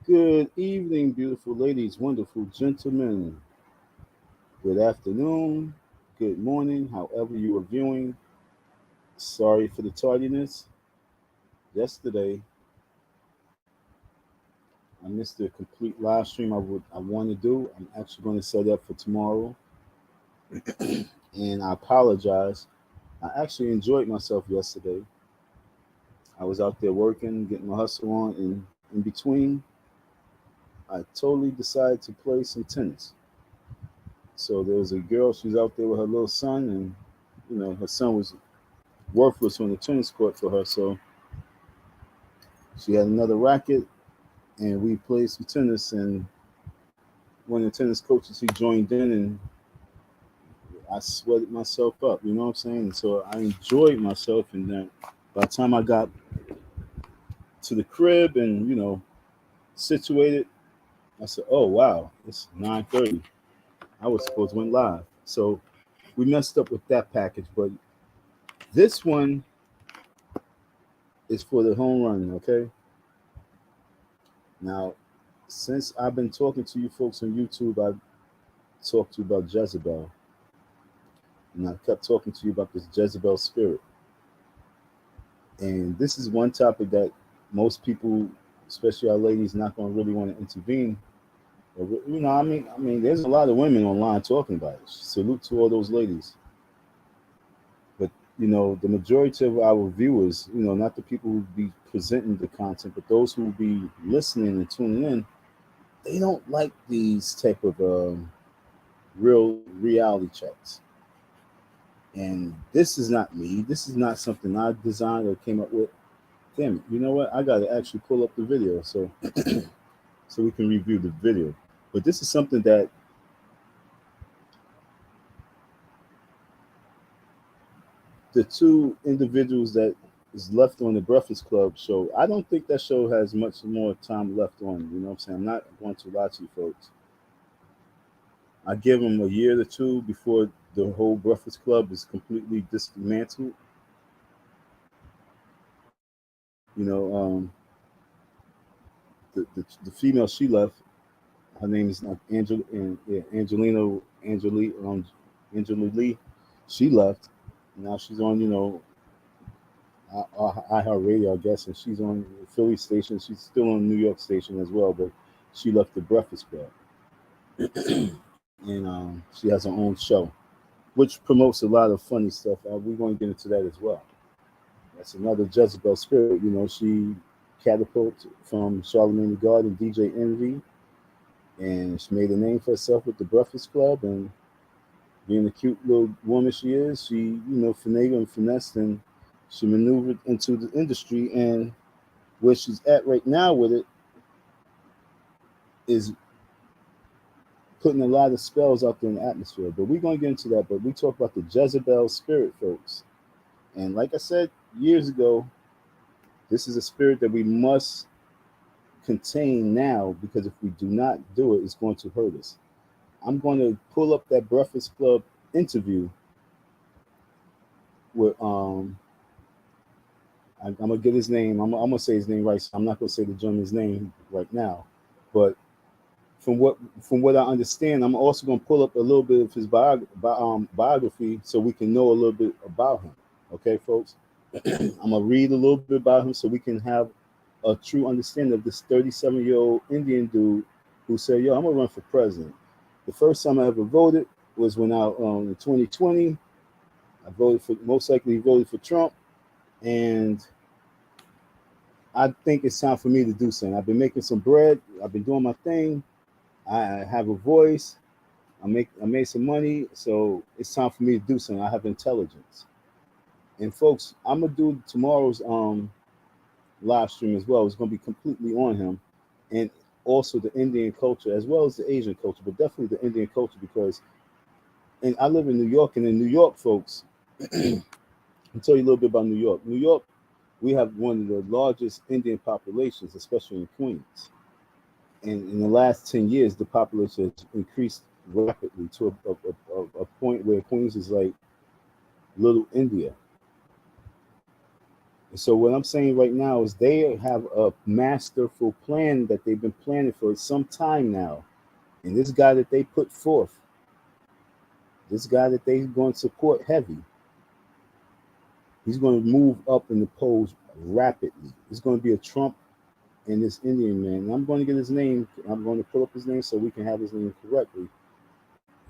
Good evening, beautiful ladies, wonderful gentlemen. Good afternoon, good morning, however you are viewing. Sorry for the tardiness. Yesterday, I missed the complete live stream I want to do. I'm actually going to set up for tomorrow, and I apologize. I actually enjoyed myself yesterday. I was out there working, getting my hustle on, and in between, I totally decided to play some tennis. So there was a girl, she was out there with her little son, and her son was worthless on the tennis court for her. So she had another racket, and we played some tennis. And one of the tennis coaches, he joined in, and I sweated myself up. You know what I'm saying? And so I enjoyed myself. And then by the time I got to the crib and situated, I said, "Oh wow, it's 9:30. I was supposed to went live." So we messed up with that package, but this one is for the home run. Okay. Now, since I've been talking to you folks on YouTube, I've talked to you about Jezebel, and I kept talking to you about this Jezebel spirit. And this is one topic that most people, especially our ladies, not going to really want to intervene. But, I mean, there's a lot of women online talking about it. Salute to all those ladies. But the majority of our viewers, not the people who be presenting the content, but those who will be listening and tuning in, they don't like these type of real reality checks. And this is not me. This is not something I designed or came up with. Damn it! You know what? I got to actually pull up the video so we can review the video. But this is something that the two individuals that is left on the Breakfast Club show. I don't think that show has much more time left on. You know what I'm saying? I'm not going to lie to you folks. I give them a year or two before the whole Breakfast Club is completely dismantled. You know, the female she left, her name is Angela Lee. She left. Now she's on, iHeartRadio, I guess, and she's on the Philly station. She's still on New York station as well, but she left the Breakfast Club, and she has her own show, which promotes a lot of funny stuff. We're going to get into that as well. That's another Jezebel spirit. She catapulted from Charlemagne the God and DJ Envy, and she made a name for herself with the Breakfast Club. And being the cute little woman she is, she finagled and finessed, and she maneuvered into the industry. And where she's at right now with it is putting a lot of spells out there in the atmosphere. But we're going to get into that. But we talk about the Jezebel spirit, folks. And like I said years ago, this is a spirit that we must contain now, because if we do not do it, it's going to hurt us. I'm going to pull up that Breakfast Club interview with I'm gonna get his name. I'm gonna say his name right. So I'm not gonna say the gentleman's name right now, but from what I understand, I'm also gonna pull up a little bit of his biography so we can know a little bit about him. Okay, folks. I'm gonna read a little bit about him so we can have a true understanding of this 37-year-old Indian dude who said, "Yo, I'm gonna run for president." The first time I ever voted was when I in 2020. I voted for most likely voted for Trump, and I think it's time for me to do something. I've been making some bread. I've been doing my thing. I have a voice. I made some money, so it's time for me to do something. I have intelligence, and folks, I'm gonna do tomorrow's live stream as well. It's gonna be completely on him, and also the Indian culture as well as the Asian culture, but definitely the Indian culture, because and I live in New York, and in New York, folks, I'll tell you a little bit about New York. New York, we have one of the largest Indian populations, especially in Queens. And in the last 10 years, the population has increased rapidly to a point where Queens is like little India. And so what I'm saying right now is they have a masterful plan that they've been planning for some time now. And this guy that they put forth, this guy that they're going to support heavy, he's going to move up in the polls rapidly. It's going to be a Trump and this Indian man. And I'm going to get his name. I'm going to pull up his name so we can have his name correctly.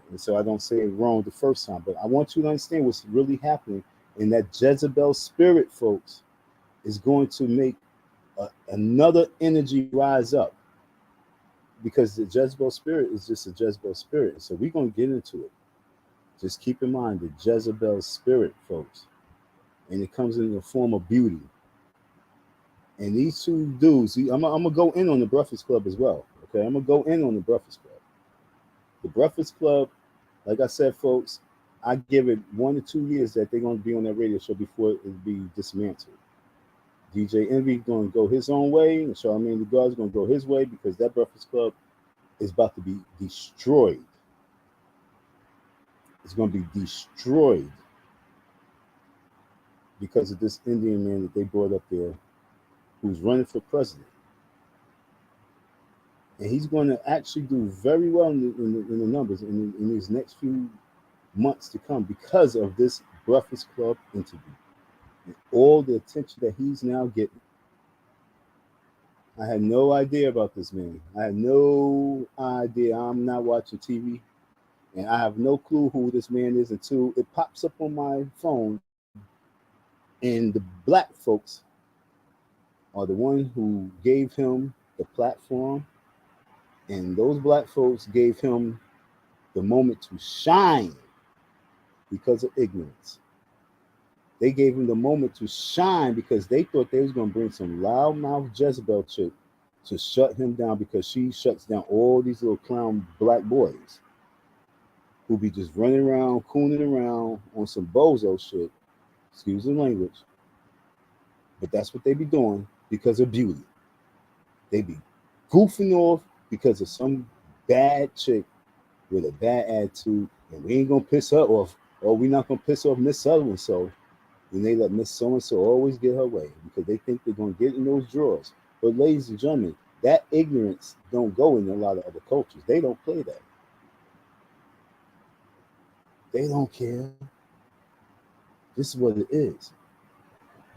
And so I don't say it wrong the first time. But I want you to understand what's really happening. And that Jezebel spirit, folks, is going to make another energy rise up. Because the Jezebel spirit is just a Jezebel spirit. So we're going to get into it. Just keep in mind the Jezebel spirit, folks. And it comes in the form of beauty. And these two dudes, I'm going to go in on the Breakfast Club as well. Okay, I'm going to go in on the Breakfast Club. The Breakfast Club, like I said, folks, I give it 1 to 2 years that they're going to be on that radio show before it be dismantled. DJ Envy going to go his own way, and Charlamagne the God is going to go his way because that Breakfast Club is about to be destroyed. It's going to be destroyed because of this Indian man that they brought up there who's running for president. And he's going to actually do very well in the numbers in these next few months to come because of this Breakfast Club interview and all the attention that he's now getting. I had no idea about this man. I had no idea. I'm not watching TV, and I have no clue who this man is until it pops up on my phone. And the black folks are the one who gave him the platform, and those black folks gave him the moment to shine because of ignorance. They gave him the moment to shine because they thought they was going to bring some loudmouth Jezebel chick to shut him down because she shuts down all these little clown black boys who be just running around, cooning around on some bozo shit. Excuse the language. But that's what they be doing because of beauty. They be goofing off because of some bad chick with a bad attitude, and we ain't going to piss her off, or we not going to piss off Miss So-and-so. And they let Miss So-and-so always get her way because they think they're going to get in those drawers. But ladies and gentlemen, that ignorance don't go in a lot of other cultures. They don't play that. They don't care. This is what it is.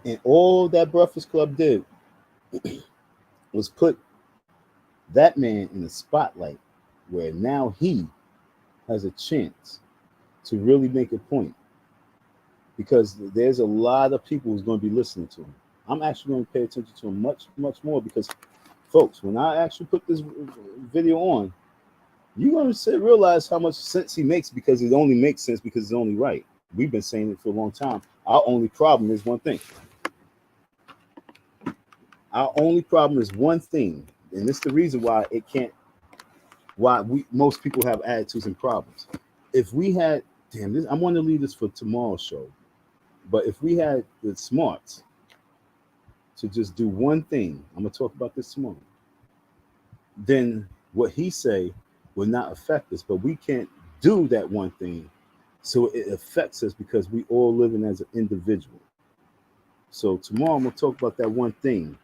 And all that Breakfast Club did was put that man in the spotlight where now he has a chance to really make a point. Because there's a lot of people who's going to be listening to him. I'm actually going to pay attention to him much, much more because, folks, when I actually put this video on, you're going to realize how much sense he makes because it only makes sense because it's only right. We've been saying it for a long time. Our only problem is one thing. Our only problem is one thing, and it's the reason why it can't. Why most people have attitudes and problems. If we had, I'm going to leave this for tomorrow's show. But if we had the smarts to just do one thing, I'm going to talk about this tomorrow, then what he say will not affect us. But we can't do that one thing, so it affects us because we all living as an individual. So tomorrow I'm going to talk about that one thing.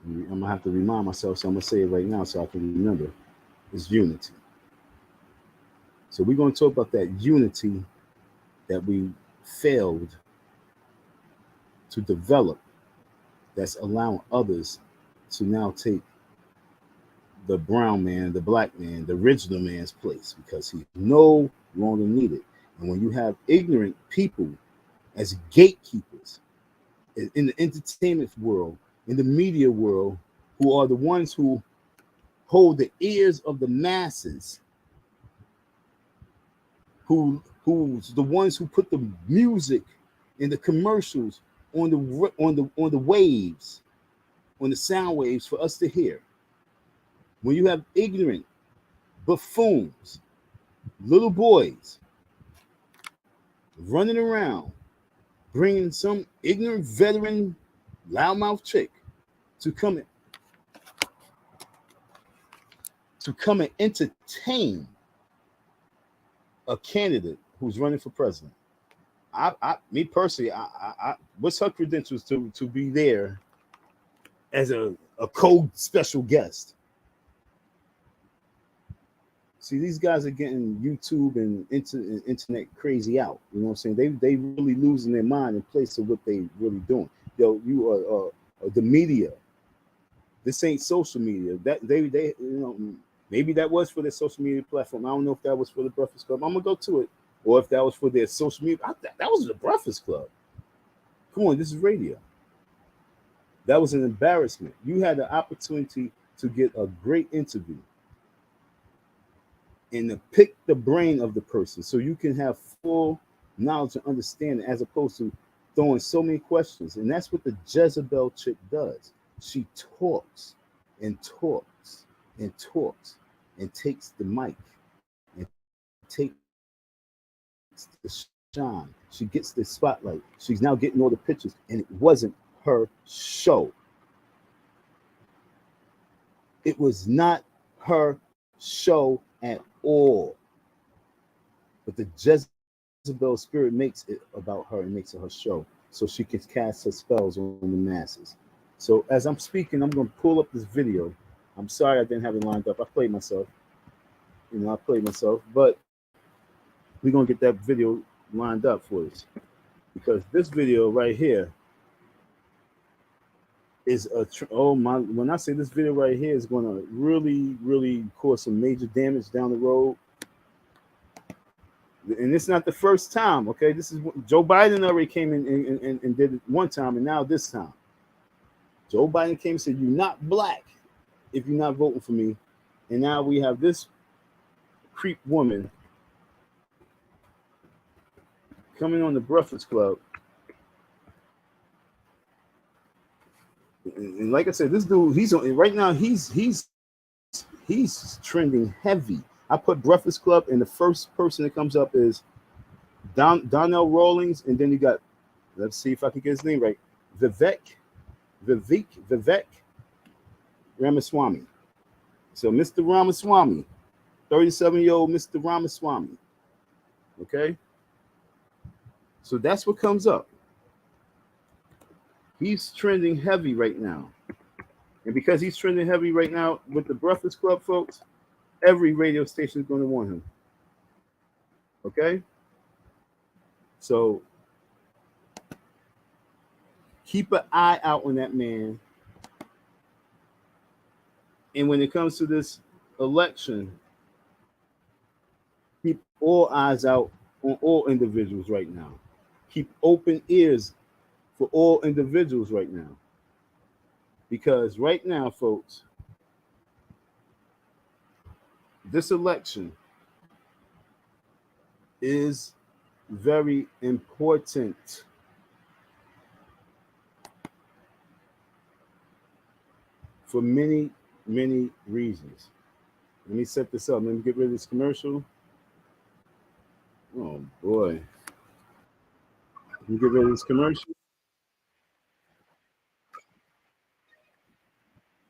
I'm going to have to remind myself, so I'm going to say it right now so I can remember. It's unity. So we're going to talk about that unity that we failed to develop that's allowing others to now take the brown man, the black man, the original man's place because he's no longer needed. And when you have ignorant people as gatekeepers in the entertainment world, in the media world, who are the ones who hold the ears of the masses, who's the ones who put the music and the commercials on the waves, on the sound waves for us to hear. When you have ignorant buffoons, little boys running around, bringing some ignorant veteran loudmouth chick to come and entertain a candidate who's running for president. Me personally, what's her credentials to be there as a code special guest? See, these guys are getting YouTube and internet crazy out. You know what I'm saying? They really losing their mind in place of what they really doing. Yo, you are the media. This ain't social media. That they you know, maybe that was for their social media platform. I don't know if that was for the Breakfast Club. I'm gonna go to it, or if that was for their social media. That was the Breakfast Club. Come on, this is radio. That was an embarrassment. You had the opportunity to get a great interview and to pick the brain of the person so you can have full knowledge and understanding, as opposed to throwing so many questions. And that's what the Jezebel chick does. She talks and talks and talks and takes the mic and takes the shine. She gets the spotlight. She's now getting all the pictures, and it wasn't her show. It was not her show at all. But the Jezebel spirit makes it about her and makes it her show, so she can cast her spells on the masses. So as I'm speaking, I'm going to pull up this video. I'm sorry I didn't have it lined up. I played myself. I played myself, but we're going to get that video lined up for us, because this video right here is when I say this video right here is going to really cause some major damage down the road. And it's not the first time, okay? This is Joe Biden already came in and did it one time, and now this time. Joe Biden came and said, "You're not black if you're not voting for me." And now we have this creep woman coming on the Breakfast Club. And like I said, this dude, he's on right now, he's trending heavy. I put Breakfast Club, and the first person that comes up is Donnell Rawlings, and then you got, let's see if I can get his name right, Vivek Ramaswamy. So Mr. Ramaswamy, 37-year-old Mr. Ramaswamy. Okay? So that's what comes up. He's trending heavy right now. And because he's trending heavy right now with the Breakfast Club, folks, every radio station is going to want him. Okay? So keep an eye out on that man. And when it comes to this election, keep all eyes out on all individuals right now. Keep open ears for all individuals right now. Because right now, folks, this election is very important. For many reasons. Let me set this up. Let me get rid of this commercial. Oh boy. Let me get rid of this commercial.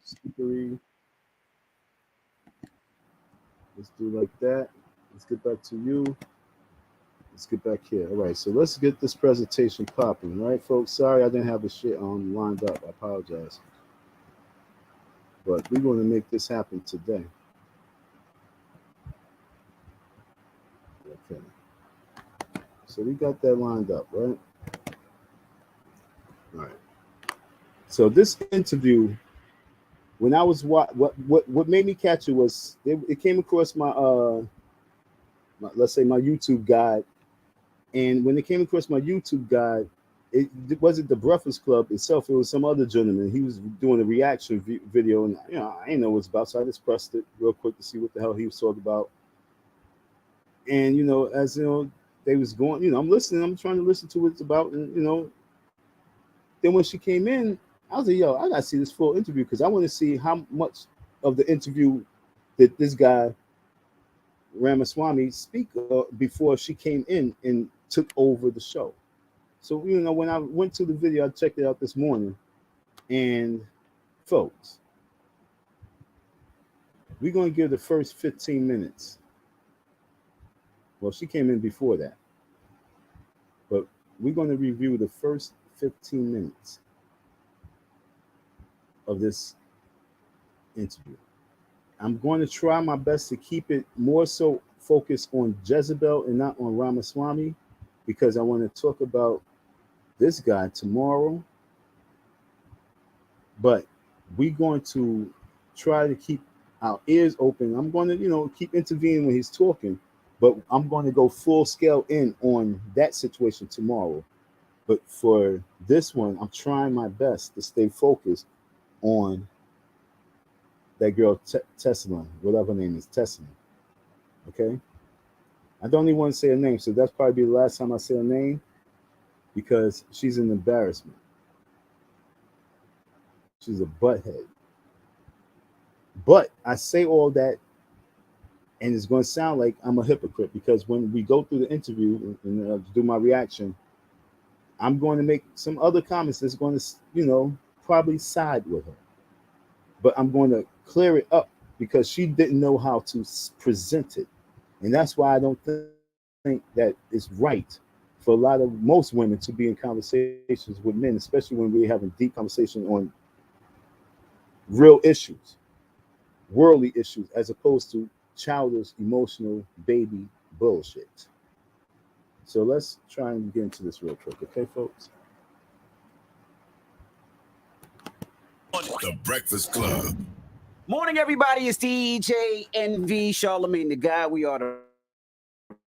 Slippery. Let's do like that. Let's get back to you. Let's get back here. All right, so let's get this presentation popping. All right, folks. Sorry I didn't have the shit lined up. I apologize. But we're going to make this happen today. Okay. So we got that lined up, right? All right. So this interview, when I was what made me catch it was it came across my let's say my YouTube guide, and when it came across my YouTube guide, it wasn't the Breakfast Club itself. It was some other gentleman. He was doing a reaction video, and I didn't know what it was about, so I just pressed it real quick to see what the hell he was talking about. And as they was going, I'm listening. I'm trying to listen to what it's about, and then when she came in, I was like, yo, I gotta see this full interview because I want to see how much of the interview did this guy Ramaswamy speak before she came in and took over the show. So when I went to the video, I checked it out this morning, and folks, we're gonna give the first 15 minutes. Well, she came in before that, but we're going to review the first 15 minutes of this interview. I'm going to try my best to keep it more so focused on Jezebel and not on Ramaswamy, because I want to talk about this guy tomorrow. But we're going to try to keep our ears open. I'm going to, keep intervening when he's talking, but I'm going to go full scale in on that situation tomorrow. But for this one, I'm trying my best to stay focused on that girl Tesla, whatever her name is, Tesla. Okay? I don't even want to say her name, so that's probably the last time I say her name, because she's an embarrassment. She's a butthead. But I say all that, and it's going to sound like I'm a hypocrite, because when we go through the interview and do my reaction, I'm going to make some other comments that's going to, probably side with her. But I'm going to clear it up, because she didn't know how to present it. And that's why I don't think that it's right for most women to be in conversations with men, especially when we're having deep conversation on real issues, worldly issues, as opposed to childish, emotional, baby bullshit. So let's try and get into this real quick, okay, folks? The Breakfast Club. Morning, everybody. It's DJ NV, Charlemagne the Guy. We are the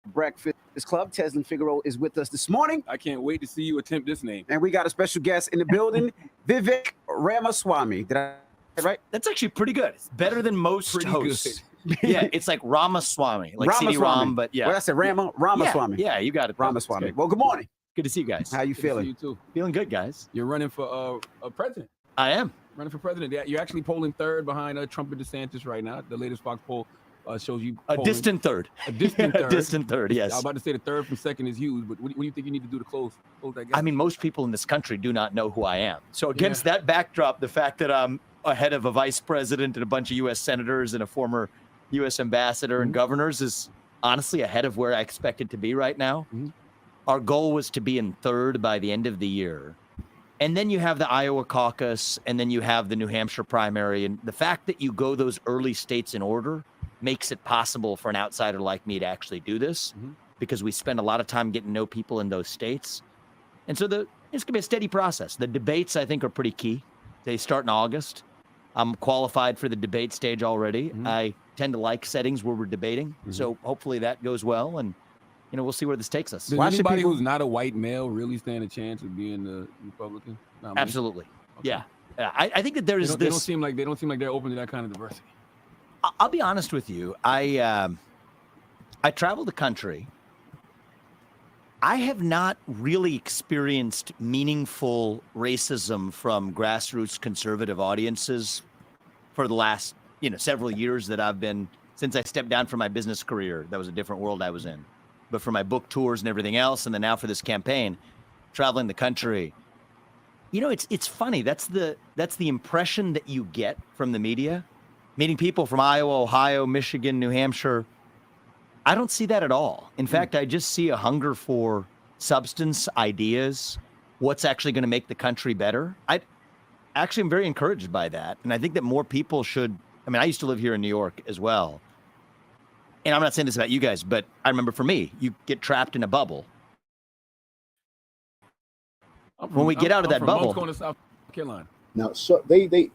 Breakfast Club. Teslin Figaro is with us this morning. I can't wait to see you attempt this name. And we got a special guest in the building, Vivek Ramaswamy. Did I get it right? That's actually pretty good. It's better than most Pretty hosts. Yeah, it's like Ramaswamy, like CD-ROM, but yeah. Well, that's it, Ramaswamy. Yeah, you got it. Ramaswamy. Well, good morning. Good to see you guys. How you feeling? You too. Feeling good, guys. You're running for a president. I am. Running for president. Yeah, you're actually polling third behind Trump and DeSantis right now. The latest Fox poll shows you a distant third. A distant third. A distant third, yes. I was about to say the third from second is huge, but what do you think you need to do to close that gap? I mean, most people in this country do not know who I am. So against that backdrop, the fact that I'm ahead of a vice president and a bunch of U.S. senators and a former U.S. ambassador and governors is honestly ahead of where I expected to be right now. Our goal was to be in third by the end of the year. And then you have the Iowa caucus, and then you have the New Hampshire primary. And the fact that you go those early states in order makes it possible for an outsider like me to actually do this, because we spend a lot of time getting to know people in those states. And so it's going to be a steady process. The debates, I think, are pretty key. They start in August. I'm qualified for the debate stage already. I tend to like settings where we're debating. So hopefully that goes well. And we'll see where this takes us. Does anybody who's not a white male really stand a chance of being the Republican? Absolutely. Okay. Yeah. I think that there is this. They don't seem like they're open to that kind of diversity. I'll be honest with you. I travel the country. I have not really experienced meaningful racism from grassroots conservative audiences for the last, several years that I've been, since I stepped down from my business career. That was a different world I was in. But for my book tours and everything else, and then now for this campaign, traveling the country, it's funny. That's the impression that you get from the media, meeting people from Iowa, Ohio, Michigan, New Hampshire. I don't see that at all. In fact, I just see a hunger for substance, ideas, what's actually going to make the country better. I'm very encouraged by that. And I think that more people should. I used to live here in New York as well. And I'm not saying this about you guys, but I remember for me, you get trapped in a bubble. When we get out of that bubble. Going to South Carolina. Now, so they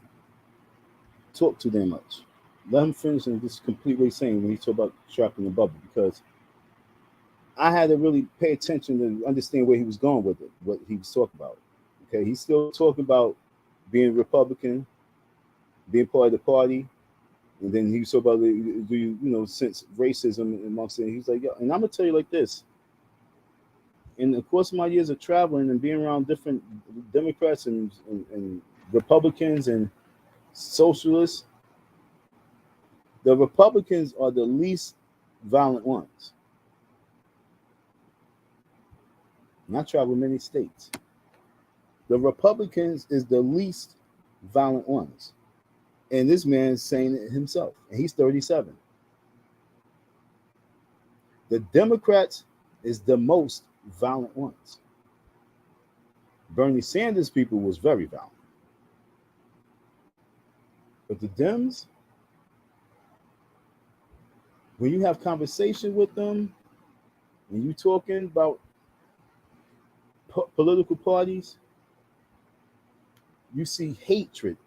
talk too damn much. Let him finish and just complete what he's saying when he talk about trapped in the bubble, because I had to really pay attention to understand where he was going with it, what he was talking about. Okay, he's still talking about being Republican, being part of the party. And then he was talking about, do you, since racism amongst it. He's like, yeah. And I'm going to tell you like this. In the course of my years of traveling and being around different Democrats and Republicans and socialists, the Republicans are the least violent ones. And I travel many states. The Republicans is the least violent ones. And this man's saying it himself, and he's 37. The Democrats is the most violent ones. Bernie Sanders people was very violent. But the Dems, when you have conversation with them, when you talking about political parties, you see hatred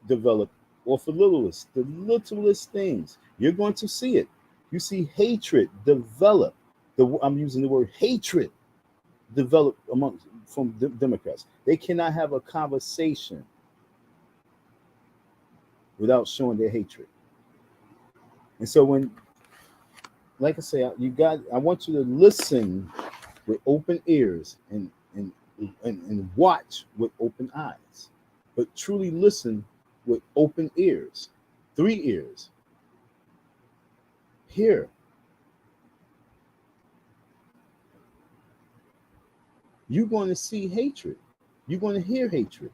develop off the littlest things. You're going to see it. You see hatred develop. I'm using the word hatred develop from Democrats. They cannot have a conversation without showing their hatred. And so when, like I say, I want you to listen with open ears and watch with open eyes, but truly listen with open ears, 3 ears. Hear. You're going to see hatred. You're going to hear hatred.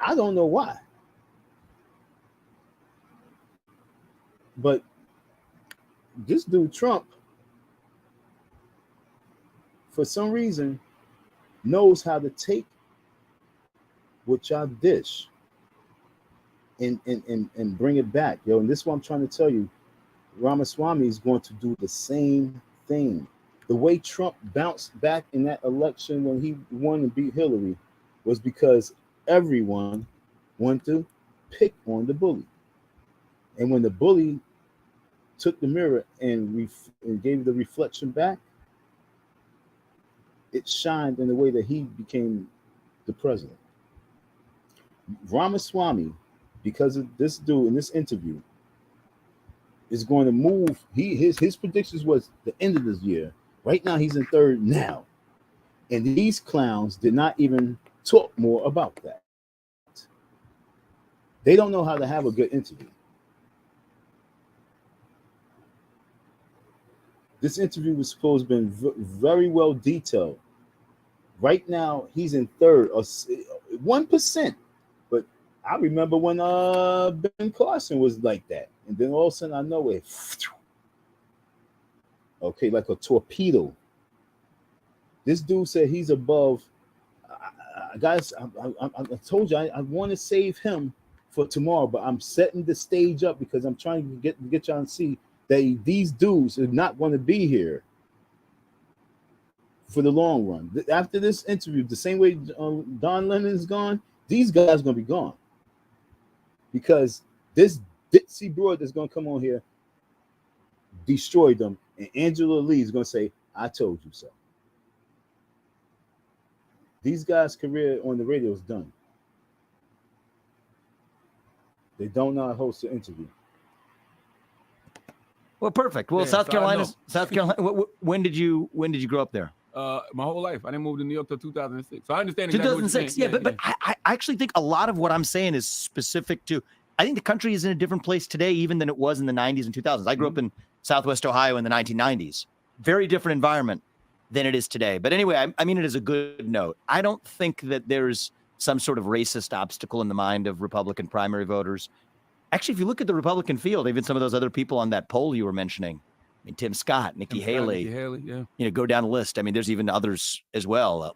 I don't know why. But this dude, Trump, for some reason, knows how to take what y'all dish and bring it back. Yo, and this is what I'm trying to tell you. Ramaswamy is going to do the same thing. The way Trump bounced back in that election when he won and beat Hillary was because everyone wanted to pick on the bully. And when the bully took the mirror and gave the reflection back, it shined in the way that he became the president. Ramaswamy, because of this dude in this interview, is going to move. His predictions was the end of this year. Right now, he's in third now. And these clowns did not even talk more about that. They don't know how to have a good interview. This interview was supposed to have been very well detailed. Right now, he's in third, or 1%. But I remember when Ben Carson was like that. And then all of a sudden, I know it. Okay, like a torpedo. This dude said he's above. Guys, I told you I want to save him for tomorrow, but I'm setting the stage up because I'm trying to get y'all to see that these dudes are not going to be here for the long run. After this interview, the same way Don Lennon is gone, these guys are going to be gone because this ditzy broad that's going to come on here destroy them, and Angela Lee is going to say, "I told you so." These guys' career on the radio is done. They don't know how to host an interview. Well, perfect. Well, Yeah, South so Carolina. When did you grow up there? My whole life. I didn't move to New York till 2006. So I understand exactly 2006. what you're saying. But I actually think a lot of what I'm saying is specific to. I think the country is in a different place today, even than it was in the 90s and 2000s. I grew up in Southwest Ohio in the 1990s. Very different environment than it is today. But anyway, I mean it as a good note. I don't think that there's some sort of racist obstacle in the mind of Republican primary voters. Actually, if you look at the Republican field, even some of those other people on that poll you were mentioning, I mean, Tim Scott, Nikki Haley, yeah. Go down the list. I mean, there's even others as well.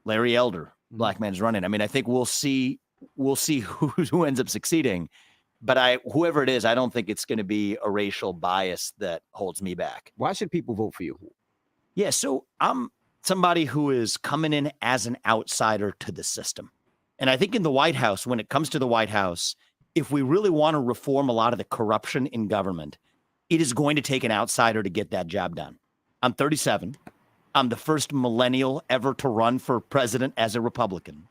Larry Elder, black man's running. I mean, I think we'll see who ends up succeeding. But whoever it is, I don't think it's going to be a racial bias that holds me back. Why should people vote for you? Yeah, so I'm somebody who is coming in as an outsider to the system. And I think in the White House, when it comes to the White House, if we really want to reform a lot of the corruption in government, it is going to take an outsider to get that job done. I'm 37. I'm the first millennial ever to run for president as a Republican.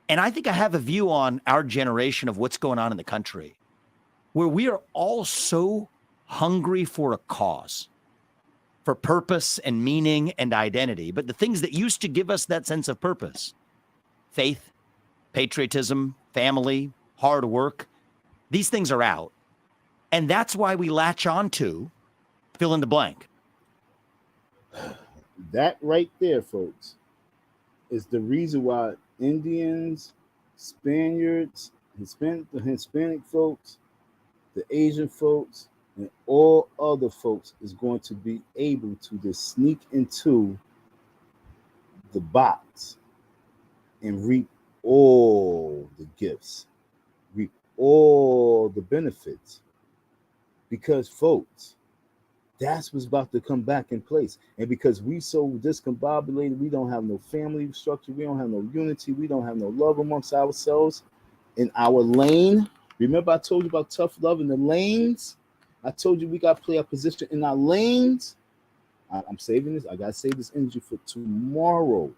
And I think I have a view on our generation of what's going on in the country, where we are all so hungry for a cause, for purpose and meaning and identity. But the things that used to give us that sense of purpose, faith, patriotism, family, hard work, these things are out. And that's why we latch on to fill in the blank. That right there, folks, is the reason why Indians, Spaniards, the Hispanic folks, the Asian folks, and all other folks is going to be able to just sneak into the box and reap all the gifts, reap all the benefits. Because, folks, that's what's about to come back in place. And because we so discombobulated, we don't have no family structure, we don't have no unity, we don't have no love amongst ourselves in our lane. Remember I told you about tough love in the lanes? I told you we got to play our position in our lanes. I'm saving this. I got to save this energy for tomorrow.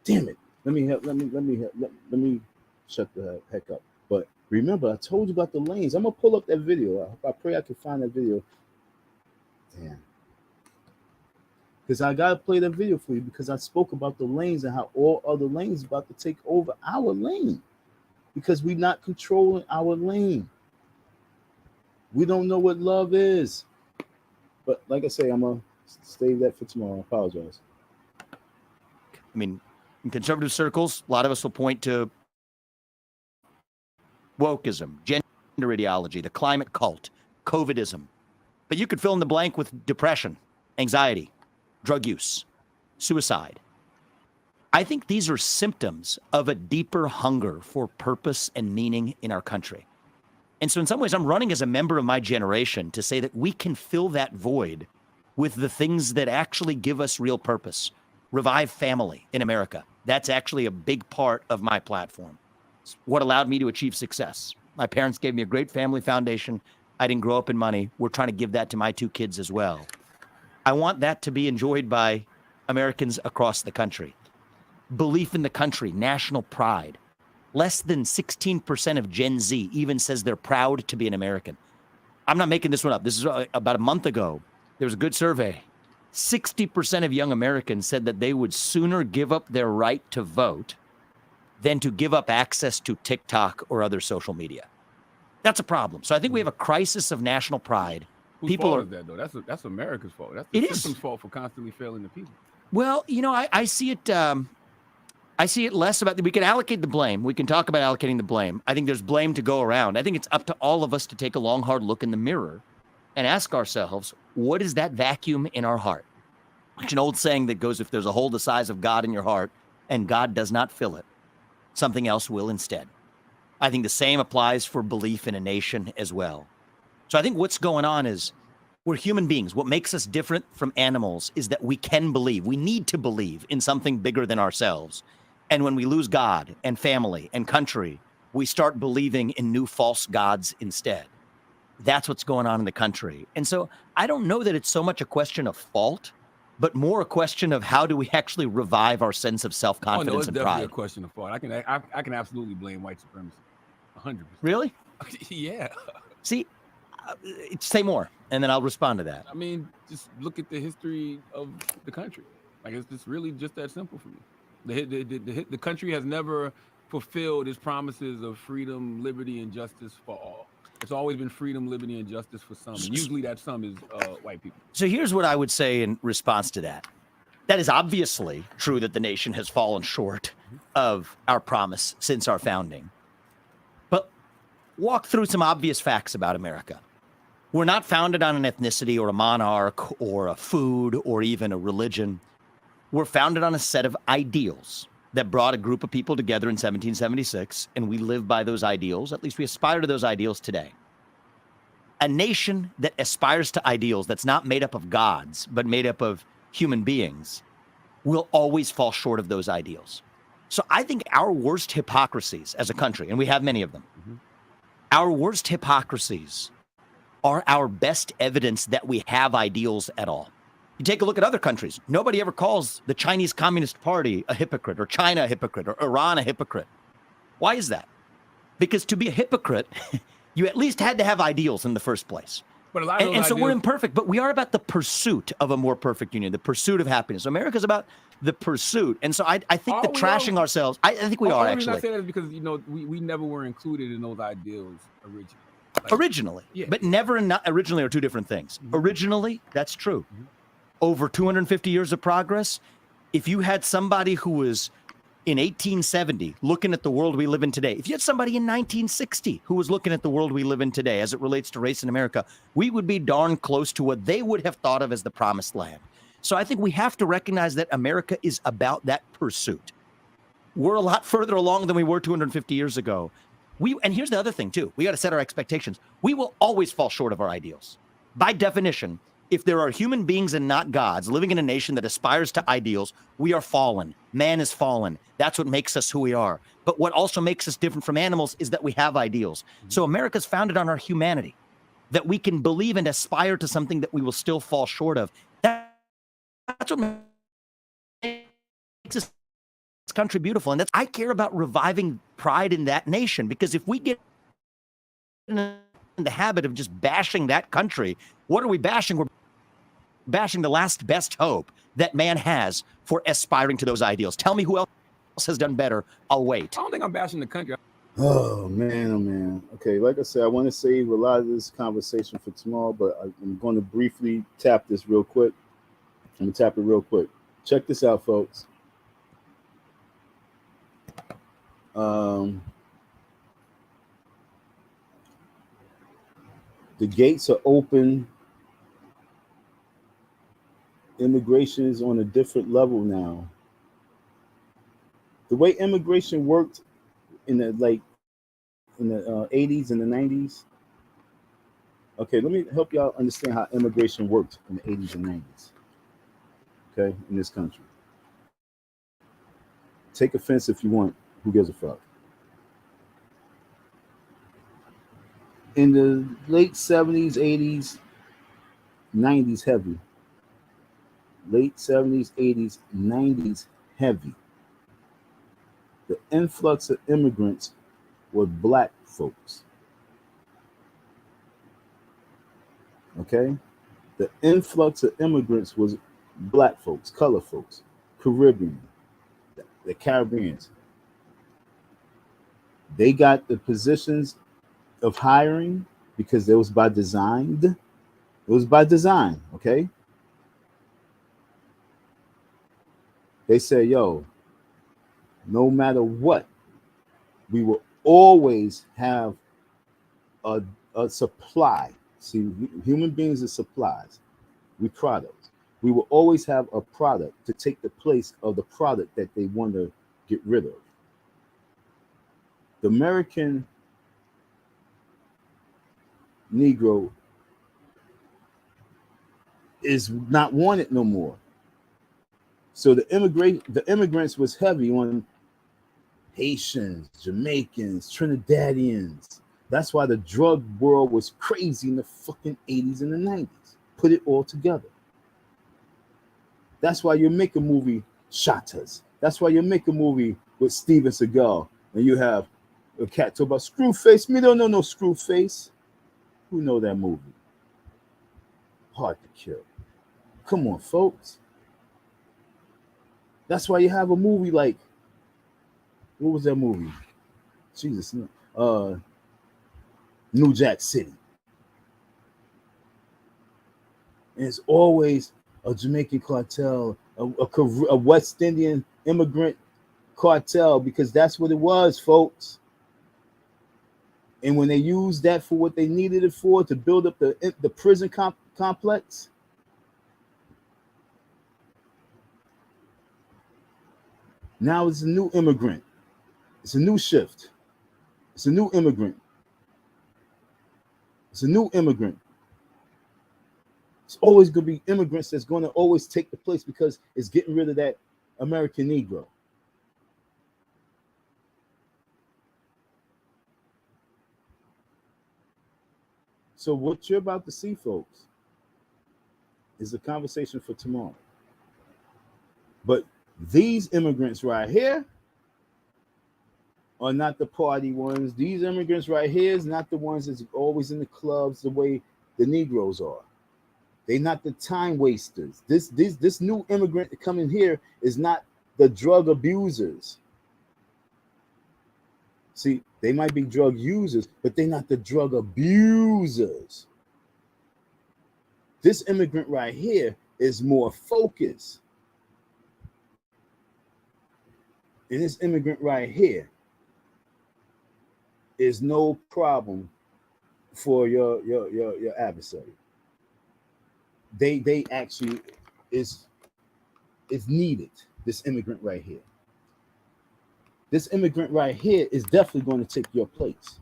Damn it. Let me shut the heck up. But remember, I told you about the lanes. I'm going to pull up that video. I pray I can find that video. Damn. Because I got to play that video for you because I spoke about the lanes and how all other lanes about to take over our lane because we're not controlling our lane. We don't know what love is. But like I say, I'm going to save that for tomorrow. I apologize. I mean, in conservative circles, a lot of us will point to wokeism, gender ideology, the climate cult, COVIDism. But you could fill in the blank with depression, anxiety, drug use, suicide. I think these are symptoms of a deeper hunger for purpose and meaning in our country. And so in some ways, I'm running as a member of my generation to say that we can fill that void with the things that actually give us real purpose. Revive family in America. That's actually a big part of my platform. It's what allowed me to achieve success. My parents gave me a great family foundation. I didn't grow up in money. We're trying to give that to my 2 kids as well. I want that to be enjoyed by Americans across the country. Belief in the country, national pride. Less than 16% of Gen Z even says they're proud to be an American. I'm not making this one up. This is about a month ago. There was a good survey. 60% of young Americans said that they would sooner give up their right to vote than to give up access to TikTok or other social media. That's a problem. So I think we have a crisis of national pride. Whose fault is that, though? That's America's fault. That's the system's fault for constantly failing the people. Well, you know, I see it. I see it less about, we can allocate the blame. We can talk about allocating the blame. I think there's blame to go around. I think it's up to all of us to take a long, hard look in the mirror and ask ourselves, what is that vacuum in our heart? It's an old saying that goes, if there's a hole the size of God in your heart and God does not fill it, something else will instead. I think the same applies for belief in a nation as well. So I think what's going on is we're human beings. What makes us different from animals is that we can believe. We need to believe in something bigger than ourselves. And when we lose God and family and country, we start believing in new false gods instead. That's what's going on in the country. And so I don't know that it's so much a question of fault, but more a question of how do we actually revive our sense of self-confidence and pride. It's definitely a question of fault. I can absolutely blame white supremacy, 100%. Really? Yeah. See, say more, and then I'll respond to that. I mean, just look at the history of the country. Like, it's just really just that simple for me. The country has never fulfilled its promises of freedom, liberty, and justice for all. It's always been freedom, liberty, and justice for some. And usually that some is white people. So here's what I would say in response to that. That is obviously true that the nation has fallen short of our promise since our founding. But walk through some obvious facts about America. We're not founded on an ethnicity or a monarch or a food or even a religion. We're founded on a set of ideals that brought a group of people together in 1776, and we live by those ideals. At least we aspire to those ideals today. A nation that aspires to ideals that's not made up of gods, but made up of human beings, will always fall short of those ideals. So I think our worst hypocrisies as a country, and we have many of them, our worst hypocrisies are our best evidence that we have ideals at all. You take a look at other countries. Nobody ever calls the Chinese Communist Party a hypocrite, or China a hypocrite, or Iran a hypocrite. Why is that? Because to be a hypocrite, you at least had to have ideals in the first place. But a lot of so we're imperfect, but we are about the pursuit of a more perfect union, the pursuit of happiness. America's about the pursuit. And so I think that trashing ourselves, I think we are actually. I say that is because, we never were included in those ideals originally. Originally, yeah. But never and not originally are two different things. Originally, that's true. Over 250 years of progress, if you had somebody who was in 1870 looking at the world we live in today, if you had somebody in 1960 who was looking at the world we live in today as it relates to race in America, we would be darn close to what they would have thought of as the promised land. So I think we have to recognize that America is about that pursuit. We're a lot further along than we were 250 years ago. And here's the other thing, too. We got to set our expectations. We will always fall short of our ideals. By definition, if there are human beings and not gods living in a nation that aspires to ideals, we are fallen. Man is fallen. That's what makes us who we are. But what also makes us different from animals is that we have ideals. So America's founded on our humanity, that we can believe and aspire to something that we will still fall short of. That's what makes this country beautiful. And I care about reviving pride in that nation, because if we get in the habit of just bashing that country, what are we bashing? We're bashing the last best hope that man has for aspiring to those ideals. Tell me who else has done better. I'll wait. I don't think I'm bashing the country. Oh man. Okay, like I said, I want to save a lot of this conversation for tomorrow, but I'm going to briefly tap this real quick. I'm going to tap it real quick. Check this out, folks. The gates are open. Immigration is on a different level now. The way immigration worked in the 80s and the 90s. Okay, let me help y'all understand how immigration worked in the 80s and 90s. Okay, in this country. Take offense if you want. Who gives a fuck? In the late 70s, 80s, 90s, heavy. Late 70s, 80s, 90s, heavy. The influx of immigrants were black folks. Okay? The influx of immigrants was black folks, color folks, Caribbean, the Caribbeans. They got the positions of hiring because it was by design. It was by design, okay? They said, yo, no matter what, we will always have a supply. See, human beings are supplies. We products. We will always have a product to take the place of the product that they want to get rid of. The American Negro is not wanted no more. So the immigrants was heavy on Haitians, Jamaicans, Trinidadians. That's why the drug world was crazy in the fucking 80s and the 90s. Put it all together. That's why you make a movie, Shatas. That's why you make a movie with Steven Seagal, and you have a cat talk about Screwface. Me don't know no Screwface. Who know that movie? Hard to Kill. Come on, folks. That's why you have a movie like, what was that movie? Jesus, New Jack City. And it's always a Jamaican cartel, a West Indian immigrant cartel, because that's what it was, folks. And when they used that for what they needed it for, to build up the prison complex, now it's a new immigrant. It's a new shift. It's a new immigrant. It's a new immigrant. It's always going to be immigrants that's going to always take the place, because it's getting rid of that American Negro. So what you're about to see, folks, is a conversation for tomorrow. But these immigrants right here are not the party ones. These immigrants right here is not the ones that's always in the clubs the way the Negroes are. They're not the time wasters. This new immigrant coming here is not the drug abusers. See, they might be drug users, but they're not the drug abusers. This immigrant right here is more focused. And this immigrant right here is no problem for your adversary. They actually is is needed. This immigrant right here. This immigrant right here is definitely going to take your place.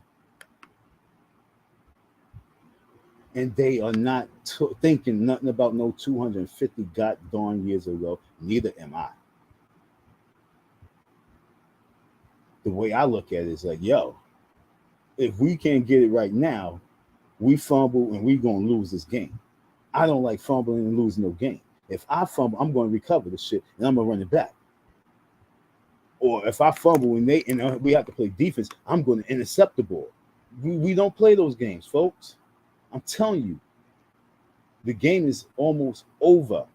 And they are not thinking nothing about no 250 goddamn years ago. Neither am I. The way I look at it is like, yo, if we can't get it right now, we fumble and we going to lose this game. I don't like fumbling and losing no game. If I fumble, I'm going to recover the shit and I'm going to run it back. Or if I fumble and we have to play defense, I'm going to intercept the ball. We don't play those games, folks. I'm telling you, the game is almost over.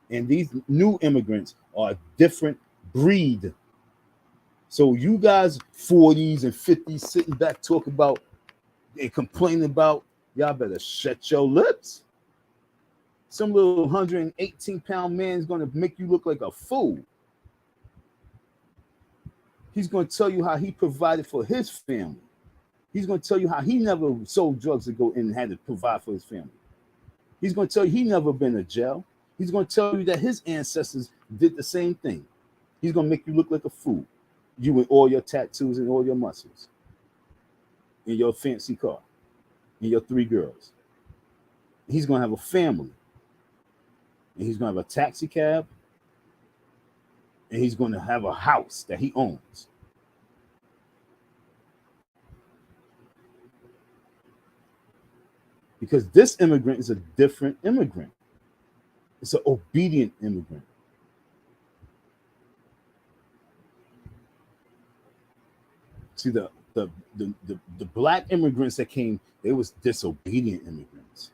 And these new immigrants are a different breed. So you guys 40s and 50s sitting back talking about and complaining about, y'all better shut your lips. Some little 118-pound man is going to make you look like a fool. He's going to tell you how he provided for his family. He's going to tell you how he never sold drugs to go in and had to provide for his family. He's going to tell you he never been to jail. He's going to tell you that his ancestors did the same thing. He's going to make you look like a fool. You with all your tattoos and all your muscles. In your fancy car. And your 3 girls. He's going to have a family. And he's going to have a taxi cab. And he's going to have a house that he owns. Because this immigrant is a different immigrant. It's an obedient immigrant. See, the black immigrants that came, they was disobedient immigrants.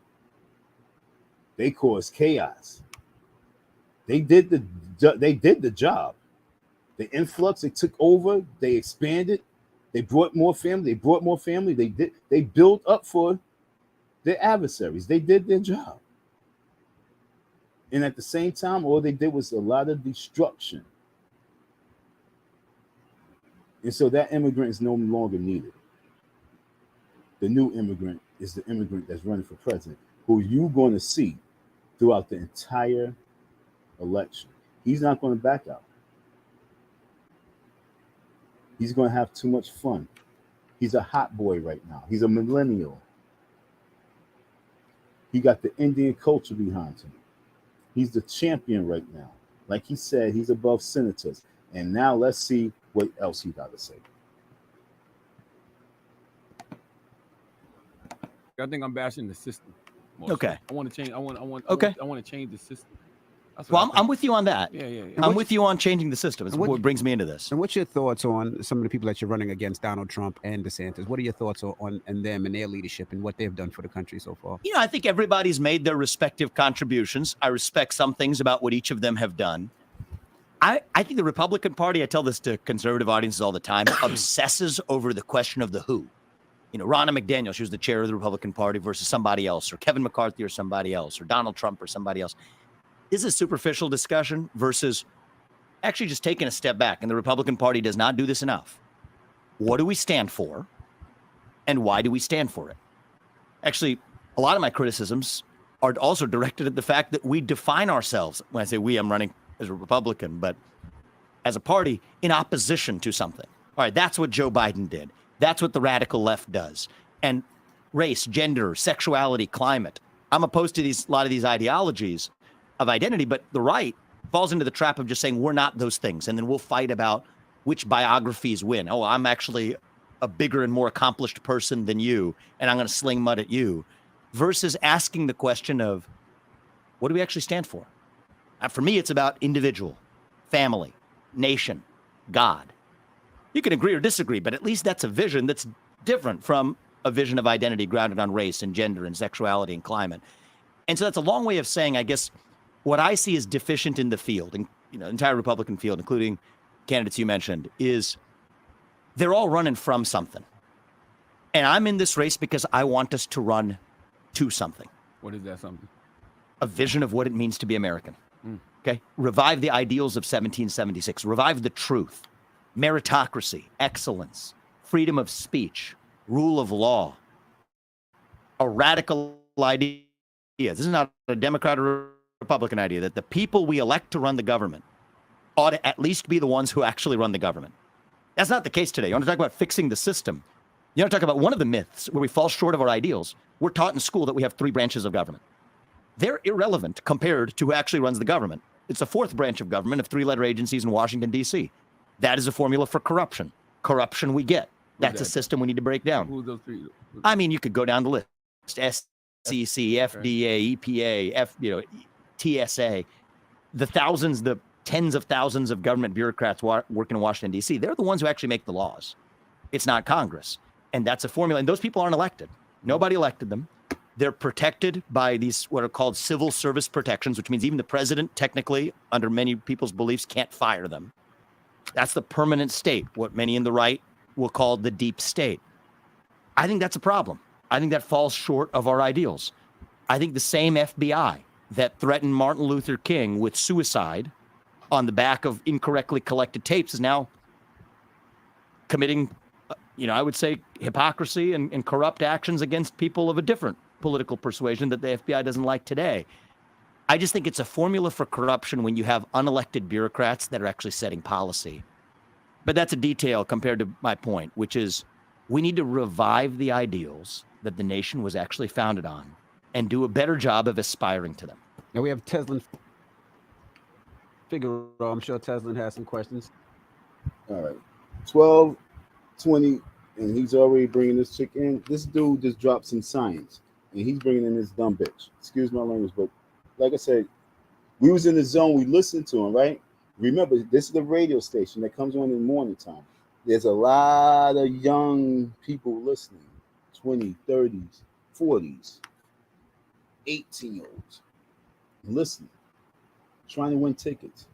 They caused chaos. They did the job. The influx, they took over, they expanded, they brought more family, they built up for their adversaries. They did their job. And at the same time, all they did was a lot of destruction. And so that immigrant is no longer needed. The new immigrant is the immigrant that's running for president, who you're going to see throughout the entire election. He's not going to back out. He's going to have too much fun. He's a hot boy right now. He's a millennial. He got the Indian culture behind him. He's the champion right now. Like he said, he's above senators. And now let's see what else he got to say. I think I'm bashing the system. Okay. I want to change. I want to change the system. Well, I'm with you on that. Yeah. I'm with you on changing the system. It's what brings me into this. And what's your thoughts on some of the people that you're running against, Donald Trump and DeSantis? What are your thoughts on them and their leadership and what they've done for the country so far? You know, I think everybody's made their respective contributions. I respect some things about what each of them have done. I think the Republican Party, I tell this to conservative audiences all the time, obsesses over the question of the who. You know, Ronna McDaniel, she was the chair of the Republican Party versus somebody else, or Kevin McCarthy or somebody else, or Donald Trump or somebody else. This is a superficial discussion versus actually just taking a step back. And the Republican Party does not do this enough. What do we stand for? And why do we stand for it? Actually, a lot of my criticisms are also directed at the fact that we define ourselves. When I say we, I'm running as a Republican, but as a party in opposition to something. All right, that's what Joe Biden did. That's what the radical left does. And race, gender, sexuality, climate. I'm opposed to a lot of these ideologies of identity, but the right falls into the trap of just saying we're not those things. And then we'll fight about which biographies win. Oh, I'm actually a bigger and more accomplished person than you, and I'm going to sling mud at you, versus asking the question of what do we actually stand for? For me, it's about individual, family, nation, God. You can agree or disagree, but at least that's a vision that's different from a vision of identity grounded on race and gender and sexuality and climate. And so that's a long way of saying, I guess, what I see as deficient in the field, and entire Republican field, including candidates you mentioned, is they're all running from something. And I'm in this race because I want us to run to something. What is that something? A vision of what it means to be American. Okay? Revive the ideals of 1776. Revive the truth, meritocracy, excellence, freedom of speech, rule of law. A radical idea. This is not a Democrat or Republican idea that the people we elect to run the government ought to at least be the ones who actually run the government. That's not the case today. You want to talk about fixing the system? You want to talk about one of the myths where we fall short of our ideals? We're taught in school that we have 3 branches of government. They're irrelevant compared to who actually runs the government. It's a 4th branch of government of 3-letter agencies in Washington, D.C. That is a formula for corruption. Corruption we get. That's a system we need to break down. Who's those 3? I mean, you could go down the list. SEC, FDA, EPA, TSA. The thousands, the tens of thousands of government bureaucrats working in Washington, D.C., they're the ones who actually make the laws. It's not Congress. And that's a formula. And those people aren't elected. Nobody elected them. They're protected by these what are called civil service protections, which means even the president, technically, under many people's beliefs, can't fire them. That's the permanent state, what many in the right will call the deep state. I think that's a problem. I think that falls short of our ideals. I think the same FBI that threatened Martin Luther King with suicide on the back of incorrectly collected tapes is now committing, I would say, hypocrisy and corrupt actions against people of a different political persuasion that the FBI doesn't like today. I just think it's a formula for corruption when you have unelected bureaucrats that are actually setting policy. But that's a detail compared to my point, which is we need to revive the ideals that the nation was actually founded on and do a better job of aspiring to them. Now we have Teslin Figaro. I'm sure Teslin has some questions. All right. 12, 20, and he's already bringing this chick in. This dude just dropped some science, and he's bringing in this dumb bitch. Excuse my language, but like I said, we was in the zone. We listened to him, right? Remember, this is the radio station that comes on in the morning time. There's a lot of young people listening, 20s, 30s, 40s, 18-year-olds listening, trying to win tickets.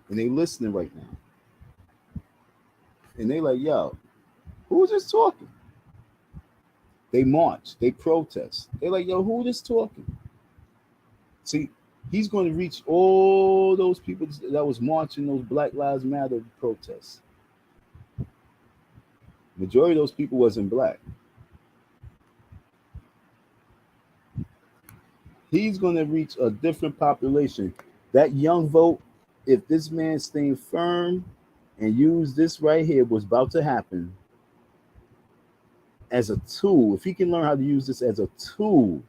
And they listening right now. And they like, yo, who's this talking? They march, they protest. They're like, yo, who is talking? See, he's going to reach all those people that was marching those Black Lives Matter protests. Majority of those people wasn't black. He's going to reach a different population. That young vote, if this man staying firm and use this right here, what's about to happen, as a tool, if he can learn how to use this as a tool,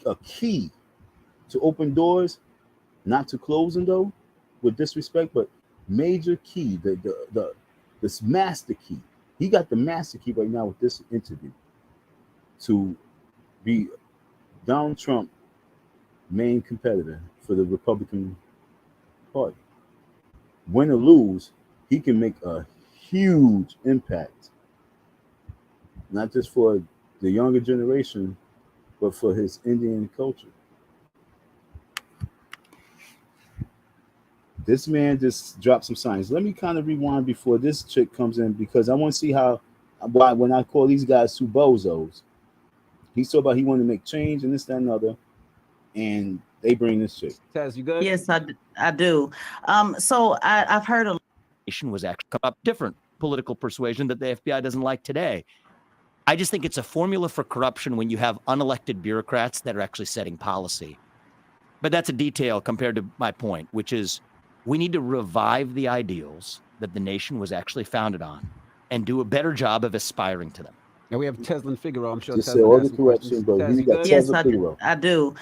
a key to open doors, not to close them though, with disrespect, but major key, this master key. He got the master key right now with this interview to be Donald Trump main competitor for the Republican Party. Win or lose, he can make a huge impact, not just for the younger generation, but for his Indian culture. This man just dropped some signs. Let me kind of rewind before this chick comes in, because I want to see why when I call these guys two bozos, he's talking about he wanted to make change and this, that, and other, and they bring this chick. Taz, you good? Yes, I do. So I've heard a nation was actually up different political persuasion that the FBI doesn't like today. I just think it's a formula for corruption when you have unelected bureaucrats that are actually setting policy. But that's a detail compared to my point, which is we need to revive the ideals that the nation was actually founded on and do a better job of aspiring to them. Now we have Teslin Figaro. I'm sure Just Teslin say all has the some correction, questions. but Taz, we you got good? Yes, Teslin Figaro. I do.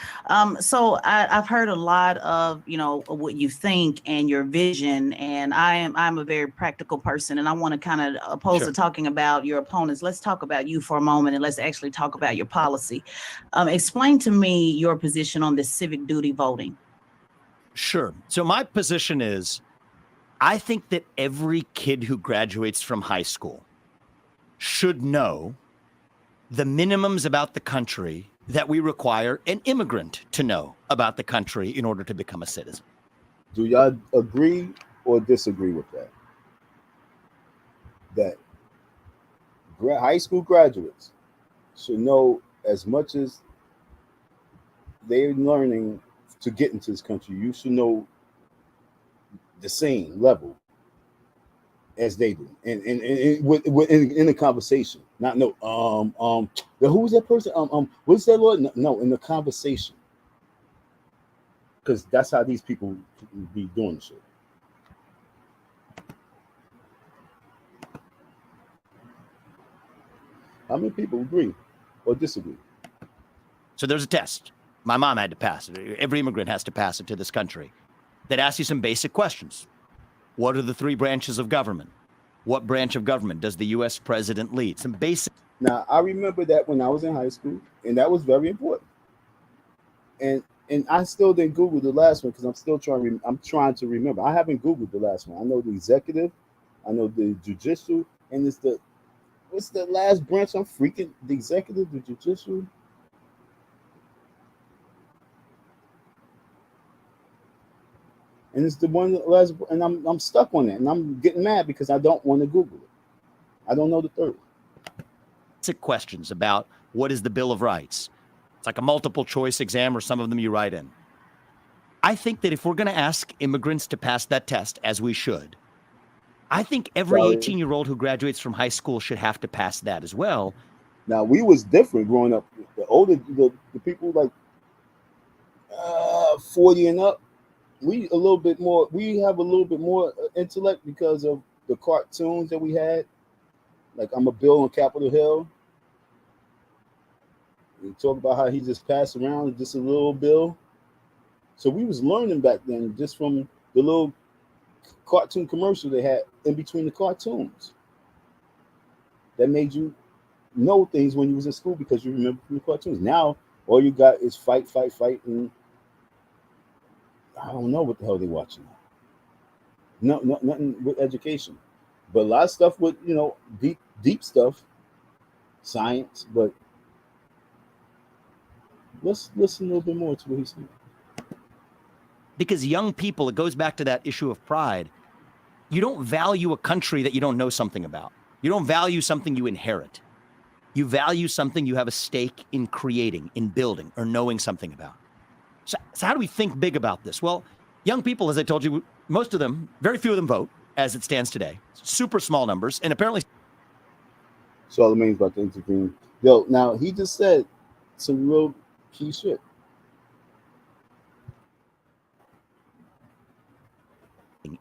So I've heard a lot of, what you think and your vision, and I'm a very practical person, and I want to kind of, opposed to talking about your opponents, let's talk about you for a moment, and let's actually talk about your policy. Explain to me your position on the civic duty voting. Sure. So my position is, I think that every kid who graduates from high school should know the minimums about the country that we require an immigrant to know about the country in order to become a citizen. Do y'all agree or disagree with that? That high school graduates should know as much as they're learning to get into this country. You should know the same level as they do, and in the conversation. Not no who's that person? What's that Lord? No, in the conversation, because that's how these people be doing shit. How many people agree or disagree? So there's a test. My mom had to pass it. Every immigrant has to pass it to this country. That asks you some basic questions. What are the three branches of government? What branch of government does the U.S. president lead? Some basic. Now, I remember that when I was in high school, and that was very important. And I still didn't Google the last one because I'm still trying. I'm trying to remember. I haven't Googled the last one. I know the executive, I know the judicial, and it's the what's the last branch? I'm freaking the executive, the judicial. And it's the one that last, and I'm stuck on it, and I'm getting mad because I don't want to Google it. I don't know the third. Basic questions about what is the Bill of Rights. It's like a multiple choice exam, or some of them you write in. I think that if we're going to ask immigrants to pass that test, as we should, I think every 18-year-old who graduates from high school should have to pass that as well. Now, we was different growing up. The older, the people like 40 and up, we have a little bit more intellect because of the cartoons that we had. Like I'm a Bill on Capitol Hill. We talk about how he just passed around just a little bill. So we was learning back then just from the little cartoon commercial they had in between the cartoons. That made you know things when you was in school because you remember from the cartoons. Now all you got is fight, and I don't know what the hell they watching. No, nothing with education, but a lot of stuff with deep stuff, science. But let's listen a little bit more to what he's saying. Because young people, it goes back to that issue of pride. You don't value a country that you don't know something about. You don't value something you inherit. You value something you have a stake in creating, in building, or knowing something about. So how do we think big about this? Well, young people, as I told you, most of them, very few of them vote as it stands today. Super small numbers, and apparently. Charlamagne's about to intervene. Yo, now he just said some real key shit.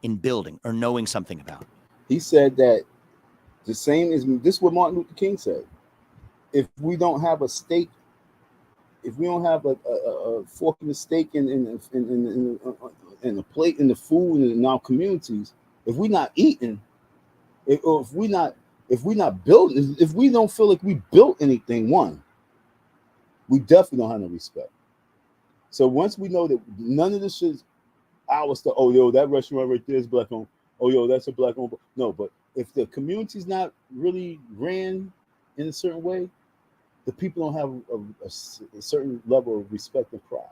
In building or knowing something about. He said that the same as this is what Martin Luther King said. If we don't have a stake, if we don't have a fork in the steak in a plate in the food in our communities, if we're not eating, if we're not building, if we don't feel like we built anything, we definitely don't have no respect. So once we know that none of this shit is our stuff, oh yo, that restaurant right there is black owned. Oh yo, that's a black owned. No, but if the community's not really ran in a certain way, the people don't have a certain level of respect and pride.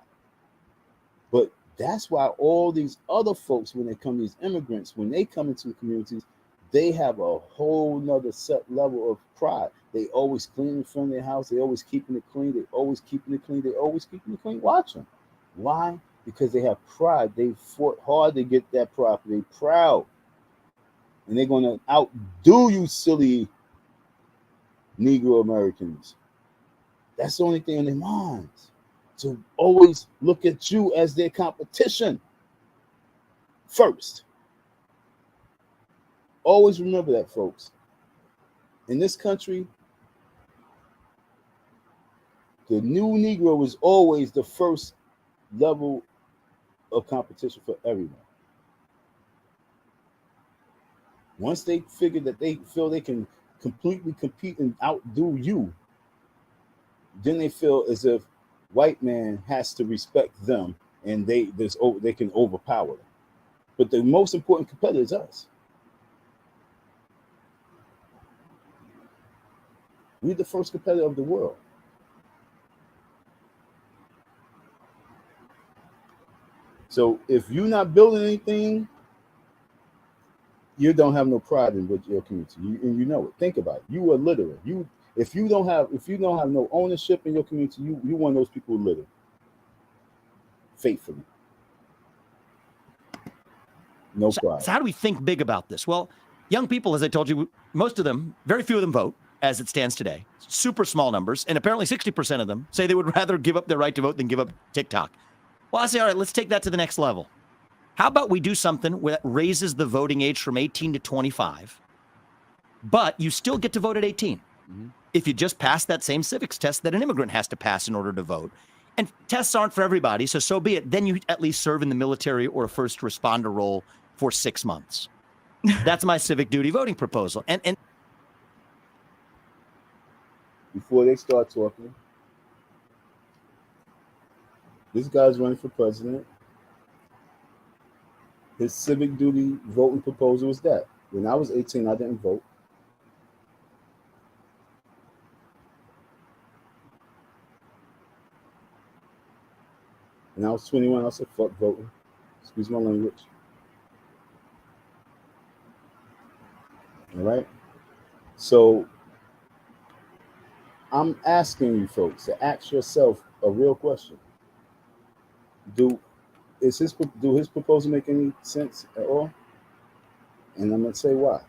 But that's why all these other folks, when they come, these immigrants, when they come into the communities, they have a whole nother set level of pride. They always clean in front of their house. They always keeping it clean. They always keeping it clean. They always keeping it clean. Watch them. Why? Because they have pride. They fought hard to get that property. They're proud. And they're going to outdo you silly Negro Americans. That's the only thing on their minds. To always look at you as their competition first. Always remember that, folks. In this country, the new Negro is always the first level of competition for everyone. Once they figure that they feel they can completely compete and outdo you, then they feel as if white man has to respect them and they can overpower them. But the most important competitor is us. We're the first competitor of the world. So if you're not building anything, you don't have no pride in what your community. And you know it. Think about it. You are literate. If you don't have no ownership in your community, you one of those people who litter faithfully. No pride. So how do we think big about this? Well, young people, as I told you, most of them, very few of them vote as it stands today. Super small numbers. And apparently 60% of them say they would rather give up their right to vote than give up TikTok. Well, I say, all right, let's take that to the next level. How about we do something that raises the voting age from 18 to 25, but you still get to vote at 18 if you just pass that same civics test that an immigrant has to pass in order to vote. And tests aren't for everybody, so be it. Then you at least serve in the military or a first responder role for 6 months. That's my civic duty voting proposal. And before they start talking, this guy's running for president. His civic duty voting proposal was that. When I was 18, I didn't vote. When I was 21, I said, fuck voting. Excuse my language. All right? So I'm asking you folks to ask yourself a real question. Do his proposal make any sense at all? And I'm going to say why.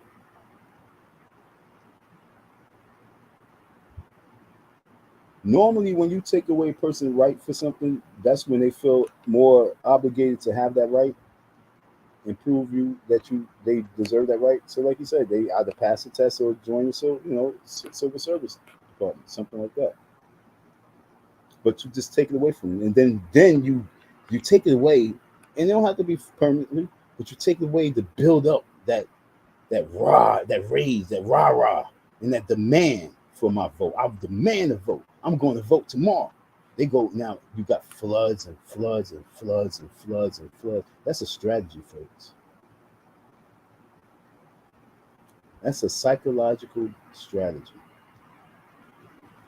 Normally, when you take away a person's right for something, that's when they feel more obligated to have that right and prove you that they deserve that right. So, like you said, they either pass the test or join the civil service department, something like that. But you just take it away from them, and then you take it away, and it don't have to be permanently, but you take it away to build up that rage, that rah, and that demand for my vote. I demand a vote. I'm going to vote tomorrow. They go now. You got floods and floods and floods and floods and floods. That's a strategy, folks. That's a psychological strategy.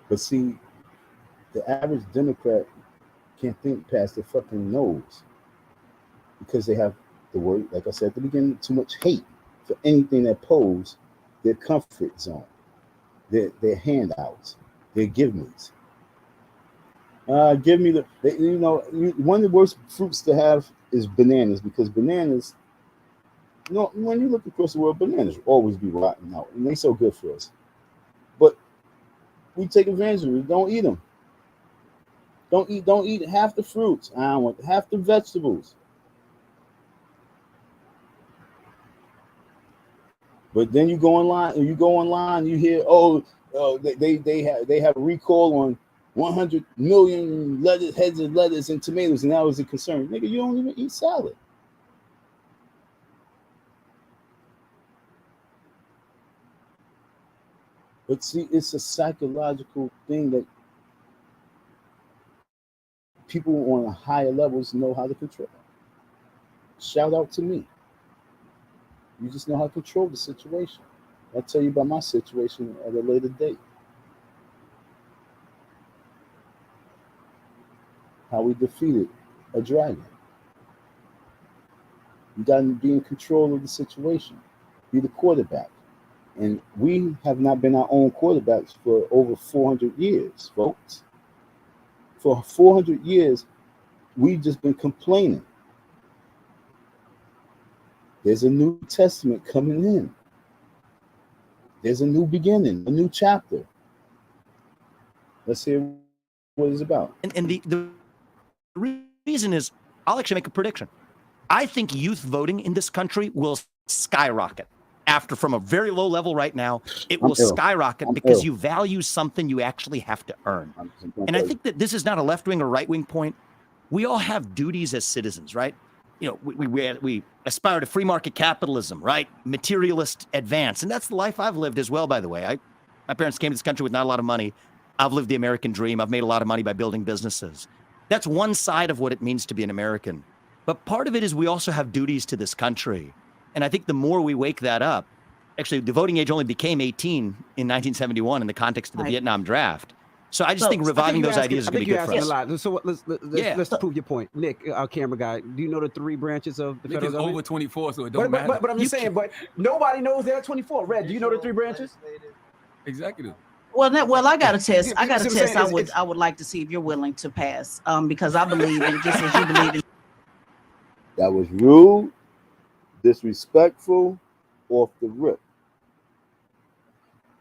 But see, the average Democrat can't think past their fucking nose because they have the word, like I said at the beginning, too much hate for anything that pose their comfort zone, their handouts, their give-me's. Give me one of the worst fruits to have is bananas, because bananas, when you look across the world, bananas will always be rotten out, and they're so good for us. But we take advantage of it. Don't eat them. Don't eat half the fruits. I don't want half the vegetables. But then you go online, you hear, they have a recall on 100 million heads of lettuce and tomatoes, and that was a concern. Nigga, you don't even eat salad. But see, it's a psychological thing that people on higher levels know how to control. Shout out to me. You just know how to control the situation. I'll tell you about my situation at a later date. How we defeated a dragon. You got to be in control of the situation. Be the quarterback. And we have not been our own quarterbacks for over 400 years, folks. For 400 years, we've just been complaining. There's a New Testament coming in. There's a new beginning, a new chapter. Let's hear what it's about. And the reason is, I'll actually make a prediction. I think youth voting in this country will skyrocket. After from a very low level right now, it will skyrocket because you value something you actually have to earn. And I think that this is not a left-wing or right-wing point. We all have duties as citizens, right? We aspire to free market capitalism, right? Materialist advance. And that's the life I've lived as well, by the way. My parents came to this country with not a lot of money. I've lived the American dream. I've made a lot of money by building businesses. That's one side of what it means to be an American. But part of it is we also have duties to this country. And I think the more we wake that up, actually, the voting age only became 18 in 1971 in the context of the Vietnam draft. So I just think reviving those ideas is going to be good for us. A lot. So let's prove your point. Nick, our camera guy, do you know the 3 branches of the federal government? Over 24, so it don't matter. But I'm just saying, but nobody knows there are 24. Red, do you know the 3 branches? Executive. Well, I got a test. I would like to see if you're willing to pass, because I believe in just as you believe in. That was rude, disrespectful, off the rip.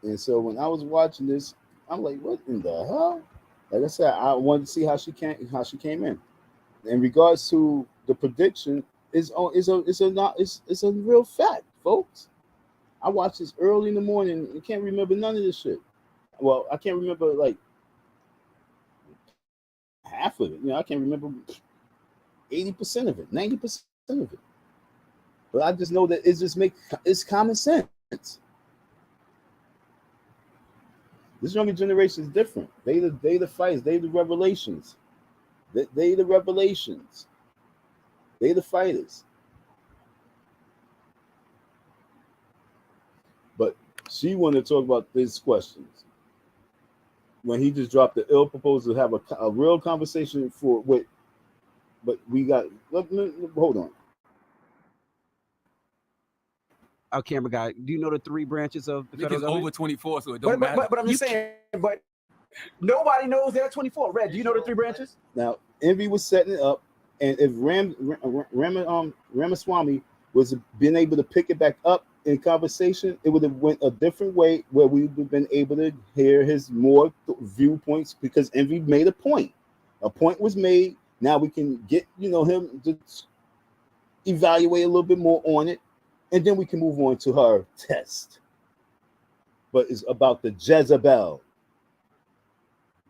And so when I was watching this, I'm like, what in the hell? Like I said, I wanted to see how she came in. In regards to the prediction, is a real fact, folks. I watched this early in the morning and can't remember none of this shit. Well, I can't remember like half of it. I can't remember 80% of it, 90% of it. But I just know that it's common sense. This younger generation is different. They the fights, they the revelations. They the revelations. They the fighters. But she wanted to talk about these questions. When he just dropped the ill proposal to have a real conversation but we got, hold on. Our camera guy, do you know the 3 branches of the federal It's government? over 24, so it don't But, matter. but I'm just saying, but nobody knows there are 24. Red, do you know the 3 branches? Now, Envy was setting it up, and if Ramaswamy was been able to pick it back up in conversation, it would have went a different way where we would have been able to hear his more viewpoints, because Envy made a point. A point was made. Now we can get him to evaluate a little bit more on it, and then we can move on to her test. But it's about the Jezebel.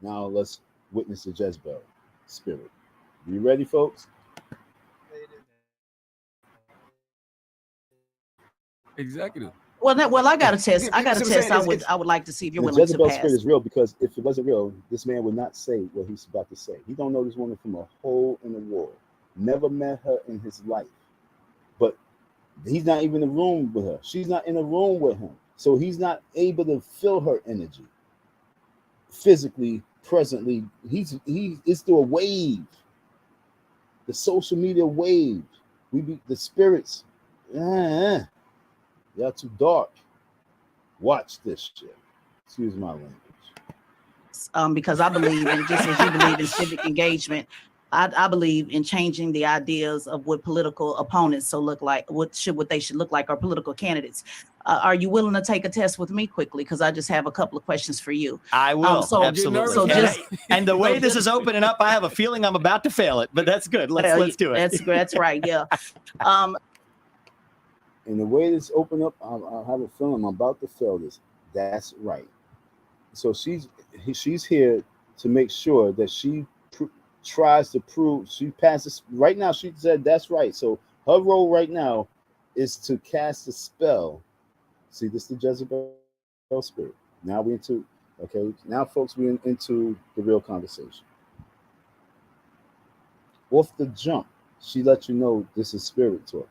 Now let's witness the Jezebel spirit. You ready, folks? Executive. Well, I got a test. I got a test. I would like to see if you're willing to Jezebel pass. spirit is real, because if it wasn't real, this man would not say what he's about to say. He don't know this woman from a hole in the wall. Never met her in his life. But he's not even in a room with her. She's not in a room with him. So he's not able to feel her energy. Physically, presently, it's through a wave. The social media wave. The spirits. Y'all too dark. Watch this shit. Excuse my language. Because I believe in, just as you believe in civic engagement, I believe in changing the ideas of what political opponents look like, what they should look like, or political candidates. Are you willing to take a test with me quickly? Because I just have a couple of questions for you. I will, absolutely. So and the way this is opening up, I have a feeling I'm about to fail it, but that's good. Let's do it. That's right. Yeah. And the way this open up, I have a feeling I'm about to fail this. That's right. So she's here to make sure that she tries to prove she passes. Right now, she said that's right. So her role right now is to cast a spell. See, this is the Jezebel spirit. Now we're into, now folks, we're into the real conversation. Off the jump, she let you know this is spirit talking.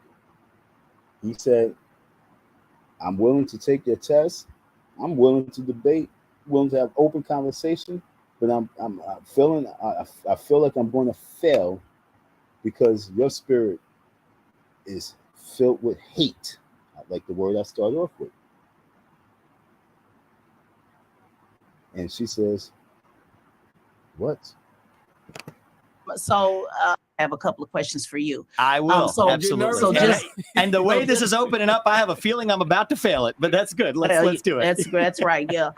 He said, I'm willing to take your test. I'm willing to debate, willing to have open conversation, but I feel like I'm going to fail because your spirit is filled with hate. I like the word I started off with. And she says, what? So I have a couple of questions for you. I will, absolutely. So and the way this is opening up, I have a feeling I'm about to fail it, but that's good. Let's do it. That's right. Yeah.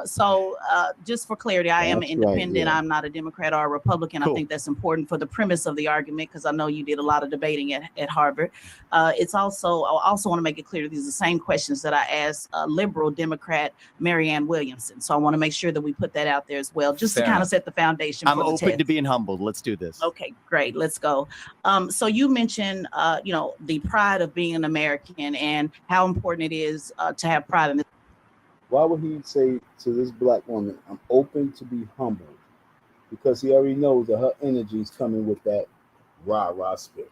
So just for clarity, I am independent. Right, yeah. I'm not a Democrat or a Republican. Cool. I think that's important for the premise of the argument, because I know you did a lot of debating at Harvard. I also want to make it clear these are the same questions that I asked liberal Democrat Marianne Williamson. So I want to make sure that we put that out there as well, just to kind of set the foundation. I'm open to being humbled. Let's do this. Okay, great. Let's go. So you mentioned, the pride of being an American and how important it is to have pride in this. Why would he say to this black woman, I'm open to be humbled? Because he already knows that her energy is coming with that rah-rah spirit.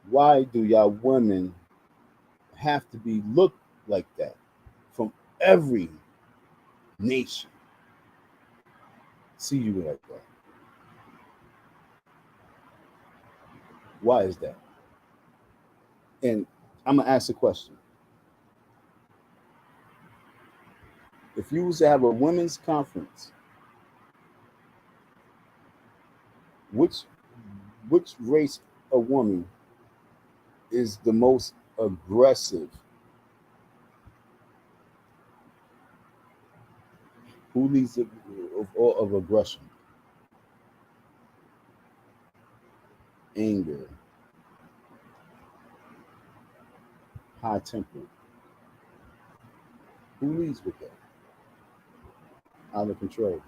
Why do y'all women have to be looked like that from every nation? See you like that. Why is that? And I'm going to ask a question. If you was to have a women's conference, which race of woman is the most aggressive Who leads of aggression, anger, high temper? Who leads with that? Out of control.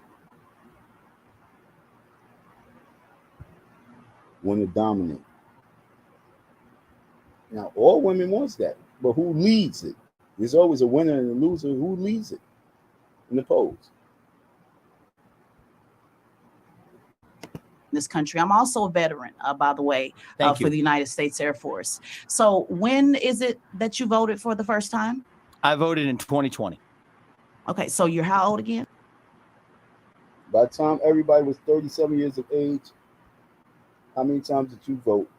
Want to dominate. Now, all women wants that, but who leads it? There's always a winner and a loser. Who leads it in the polls? This country. I'm also a veteran, by the way, Thank for the United States Air Force. So when is it that you voted for the first time? I voted in 2020. Okay, so you're how old again? By the time everybody was 37 years of age, how many times did you vote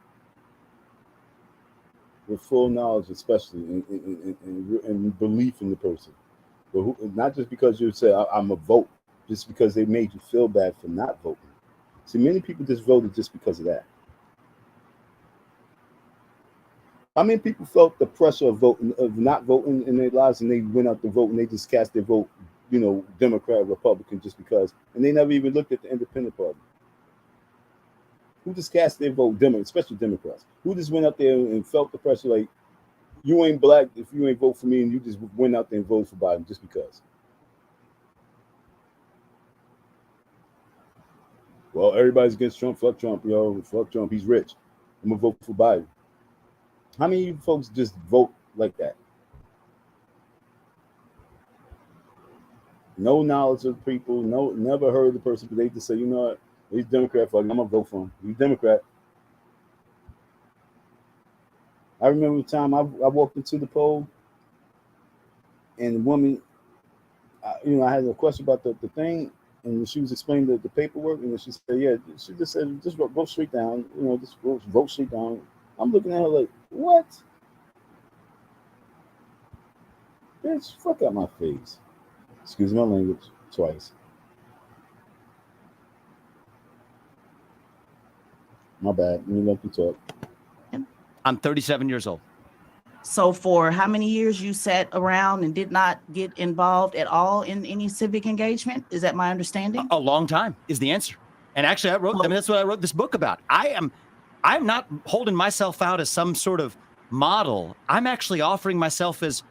with full knowledge, especially and belief in the person? But not just because you say I'm a vote, just because they made you feel bad for not voting. See, many people just voted just because of that. How many people felt the pressure of voting, of not voting in their lives, and they went out to vote and they just cast their vote, Democrat or Republican, just because, and they never even looked at the independent party? Who just cast their vote, especially Democrats? Who just went out there and felt the pressure, like, you ain't black if you ain't vote for me, and you just went out there and voted for Biden just because? Well, everybody's against Trump. Fuck Trump, fuck Trump. He's rich. I'm gonna vote for Biden. How many of you folks just vote like that? No knowledge of people, never heard of the person, but they just say, you know what, he's Democrat, fuck, I'm gonna vote for him. He's Democrat. I remember the time I walked into the poll, and the woman, I had a question about the thing, and she was explaining the paperwork, and she said, yeah, she just said, just vote straight down, just vote straight down. I'm looking at her like, what? Bitch, fuck out my face. Excuse my language, twice. My bad. Let me let you talk. I'm 37 years old. So for how many years you sat around and did not get involved at all in any civic engagement? Is that my understanding? A long time is the answer. And actually, that's what I wrote this book about. I'm not holding myself out as some sort of model. I'm actually offering myself as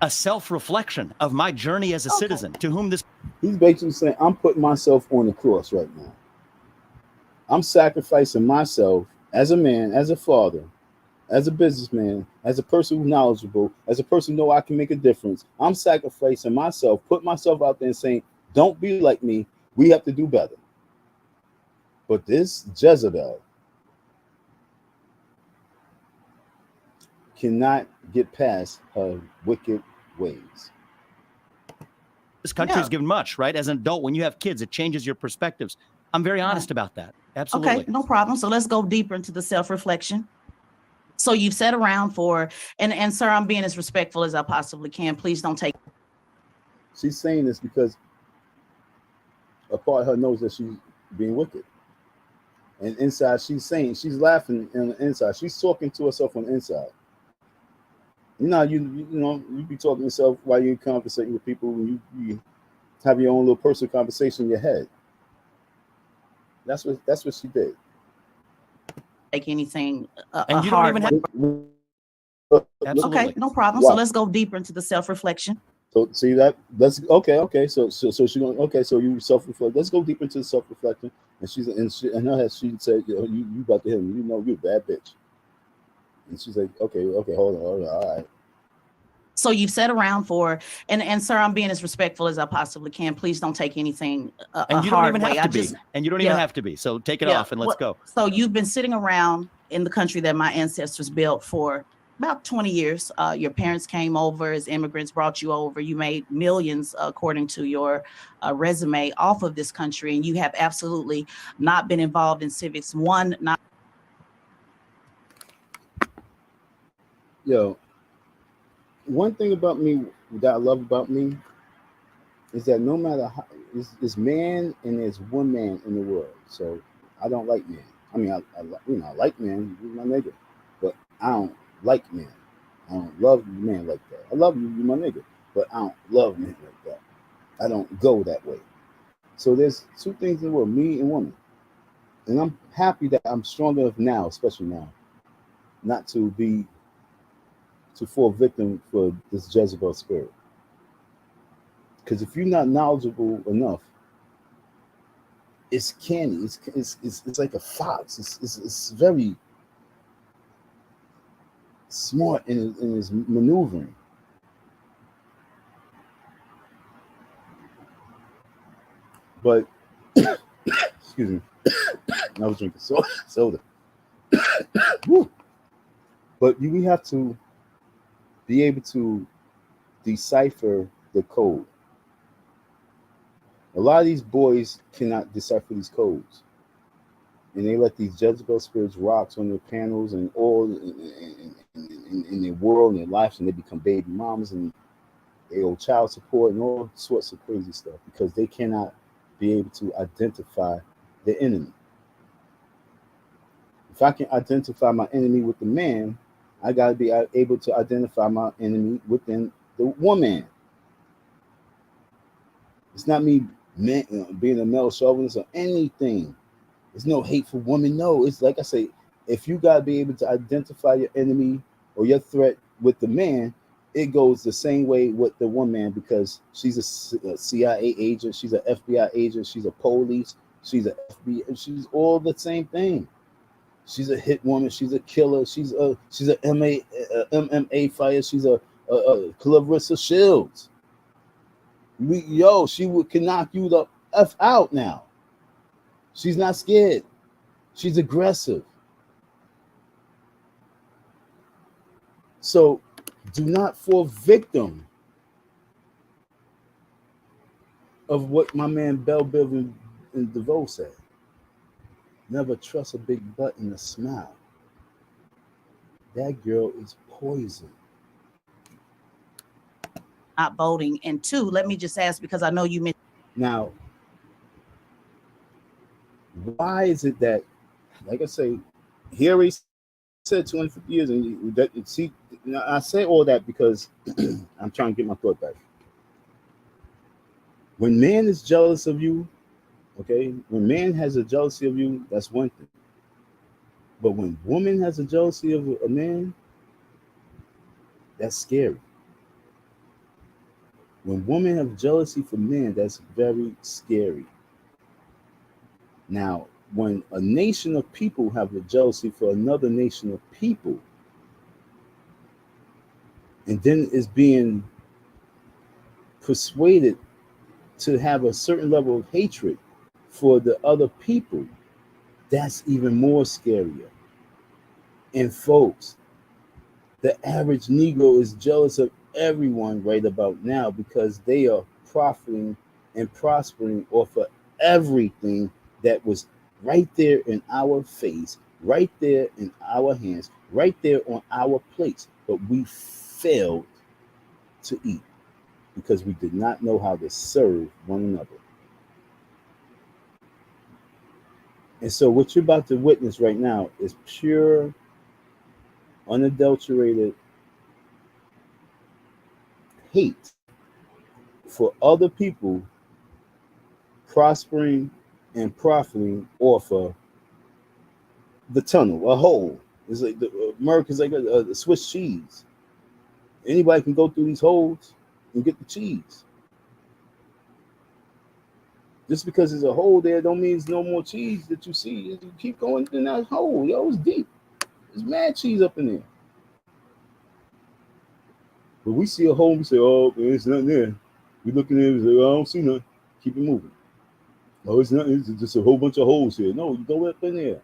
a self-reflection of my journey as a citizen to whom this. He's basically saying, I'm putting myself on the cross right now. I'm sacrificing myself as a man, as a father, as a businessman, as a person who's knowledgeable, as a person who knows I can make a difference. I'm sacrificing myself, put myself out there and saying, don't be like me. We have to do better. But this Jezebel cannot get past her wicked ways. This country has given much, right? As an adult, when you have kids, it changes your perspectives. I'm very honest about that. Absolutely. Okay, no problem. So let's go deeper into the self-reflection. So you've sat around and sir, I'm being as respectful as I possibly can. Please don't take. She's saying this because a part of her knows that she's being wicked. And inside, she's laughing on the inside. She's talking to herself on the inside. You be talking to yourself while you're conversating with people, and you have your own little personal conversation in your head. That's what she did. Take anything and you don't even have. Absolutely. Okay, no problem. Wow. So let's go deeper into the self-reflection. So see that? That's okay. So she going, okay. So you self-reflect. Let's go deep into the self-reflection. And in her head, she said, you about to hit me. You're a bad bitch. And she's like, okay, hold on, all right. So you've sat around and sir, I'm being as respectful as I possibly can. Please don't take anything and you don't even have to be. And you don't even have to be. So take it off and let's go. So you've been sitting around in the country that my ancestors built for about 20 years. Your parents came over as immigrants, brought you over. You made millions, according to your resume, off of this country, and you have absolutely not been involved in civics. One thing about me that I love about me is that no matter how, it's man and there's one man in the world. So I don't like men. I mean, I like men, you're my nigga, but I don't like men. I don't love men like that. I love you, you're my nigga, but I don't love men like that. I don't go that way. So there's two things in the world, me and woman. And I'm happy that I'm strong enough now, especially now, not to fall victim for this Jezebel spirit. Because if you're not knowledgeable enough, it's canny. It's like a fox. It's very smart in his maneuvering. But excuse me, I was drinking soda. But we have to be able to decipher the code. A lot of these boys cannot decipher these codes, and they let these Jezebel spirits rocks on their panels and all in their world and their lives, and they become baby mamas and they owe child support and all sorts of crazy stuff because they cannot be able to identify the enemy. If I can identify my enemy with the man, I got to be able to identify my enemy within the woman. It's not me being a male chauvinist or anything. There's no hateful woman. No, it's like I say, if you got to be able to identify your enemy or your threat with the man, it goes the same way with the woman because she's a CIA agent, she's an FBI agent, she's a police, she's a FBI, she's all the same thing. She's a hit woman, she's a killer, she's a MMA fighter, she's a Clarissa Shields. She can knock you the F out now. She's not scared. She's aggressive. So do not fall victim of what my man Bell Biv and DeVoe said. Never trust a big butt and a smile. That girl is poison. Not voting. And two, let me just ask, because I know you mentioned. Now, why is it that, like I say, here he said 250 years, and see, I say all that because I'm trying to get my thought back. When man is jealous of you, okay, when man has a jealousy of you, that's one thing. But when woman has a jealousy of a man, that's scary. When women have jealousy for men, that's very scary. Now, when a nation of people have a jealousy for another nation of people, and then is being persuaded to have a certain level of hatred for the other people, that's even more scarier. And folks, the average Negro is jealous of everyone right about now because they are profiting and prospering off of everything that was right there in our face, right there in our hands, right there on our plates. But we failed to eat because we did not know how to serve one another. And so what you're about to witness right now is pure, unadulterated hate for other people prospering and profiting off of the tunnel, a hole. It's like America's like a Swiss cheese. Anybody can go through these holes and get the cheese. Just because there's a hole there don't mean there's no more cheese that you see. You keep going in that hole. Yo, it's deep. There's mad cheese up in there. But we see a hole and we say, oh, there's nothing there. We look in there and say, oh, I don't see nothing. Keep it moving. Oh, it's nothing. It's just a whole bunch of holes here. No, you go up in there.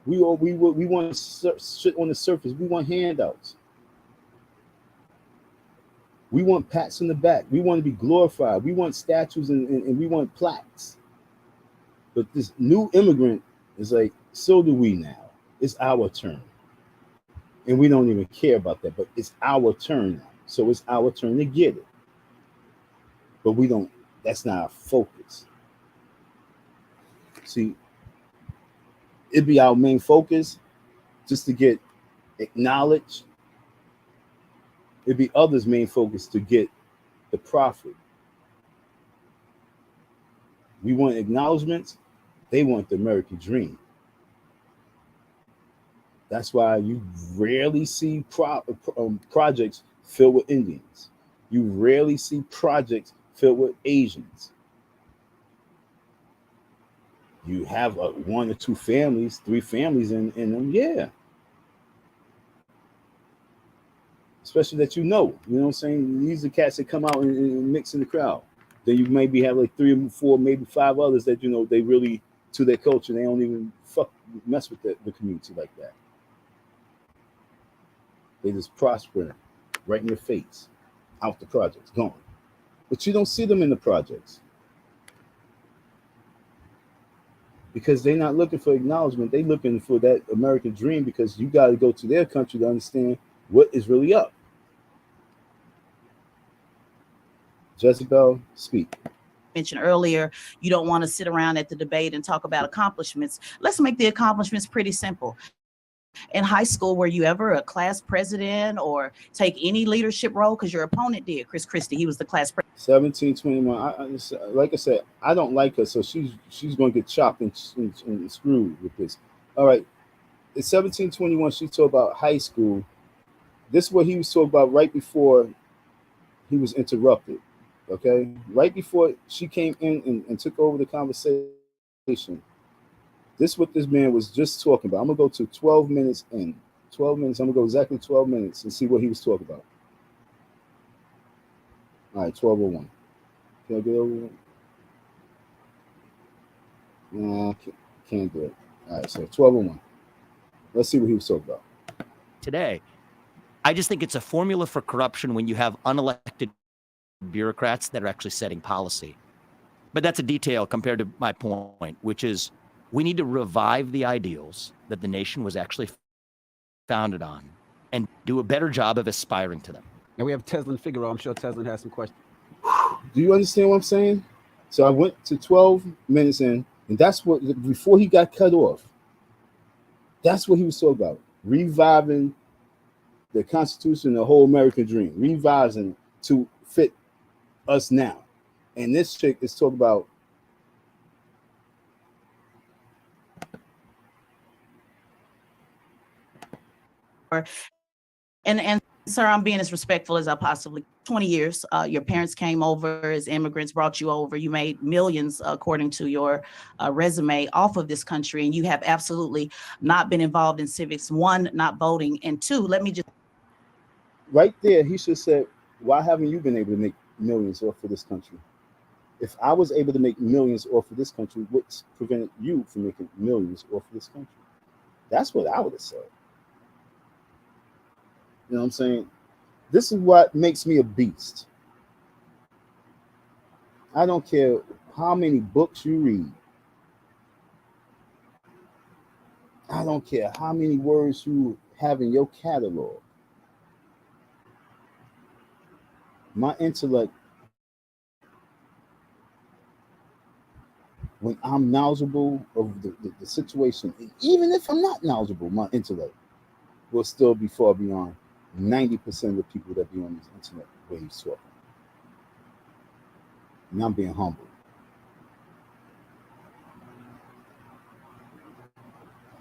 We want shit on the surface. We want handouts. We want pats on the back. We want to be glorified. We want statues and we want plaques. But this new immigrant is like, so do we now. It's our turn. And we don't even care about that, but it's our turn now. So it's our turn to get it. But we don't, that's not our focus. See, it'd be our main focus just to get acknowledged. It'd be others' main focus to get the profit. We want acknowledgments. They want the American dream. That's why you rarely see projects filled with Indians. You rarely see projects filled with Asians. You have one or two families, three families in them, yeah. Especially that you know what I'm saying? These are cats that come out and mix in the crowd. Then you maybe have like 3 or 4, maybe 5 others that, they really, to their culture, they don't even mess with the community like that. They just prosper right in your face, out the projects, gone. But you don't see them in the projects because they're not looking for acknowledgement. They're looking for that American dream because you got to go to their country to understand what is really up. Jezebel, speak. Mentioned earlier, you don't want to sit around at the debate and talk about accomplishments. Let's make the accomplishments pretty simple. In high school, were you ever a class president or take any leadership role? Because your opponent did. Chris Christie, he was the class president. 1721. Like I said, I don't like her, so she's going to get chopped and screwed with this. All right, in 1721, she talked about high school. This is what he was talking about right before he was interrupted. Okay, right before she came in and took over the conversation. This is what this man was just talking about. I'm going to go to 12 minutes in. 12 minutes. I'm going to go exactly 12 minutes and see what he was talking about. All right, 12:01. Can I get over it? No, can't do it. All right, so 12:01. Let's see what he was talking about. Today, I just think it's a formula for corruption when you have unelected bureaucrats that are actually setting policy. But that's a detail compared to my point, which is we need to revive the ideals that the nation was actually founded on and do a better job of aspiring to them. Now we have Teslin Figaro. I'm sure Teslin has some questions. Do you understand what I'm saying? So I went to 12 minutes in, and that's what, before he got cut off, that's what he was talking about. Reviving the Constitution, the whole American dream, revising to fit us now. And this chick is talking about and sir, I'm being as respectful as I possibly. 20 years, your parents came over as immigrants, brought you over. You made millions, according to your resume, off of this country, and you have absolutely not been involved in civics. 1, not voting, and 2, let me just. Right there, he should say, why haven't you been able to make millions off of this country? If I was able to make millions off of this country, what's prevented you from making millions off of this country? That's what I would have said. You know what I'm saying? This is what makes me a beast. I don't care how many books you read. I don't care how many words you have in your catalog. My intellect, when I'm knowledgeable of the situation, even if I'm not knowledgeable, my intellect will still be far beyond 90% of the people that be on this internet waves talking. And I'm being humble.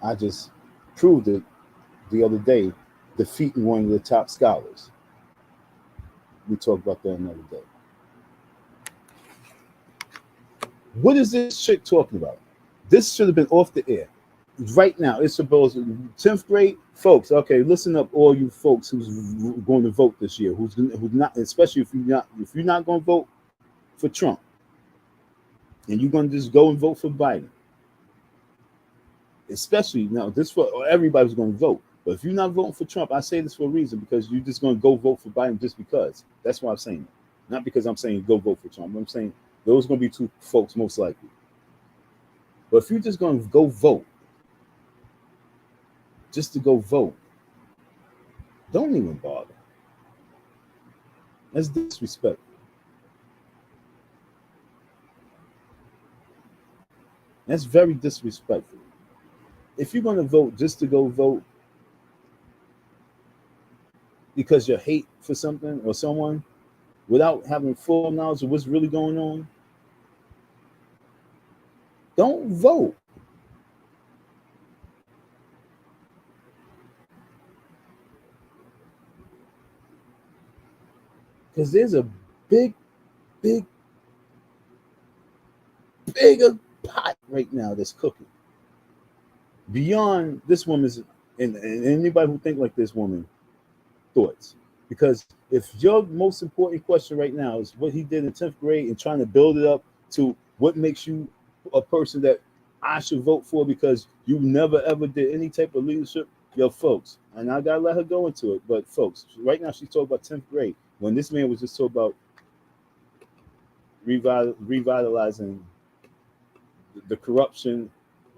I just proved it the other day, defeating one of the top scholars. We talk about that another day. What is this chick talking about? This should have been off the air. Right now, it's supposed to 10th grade folks. Okay, listen up, all you folks who's going to vote this year. Who's not, especially if you're not going to vote for Trump, and you're going to just go and vote for Biden. Especially now, this for everybody's going to vote. But if you're not voting for Trump, I say this for a reason, because you're just going to go vote for Biden just because. That's why I'm saying it. Not because I'm saying go vote for Trump. I'm saying those are going to be 2 folks most likely. But if you're just going to go vote, just to go vote, don't even bother. That's disrespectful. That's very disrespectful. If you're going to vote just to go vote because you hate for something or someone, without having full knowledge of what's really going on, don't vote. Because there's a bigger pot right now that's cooking. Beyond this woman's, and anybody who think like this woman, thoughts. Because if your most important question right now is what he did in 10th grade and trying to build it up to what makes you a person that I should vote for because you never ever did any type of leadership, yo, folks, and I gotta let her go into it, but folks, right now she's talking about 10th grade when this man was just talking about revitalizing the corruption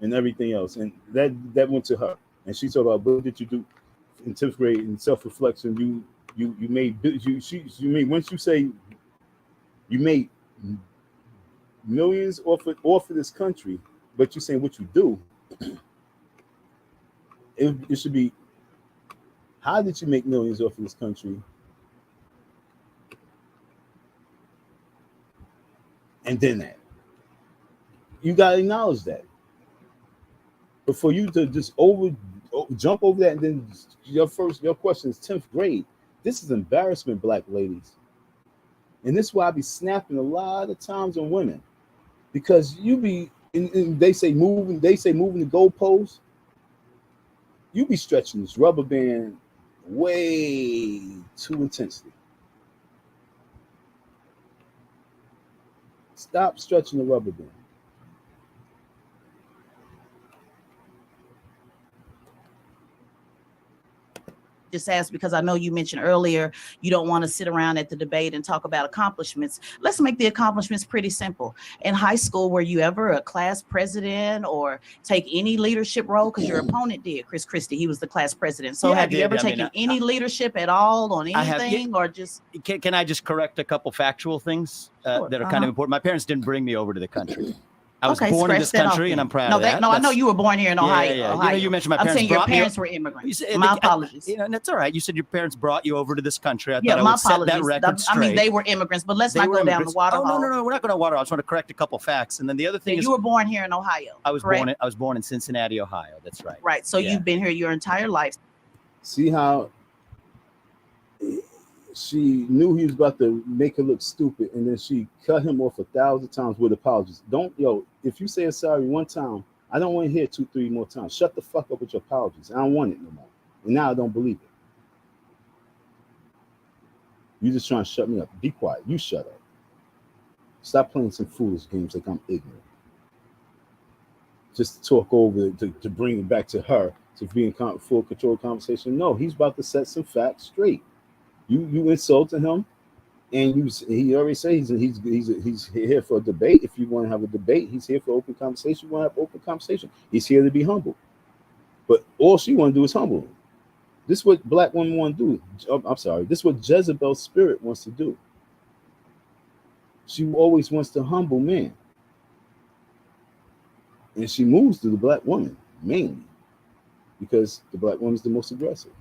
and everything else, and that went to her, and she talked about what did you do in 10th grade in self-reflection. You made once you say you made millions off of this country, but you're saying what you do, it should be how did you make millions off of this country, and then that you gotta acknowledge that. But for you to just jump over that, and then your question is 10th grade. This is embarrassment, black ladies. And this is why I be snapping a lot of times on women. Because you be, and they say moving the goalposts, you be stretching this rubber band way too intensely. Stop stretching the rubber band. Just ask because I know you mentioned earlier you don't want to sit around at the debate and talk about accomplishments. Let's make the accomplishments pretty simple. In high school, were you ever a class president or take any leadership role? Because your opponent did, Chris Christie. He was the class president. So have you ever taken any leadership at all on anything, or just? Can I just correct a couple factual things that are kind of important? My parents didn't bring me over to the country. I was born in this country, and I'm proud of that. No, I know you were born here in Ohio. Yeah. Ohio. You mentioned my parents. I'm saying your parents were immigrants. My apologies. That's all right. You said your parents brought you over to this country. I thought I would set that record straight. I mean, they were immigrants, but let's not go down the water hole. No, we're not going to water. I just want to correct a couple facts, and then the other thing is you were born here in Ohio. I was born in Cincinnati, Ohio. That's right. Right. So you've been here your entire life. See how she knew he was about to make her look stupid, and then she cut him off 1,000 times with apologies. If you say sorry one time, I don't want to hear 2-3 more times. Shut the fuck up with your apologies. I don't want it no more. And now I don't believe it. You're just trying to shut me up. Be quiet. You shut up. Stop playing some foolish games like I'm ignorant. Just to talk over to bring it back to her to be in full control conversation. No, he's about to set some facts straight. You insulted him, and he already said he's here for a debate. If you want to have a debate, he's here for open conversation. You want to have open conversation. He's here to be humble. But all she want to do is humble him. This is what black women want to do. I'm sorry. This is what Jezebel's spirit wants to do. She always wants to humble men. And she moves to the black woman, mainly, because the black woman's the most aggressive.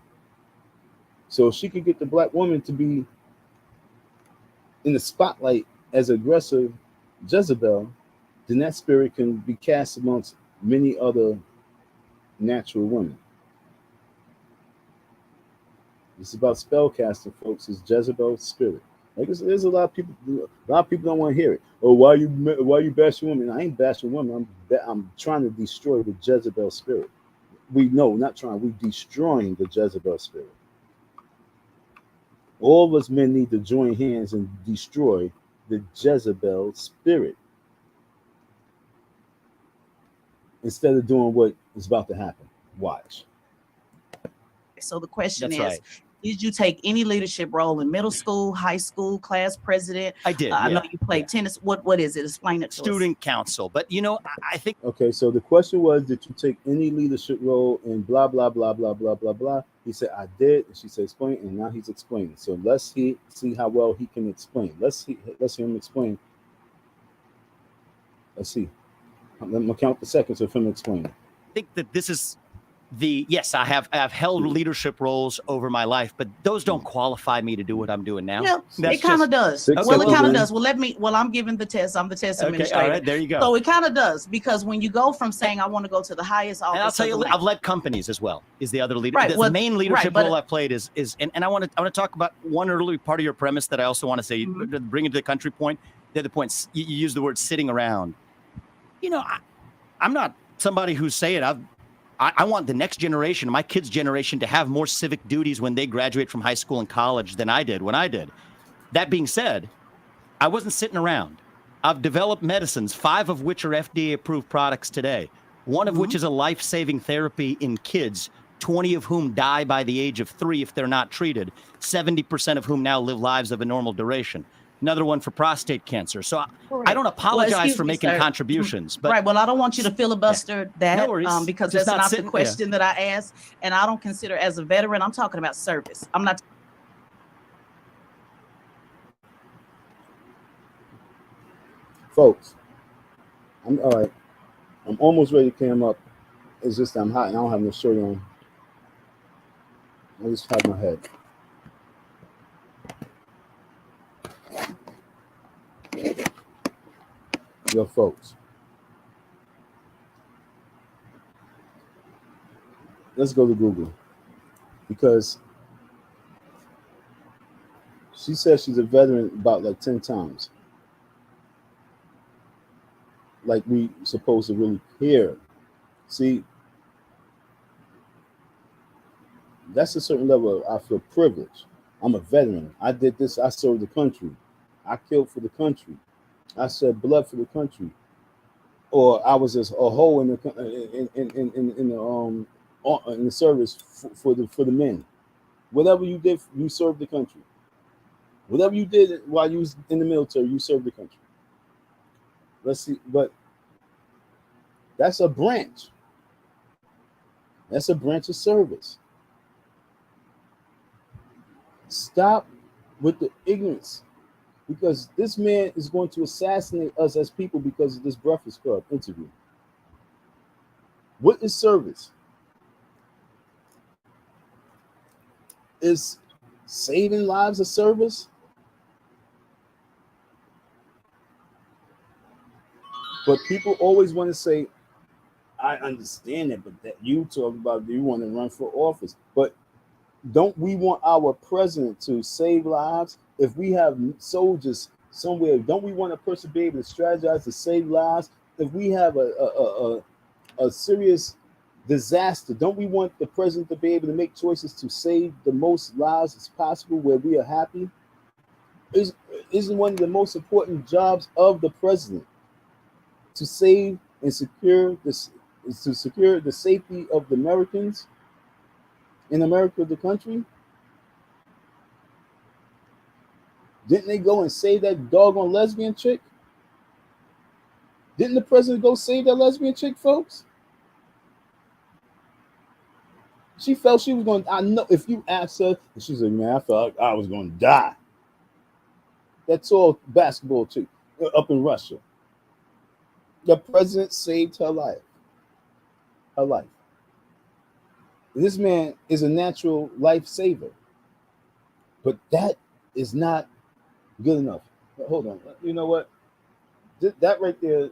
So if she could get the black woman to be in the spotlight as aggressive Jezebel, then that spirit can be cast amongst many other natural women. It's about spell casting, folks. It's Jezebel's spirit. Like there's a lot of people don't want to hear it. Oh, why you bashing women? I ain't bashing women. I'm trying to destroy the Jezebel spirit. We're destroying the Jezebel spirit. All of us men need to join hands and destroy the Jezebel spirit instead of doing what is about to happen. Watch. So the question That's is, right. Did you take any leadership role in middle school, high school, class president? I did. I know you played tennis. What is it? Explain it to us. Student council. But, I think. Okay, so the question was, did you take any leadership role in blah, blah, blah, blah, blah, blah, blah? He said, I did. And she said, explain. And now he's explaining. So let's see how well he can explain. Let's hear him explain. Let's see. I'm going to count the seconds of him explaining. I think that this is Yes, I've held leadership roles over my life, but those don't qualify me to do what I'm doing now. Yeah, it kind of does. Six Well, it seconds kind of in. does. Well, I'm giving the test. I'm the test Okay, administrator. all right, there you go. So it kind of does, because when you go from saying I want to go to the highest office, And I'll tell you, of the I've led companies as well. Is the other leader? Right, The well, main leadership right, but- role I've played is, and I want to talk about one early part of your premise that I also want to say, Mhm. to bring it to the country point. The other point, you use the word sitting around. You know, I'm not somebody who's saying I want the next generation, my kids' generation, to have more civic duties when they graduate from high school and college than I did when I did. That being said, I wasn't sitting around. I've developed medicines, 5 of which are FDA-approved products today, one of which is a life-saving therapy in kids, 20 of whom die by the age of 3 if they're not treated, 70% of whom now live lives of a normal duration. Another one for prostate cancer. So I don't apologize excuse for me, making sir. contributions. But Right. Well, I don't want you to filibuster that, No worries. because Just that's not not sitting- the yeah. question that I asked. And I don't consider, as a veteran, I'm talking about service. I'm not. Folks, I'm all right. I'm almost ready to cam up. It's just I'm hot and I don't have no shirt on. I just have my head. Yo, folks. Let's go to Google, because she says she's a veteran about like 10 times. Like we supposed to really care. See, that's a certain level of, I feel privileged. I'm a veteran. I did this. I served the country. I killed for the country. I shed blood for the country. Or I was just a hole in the service for the men. Whatever you did, you served the country. Whatever you did while you was in the military, you served the country. Let's see, but that's a branch. That's a branch of service. Stop with the ignorance, because this man is going to assassinate us as people because of this Breakfast Club interview. What is service? Is saving lives a service? But people always want to say, I understand it, but that you talk about, do you want to run for office? But don't we want our president to save lives? If we have soldiers somewhere, don't we want a person to be able to strategize to save lives? If we have a serious disaster, don't we want the president to be able to make choices to save the most lives as possible where we are happy? Isn't one of the most important jobs of the president to save and secure this, to secure the safety of the Americans in America, the country? Didn't they go and save that doggone lesbian chick? Didn't the president go save that lesbian chick, folks? She felt she was going. I know if you ask her, she said, "Man, I felt like I was going to die." That's all basketball chick up in Russia. The president saved her life. Her life. This man is a natural life saver, but that is not good enough. Hold on. You know what? That right there.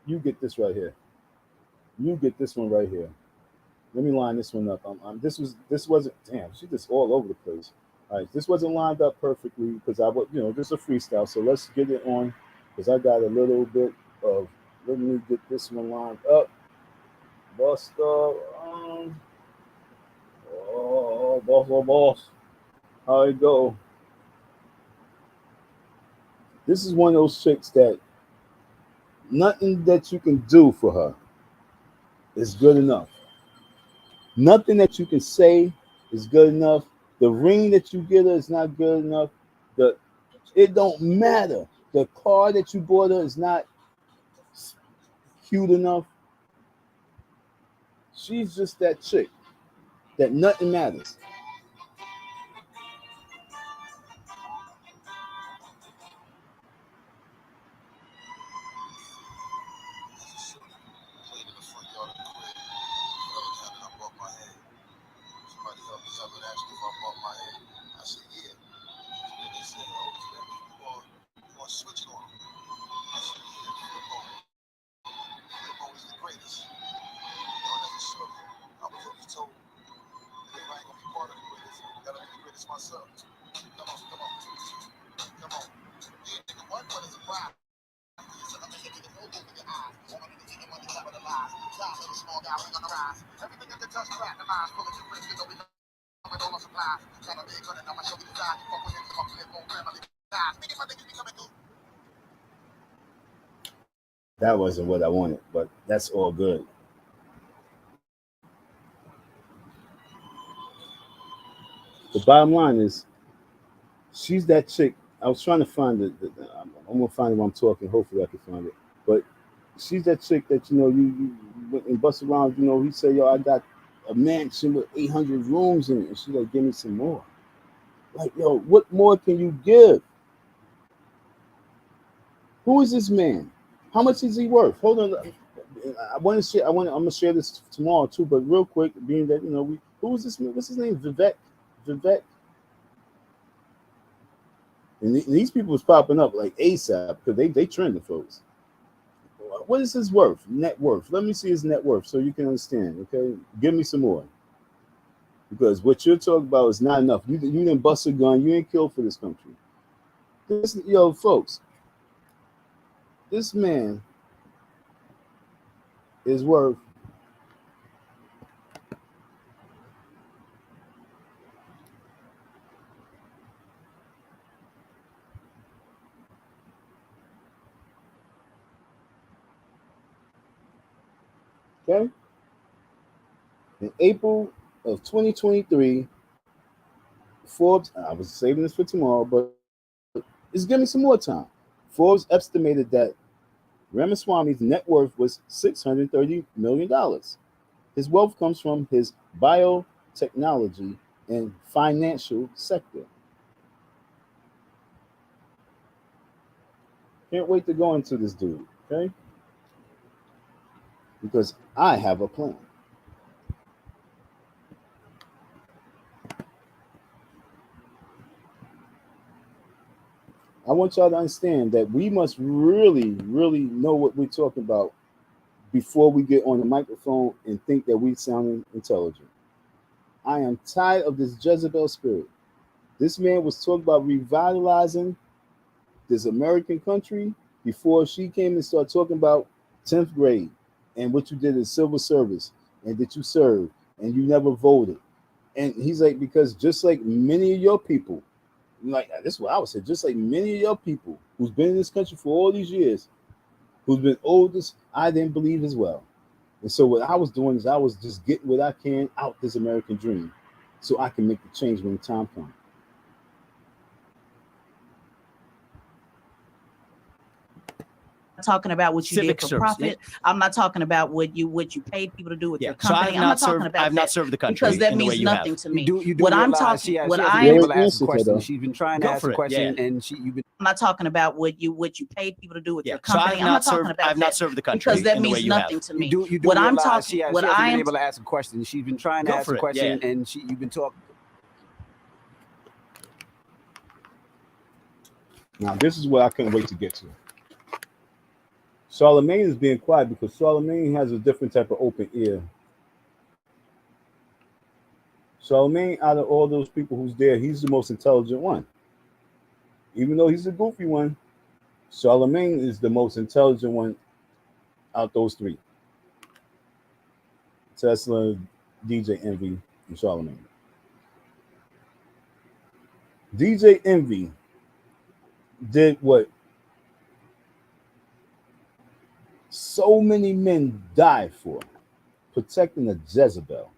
You get this right here. You get this one right here. Let me line this one up. This wasn't, damn, she just all over the place. All right, this wasn't lined up perfectly because this is a freestyle. So let's get it on, because I got a little bit of, let me get this one lined up. Buster, boss. How it go? This is one of those chicks that nothing that you can do for her is good enough. Nothing that you can say is good enough. The ring that you get her is not good enough. It don't matter. The car that you bought her is not cute enough. She's just that chick that nothing matters. That wasn't what I wanted, but that's all good. The bottom line is, she's that chick. I was trying to find it. I'm gonna find it while I'm talking. Hopefully, I can find it. But she's that chick that you went and bust around. He said, "Yo, I got a mansion with 800 rooms in it," and she's like, "Give me some more." Like, yo, what more can you give? Who is this man? How much is he worth? Hold on. I want to share. I'm gonna share this tomorrow too. But real quick, being that who is this man? What's his name? Vivek. And these people was popping up like ASAP because they trending, folks. What is his worth? Net worth. Let me see his net worth so you can understand. Okay, give me some more. Because what you're talking about is not enough. You didn't bust a gun. You ain't killed for this country. Folks. This man is worth okay. In April of 2023, Forbes. I was saving this for tomorrow, but it's giving me some more time. Forbes estimated that Ramaswamy's net worth was $630 million. His wealth comes from his biotechnology and financial sector. Can't wait to go into this dude, okay? Because I have a plan. I want y'all to understand that we must really, really know what we're talking about before we get on the microphone and think that we sound intelligent. I am tired of this Jezebel spirit. This man was talking about revitalizing this American country before she came and started talking about 10th grade and what you did in civil service and that you served and you never voted. And he's like, because just like many of your people, like this is what I would say, just like many of your people who's been in this country for all these years, who's been oldest, I didn't believe as well. And so what I was doing is I was just getting what I can out this American dream so I can make the change when the time comes. Talking about what you Civic did for service, profit. yeah. I'm not talking about what you paid people to do with your So company. I'm not talking about I've not served the country because that in the way means you nothing have. to me. You do What I'm realize talking, she what hasn't I been am, able to ask a Answer, question. though. She's been trying to Go ask for a it, question, yeah. and you've been. I'm not talking about what you paid people to do with Yeah. your So company. I'm not talking about I've not served the country because that in the way means you nothing have. to me. You do What I'm realize talking, she what hasn't I been am, able to ask a question. She's been trying to Go ask for a it, question, yeah. and you've been talking. Now, this is what I couldn't wait to get to. Charlemagne is being quiet because Charlemagne has a different type of open ear. Charlemagne, out of all those people who's there, he's the most intelligent one. Even though he's a goofy one, Charlemagne is the most intelligent one out those three. Tesla, DJ Envy, and Charlemagne. DJ Envy did what so many men died for, protecting a Jezebel.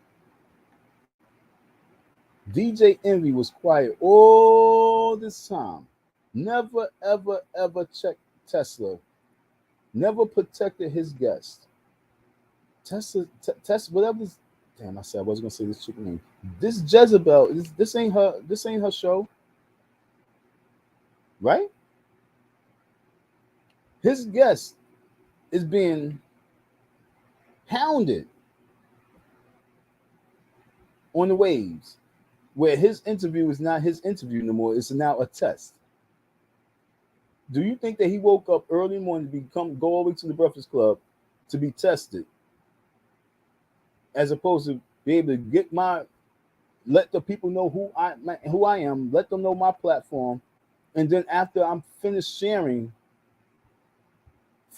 DJ Envy was quiet all this time. Never, ever, ever checked Tesla. Never protected his guest. Tesla, whatever. Damn, I said I wasn't gonna say this chicken name. This Jezebel, this ain't her. This ain't her show, right? His guest is being hounded on the waves, where his interview is not his interview no more. It's now a test. Do you think that he woke up early in the morning to go over to the Breakfast Club to be tested, as opposed to be able to let the people know who I am, let them know my platform, and then after I'm finished sharing,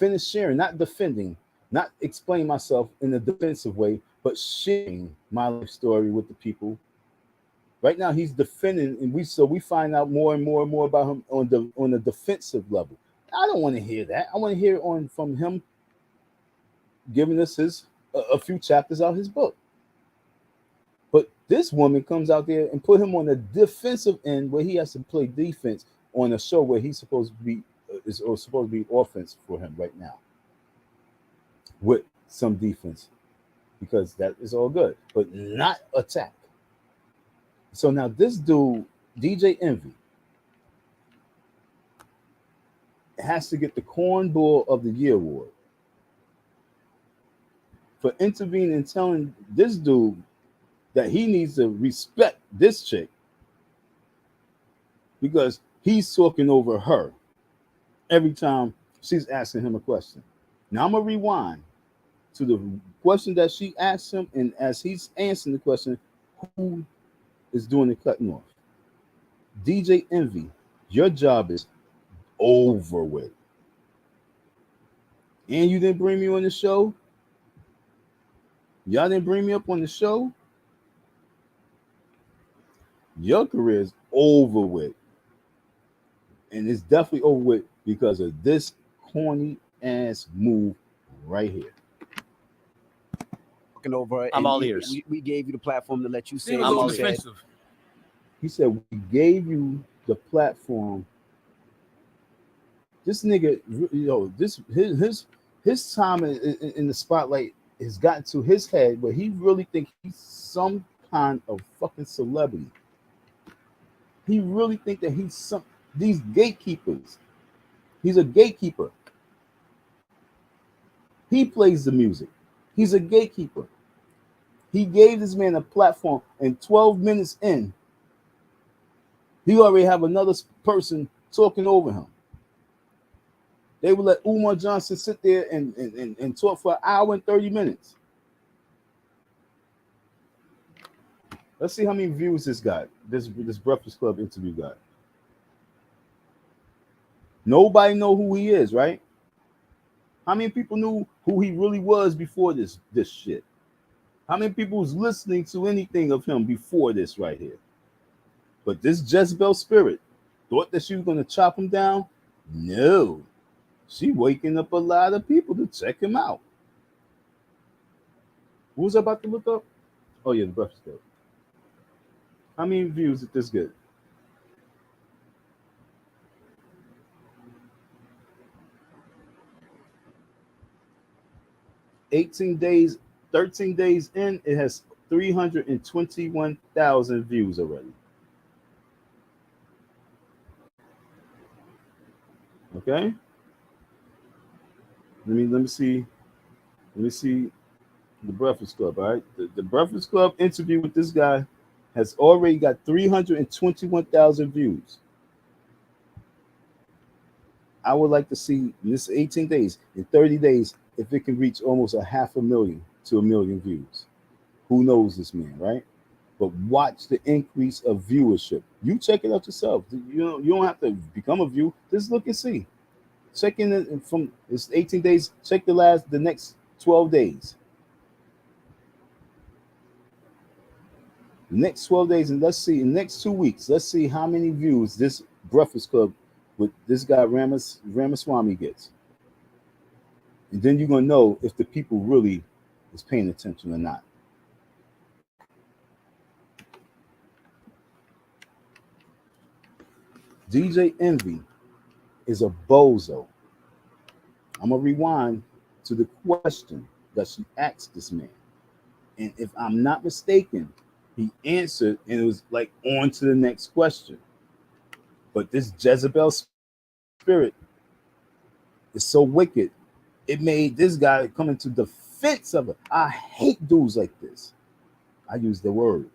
not defending, not explaining myself in a defensive way, but sharing my life story with the people, Right now, he's defending, and we find out more and more and more about him on the defensive level. I don't want to hear that. I want to hear from him giving us a few chapters out his book. But this woman comes out there and put him on the defensive end where he has to play defense on a show where he's supposed to be supposed to be offense for him right now, with some defense, because that is all good, but not attack. So now this dude, DJ Envy, has to get the Cornball of the Year award for intervening and telling this dude that he needs to respect this chick because he's talking over her every time she's asking him a question. Now I'm gonna rewind to the question that she asked him, and as he's answering the question, who is doing the cutting off? DJ Envy, your job is over with. And you didn't bring me on the show? Y'all didn't bring me up on the show? Your career is over with. And it's definitely over with because of this corny ass move right here. Over, I'm all ears. We gave you the platform to let you say. Seem a little defensive. He said, we gave you the platform. This nigga, his time in the spotlight has gotten to his head where he really thinks he's some kind of fucking celebrity. He really think that he's these gatekeepers. He's a gatekeeper. He plays the music. He's a gatekeeper. He gave this man a platform, and 12 minutes in, he already have another person talking over him. They would let Umar Johnson sit there and talk for an hour and 30 minutes. Let's see how many views this got. This Breakfast Club interview got. Nobody know who he is, right? How many people knew who he really was before this shit? How many people was listening to anything of him before this right here? But this Jezebel spirit thought that she was going to chop him down? No. She waking up a lot of people to check him out. Who was I about to look up? Oh, yeah, the Breakfast Club. How many views did this get? $13 days in, it has 321,000 views already. Okay. Let me see the Breakfast Club. All right, the Breakfast Club interview with this guy has already got 321,000 views. I would like to see in this 18 days, in 30 days, if it can reach almost 500,000 to 1 million views. Who knows this man, right? But watch the increase of viewership. You check it out yourself. You don't have to become a viewer. Just look and see. Check in from it's 18 days. Check the next 12 days. The next 12 days, and let's see in the next 2 weeks. Let's see how many views this Breakfast Club with this guy Ramaswamy gets. And then you're gonna know if the people really is paying attention or not. DJ Envy is a bozo. I'm gonna rewind to the question that she asked this man. And if I'm not mistaken, he answered and it was like on to the next question. But this Jezebel spirit is so wicked, it made this guy come into defense of it. I hate dudes like this. I use the word.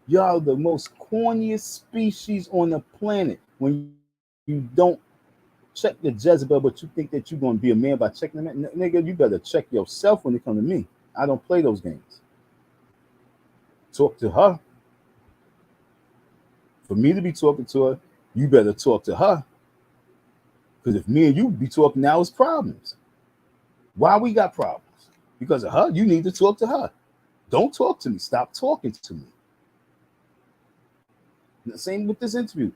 Y'all the most corniest species on the planet when you don't check the Jezebel, but you think that you're going to be a man by checking them. Nigga, you better check yourself when it comes to me. I don't play those games. Talk to her. For me to be talking to her, you better talk to her. Because if me and you be talking now, it's problems. Why we got problems? Because of her, you need to talk to her. Don't talk to me. Stop talking to me. Same with this interview.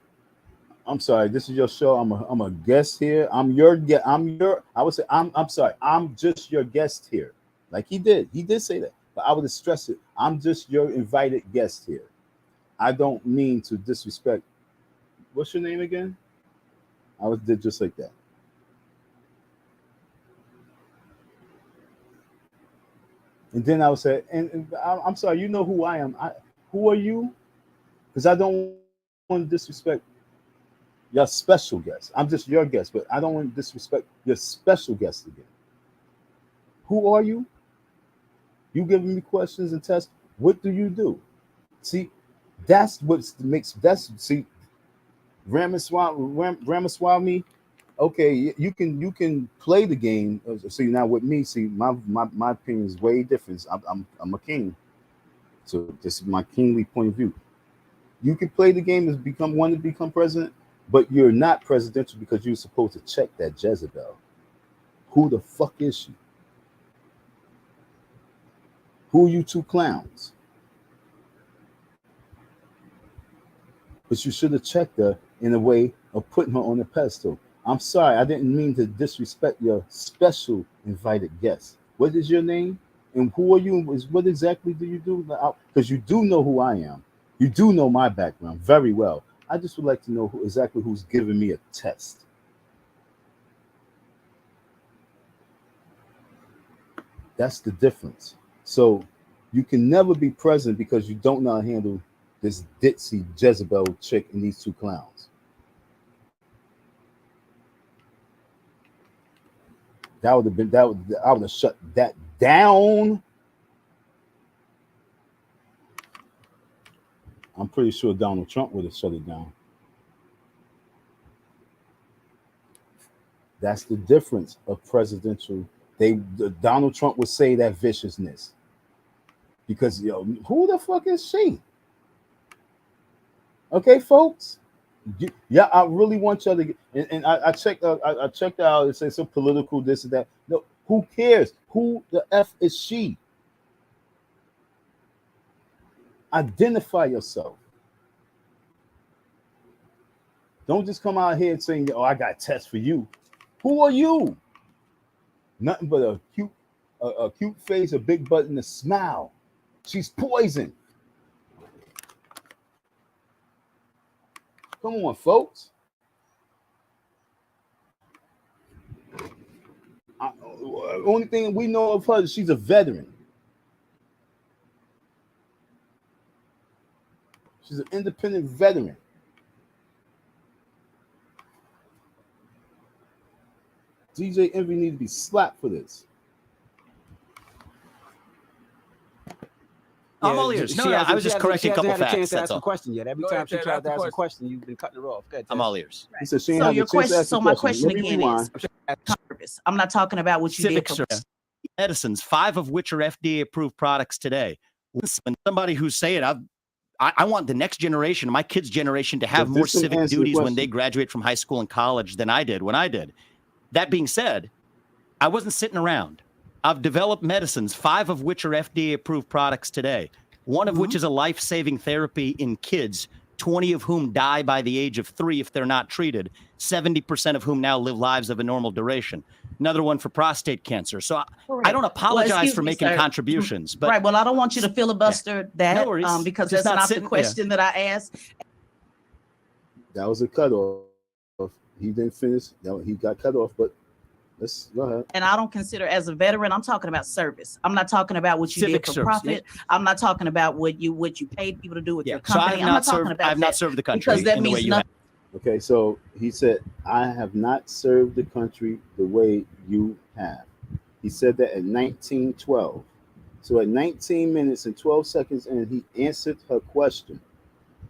I'm sorry, this is your show. I'm a guest here. I'm your I would say I'm sorry, I'm just your guest here. Like he did say that. But I would have stressed it. I'm just your invited guest here. I don't mean to disrespect. What's your name again? Did just like that. And then I would say, and I'm sorry, you know who I am. Who are you? Because I don't want to disrespect your special guest. I'm just your guest, but I don't want to disrespect your special guest again. Who are you? You giving me questions and tests. What do you do? See, that's what makes Ramaswamy. Okay, you can play the game. See now with me, see my opinion is way different. I'm a king, so this is my kingly point of view. You can play the game as want to become president, but you're not presidential because you're supposed to check that Jezebel. Who the fuck is she? Who are you two clowns? But you should have checked her in a way of putting her on a pedestal. I'm sorry, I didn't mean to disrespect your special invited guest. What is your name? And who are you? What exactly do you do? Because you do know who I am. You do know my background very well. I just would like to know exactly who's giving me a test. That's the difference. So you can never be president because you don't know how to handle this ditzy Jezebel chick and these two clowns. I would have shut that down. I'm pretty sure Donald Trump would have shut it down. That's the difference of presidential. Donald Trump would say that viciousness. Because who the fuck is she? Okay, folks. Yeah, I really want y'all to get, and I checked out. It says some political this and that. No, who cares? Who the F is she? Identify yourself. Don't just come out here and saying, "Oh, I got a test for you." Who are you? Nothing but a cute face, a big butt, and a smile. She's poison. Come on, folks. Only thing we know of her is she's a veteran. She's an independent veteran. DJ Envy needs to be slapped for this. I'm all ears. No, I was just correcting a couple facts. That's all. Question yet. Every time she tries to ask a question, you've been cutting her off. I'm all ears. He said she So had your the chance to question. ask the So my question question again is service. I'm not talking about what you Civic did for service. Medicines, 5 of which are FDA-approved products today. When somebody who's saying, I want the next generation, my kids' generation, to have more civic duties when they graduate from high school and college than I did when I did. That being said, I wasn't sitting around. I've developed medicines, 5 of which are FDA-approved products today. One of which is a life-saving therapy in kids, 20 of whom die by the age of 3 if they're not treated, 70% of whom now live lives of a normal duration. Another one for prostate cancer. So I don't apologize for making contributions. But right. Well, I don't want you to filibuster that no worries. Because Just that's not the question that I asked. That was a cutoff. He didn't finish. He got cut off, but let's go ahead. And I don't consider, as a veteran, I'm talking about service. I'm not talking about what you did for profit. I'm not talking about what you paid people to do with your company. So I've not served the country because that in the way means you nothing. have. Okay, so he said, I have not served the country the way you have. He said that at 1912. So at 19 minutes and 12 seconds, and he answered her question.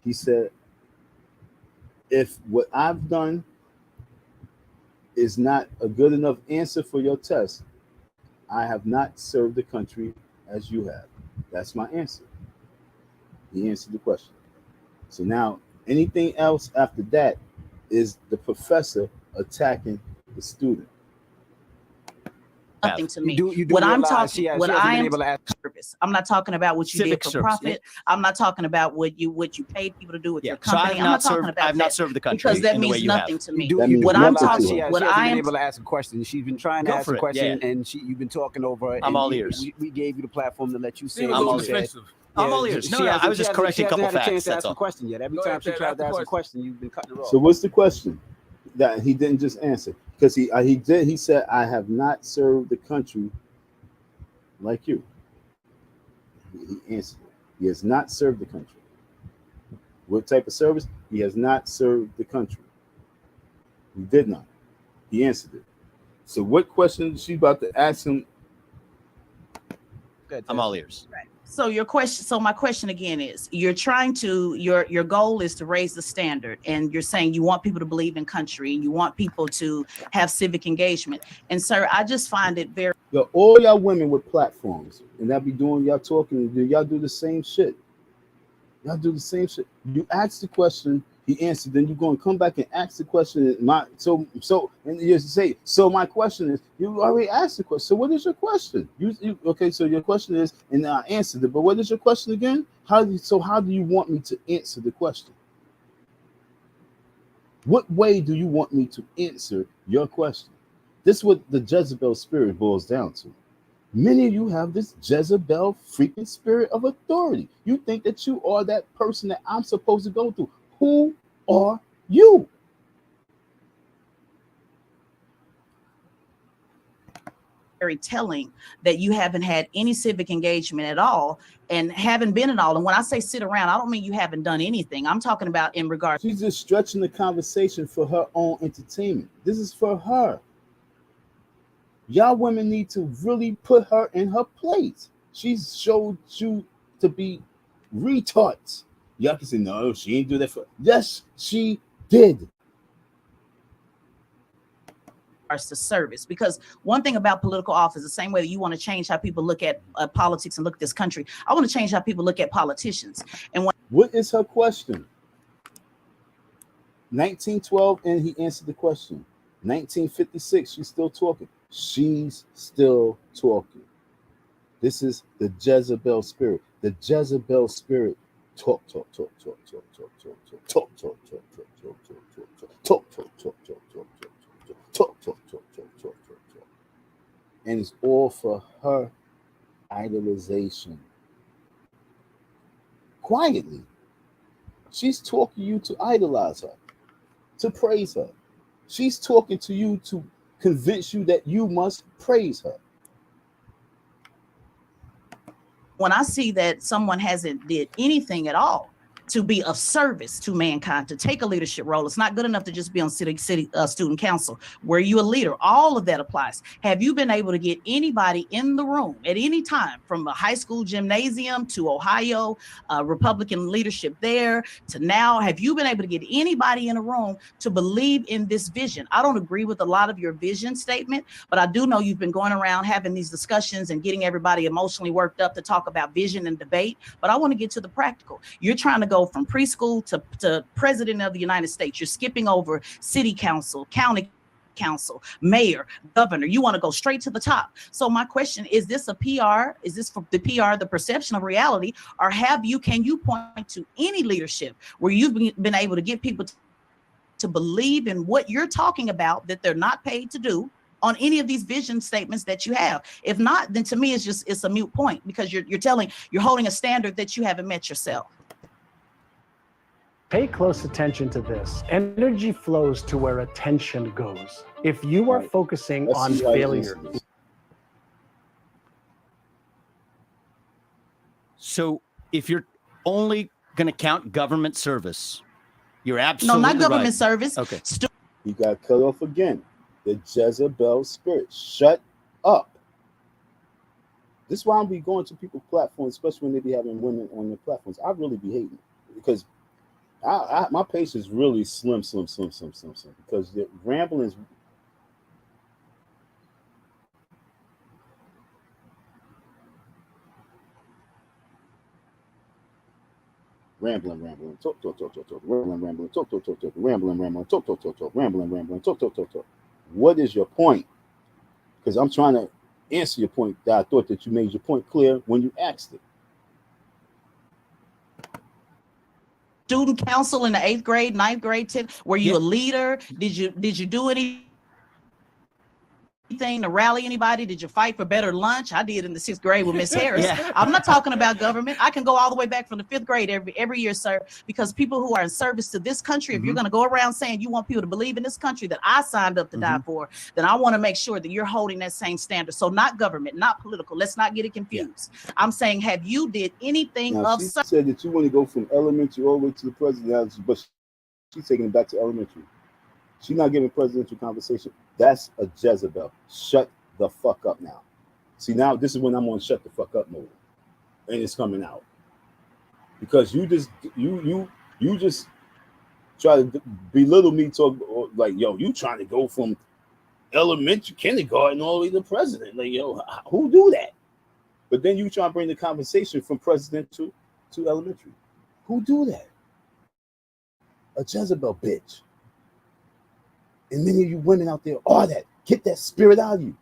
He said, if what I've done is not a good enough answer for your test, I have not served the country as you have. That's my answer. He answered the question. So now, anything else after that is the professor attacking the student. Nothing to me. You do what I'm realize talking, she what hasn't I been am able to ask service. service. I'm not talking about what you Civic did for service, profit. I'm not talking about what you paid people to do with your So company. I'm not talking about I've not served the country because that in the way means you nothing have. to me. That means What I'm nothing to talking, her. what she hasn't I been am, able to ask a question. She's been trying to Go ask for a it, question, yeah. and you've been talking over her. I'm and all you- ears. We gave you the platform to let you say Seem a I'm little all what ears. you said. defensive. I'm Yeah, all ears. she No, I was just correcting a couple hasn't had a chance facts. to That's ask a all. question yet. Every Go time ahead, she Ted, tries ask to the ask a question. question, you've been cutting her off. So what's the question that he didn't just answer? Because he said, I have not served the country like you. He answered it. He has not served the country. What type of service? He has not served the country. He did not. He answered it. So what question is she about to ask him? Go ahead, I'm Ted. all ears. so your question, so my question again is, you're trying to, your goal is to raise the standard, and you're saying you want people to believe in country and you want people to have civic engagement. And sir, I just find it very Yo, all y'all women with platforms, and y'all be doing y'all talking, y'all do the same shit. Y'all do the same shit. You ask the question, he answered, then you go and come back and ask the question. And you say, so my question is, you already asked the question. So what is your question? Okay, so your question is, and I answered it, but what is your question again? How do you want me to answer the question? What way do you want me to answer your question? This is what the Jezebel spirit boils down to. Many of you have this Jezebel freaking spirit of authority. You think that you are that person that I'm supposed to go through. Who are you? very telling that you haven't had any civic engagement at all and haven't been at all. And when I say sit around, I don't mean you haven't done anything. I'm talking about in regard. She's just stretching the conversation for her own entertainment. This is for her. Y'all women need to really put her in her place. She's showed you to be retards. Y'all can say, no, she ain't do that for. Yes, she did. To service, because one thing about political office, the same way that you want to change how people look at politics and look at this country, I want to change how people look at politicians. And what is her question? 1912, and he answered the question. 1956, she's still talking. She's still talking. This is the Jezebel spirit. The Jezebel spirit talk. And it's all for her idolization. Quietly. She's talking you to idolize her, to praise her. She's talking to you to convince you that you must praise her. when I see that someone hasn't did anything at all to be of service to mankind, to take a leadership role, it's not good enough to just be on city student council. Were you a leader? All of that applies. Have you been able to get anybody in the room at any time, from a high school gymnasium to Ohio, Republican leadership there to now? Have you been able to get anybody in a room to believe in this vision? I don't agree with a lot of your vision statement, but I do know you've been going around having these discussions and getting everybody emotionally worked up to talk about vision and debate. But I want to get to the practical. You're trying to go from preschool to president of the United States. You're skipping over city council, county council, mayor, governor. You want to go straight to the top. So my question is, this a PR? Is this for the PR, the perception of reality? Or can you point to any leadership where you've been able to get people to believe in what you're talking about that they're not paid to do on any of these vision statements that you have? If not, then to me, it's a moot point, because you're holding a standard that you haven't met yourself. Pay close attention to this. Energy flows to where attention goes. If you are focusing on failure. So if you're only going to count government service, you're absolutely no, not government right. service. Okay. You got cut off again. The Jezebel spirit. Shut up. This is why I'm be going to people's platforms, especially when they be having women on their platforms. I really be hating, because my pace is really slim, because the rambling is. Rambling, talk, rambling, talk, rambling, talk. What is your point? Because I'm trying to answer your point. That I thought that you made your point clear when you asked it. Student council in the 8th grade, 9th grade, 10th. Were you a leader? Did you do anything to rally anybody? Did you fight for better lunch? I did in the 6th grade with Miss Harris. I'm not talking about government. I can go all the way back from the 5th grade every year, sir, because people who are in service to this country, if you're going to go around saying you want people to believe in this country that I signed up to die for, then I want to make sure that you're holding that same standard. So not government, not political. Let's not get it confused. I'm saying, have you did anything now, of she said that you want to go from elementary all the way to the president, but she's taking it back to elementary. She's not giving presidential conversation. That's a Jezebel. Shut the fuck up now. See, now this is when I'm on shut the fuck up mode, and it's coming out because you just try to belittle me, talk like, yo, you trying to go from elementary, kindergarten all the way to president. Like, yo, who do that? But then you try to bring the conversation from presidential to elementary. Who do that? A Jezebel bitch. And many of you women out there are that. Get that spirit out of you.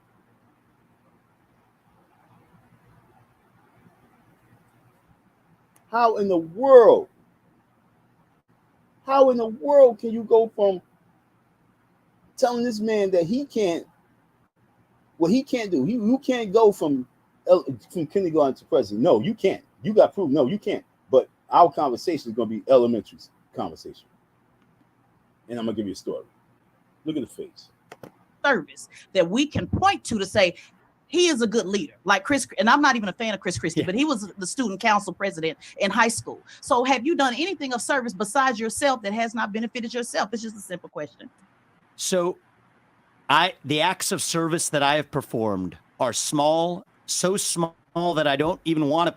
How in the world can you go from telling this man that he can't, what he can't do? You can't go from kindergarten to president. No, you can't. You got proof. No, you can't. But our conversation is going to be elementary conversation. And I'm going to give you a story. Look at the face. Service that we can point to say he is a good leader, like Chris. And I'm not even a fan of Chris Christie, but he was the student council president in high school. So have you done anything of service besides yourself that has not benefited yourself? It's just a simple question. So the acts of service that I have performed are small, so small that I don't even want to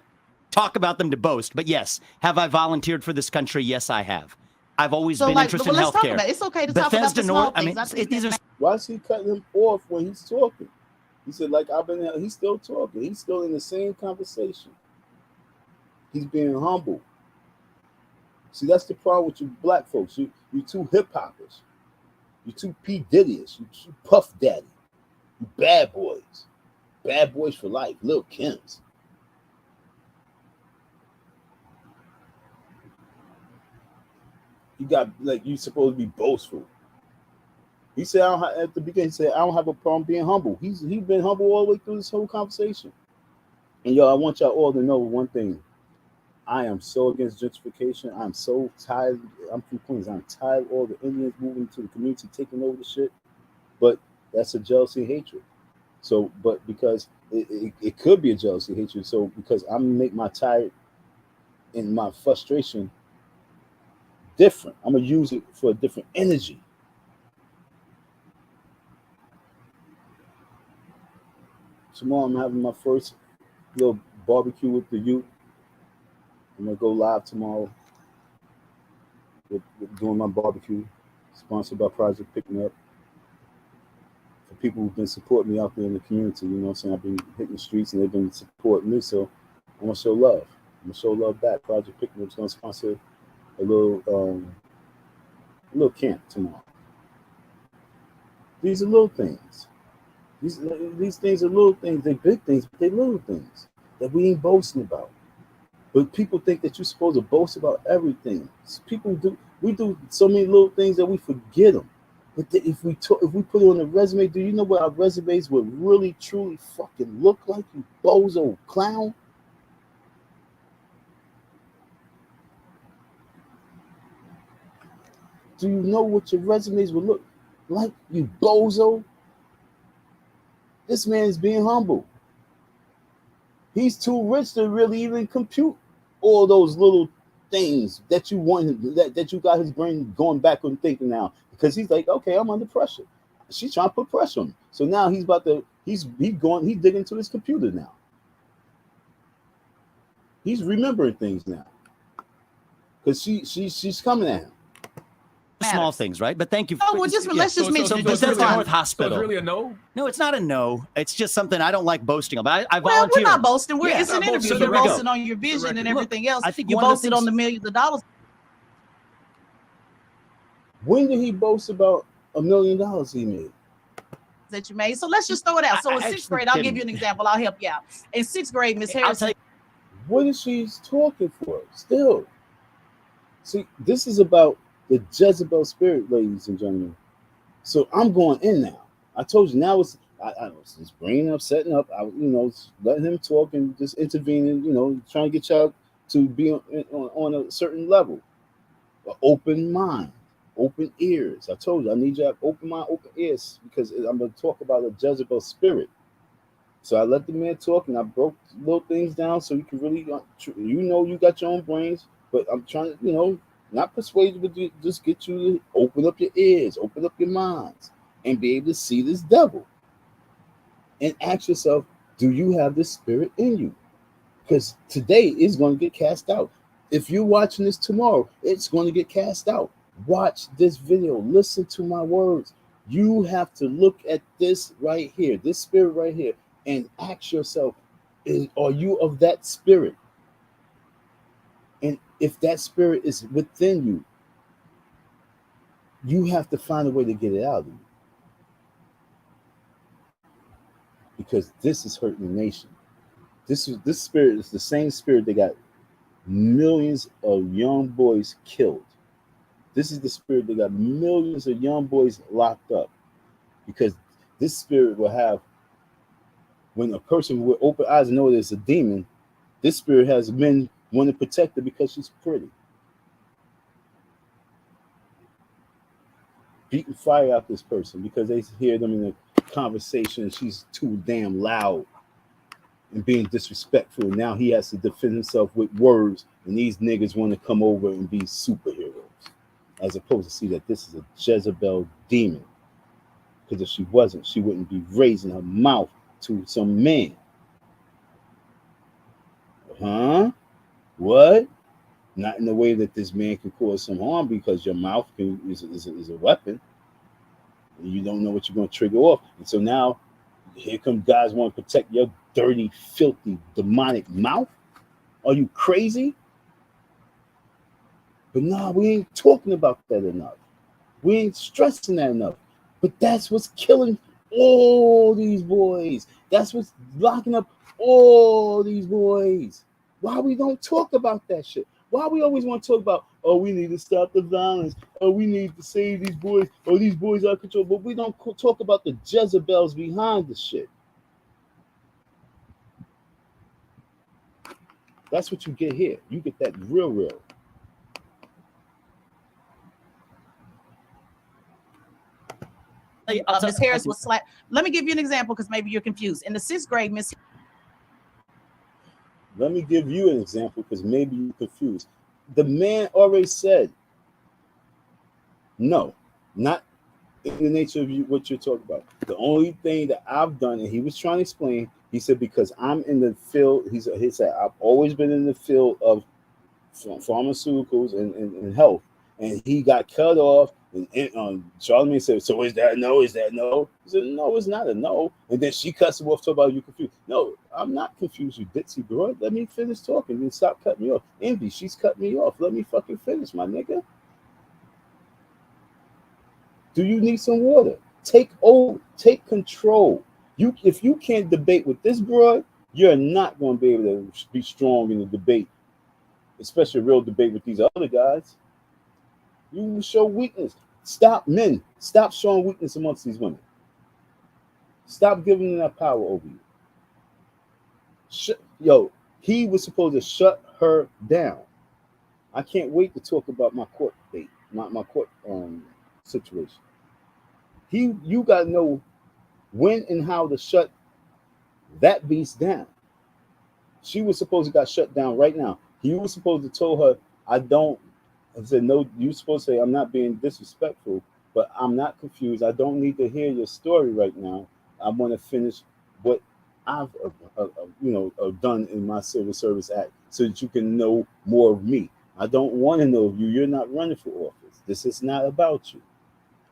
talk about them to boast. But yes, have I volunteered for this country? Yes, I have. I've always been interested in healthcare. It's okay to talk about the small things. Why is he cutting him off when he's talking? He said, like, he's still talking. He's still in the same conversation. He's being humble. See, that's the problem with you black folks. You too hip-hoppers. You too P. Diddy-ish. You too Puff Daddy. You bad boys. Bad boys for life. Lil' Kims. You got, like, you supposed to be boastful. He said, at the beginning, he said, I don't have a problem being humble. He's been humble all the way through this whole conversation. And yo, I want y'all all to know one thing. I am so against gentrification. I'm so tired. I'm from Queens. I'm tired of all the Indians moving to the community, taking over the shit. But that's a jealousy and hatred. So, but because it could be a jealousy and hatred. So because I'm gonna make my tired and my frustration different. I'm gonna use it for a different energy. Tomorrow I'm having my first little barbecue with the youth. I'm gonna go live tomorrow with doing my barbecue, sponsored by Project Picking Up. For people who've been supporting me out there in the community, you know what I'm saying? I've been hitting the streets and they've been supporting me, so I'm gonna show love. I'm gonna show love back. Project Picking Up is gonna sponsor a little camp tomorrow. These are little things. These things are little things. They're big things, but they're little things that we ain't boasting about. But people think that you're supposed to boast about everything. We do so many little things that we forget them. But if we put it on a resume, do you know what our resumes would really, truly fucking look like, you bozo clown? Do you know what your resumes would look like, you bozo? This man is being humble. He's too rich to really even compute all those little things that you want, that you got his brain going back and thinking now. Because he's like, okay, I'm under pressure. She's trying to put pressure on me. So now he's digging into his computer now. He's remembering things now. Because she's coming at him. Small things, right? But thank you. Oh, well, let's just mention Bethesda North Hospital. So it's really a no? No, it's not a no. It's just something I don't like boasting about. I well, volunteer. We're not boasting. It's an interview. So You're boasting on your vision and everything else. I think you boasted on the millions of dollars. When did he boast about $1 million he made? that you made. So let's just throw it out. So in sixth grade, I'll give you an example. I'll help you out. In sixth grade, Miss Harrison. What is she talking for? Still. See, this is about the Jezebel spirit, ladies and gentlemen. So I'm going in now. I told you now I was just bringing up, setting up, letting him talk and just intervening, trying to get y'all to be on a certain level. An open mind, open ears. I told you, I need you to have open mind, open ears, because I'm going to talk about a Jezebel spirit. So I let the man talk, and I broke little things down so you can really, you got your own brains, but I'm trying to, not persuade you, but just get you to open up your ears, open up your minds, and be able to see this devil. And ask yourself, do you have this spirit in you? Because today is going to get cast out. If you're watching this tomorrow, it's going to get cast out. Watch this video. Listen to my words. You have to look at this right here, this spirit right here, and ask yourself, are you of that spirit? And if that spirit is within you, you have to find a way to get it out of you. Because this is hurting the nation. This spirit is the same spirit that got millions of young boys killed. This is the spirit that got millions of young boys locked up. Because this spirit will have, when a person with open eyes know there's a demon, this spirit has men want to protect her because she's pretty. Beating fire out this person because they hear them in a conversation and she's too damn loud and being disrespectful. Now he has to defend himself with words, and these niggas want to come over and be superheroes, as opposed to see that this is a Jezebel demon. Because if she wasn't, she wouldn't be raising her mouth to some man. Huh? What? Not in the way that this man can cause some harm, because your mouth is a weapon. And you don't know what you're going to trigger off. And so now, here come guys want to protect your dirty, filthy, demonic mouth. Are you crazy? But nah, we ain't talking about that enough. We ain't stressing that enough. But that's what's killing all these boys. That's what's locking up all these boys. Why we don't talk about that shit? Why we always want to talk about, oh, we need to stop the violence, oh, we need to save these boys, oh, these boys are controlled, but we don't talk about the Jezebels behind the shit. That's what you get here. You get that real. Miss Harris was slap. Let me give you an example, because maybe you're confused. In the sixth grade, Let me give you an example, because maybe you're confused. The man already said, no, not in the nature of what you're talking about. The only thing that I've done, and he was trying to explain, he said, because I'm in the field, he said, I've always been in the field of pharmaceuticals and health. And he got cut off. And Charlamagne said, so is that no? Is that no? He said, no, it's not a no. And then she cuts him off, talking about you confused. No, I'm not confused, you ditzy bro. Let me finish talking. Then stop cutting me off. Envy, she's cutting me off. Let me fucking finish, my nigga. Do you need some water? Take control. If you can't debate with this broad, you're not going to be able to be strong in the debate, especially a real debate with these other guys. You will show weakness. Stop showing weakness amongst these women. Stop giving them that power over you. He was supposed to shut her down. I can't wait to talk about my court date, my court situation. You got to know when and how to shut that beast down. She was supposed to got shut down right now. He was supposed to tell her, I said, no, you supposed to say, I'm not being disrespectful, but I'm not confused. I don't need to hear your story right now. I want to finish what I've done in my civil service act, so that you can know more of me. I don't want to know of you. You're not running for office. This is not about you.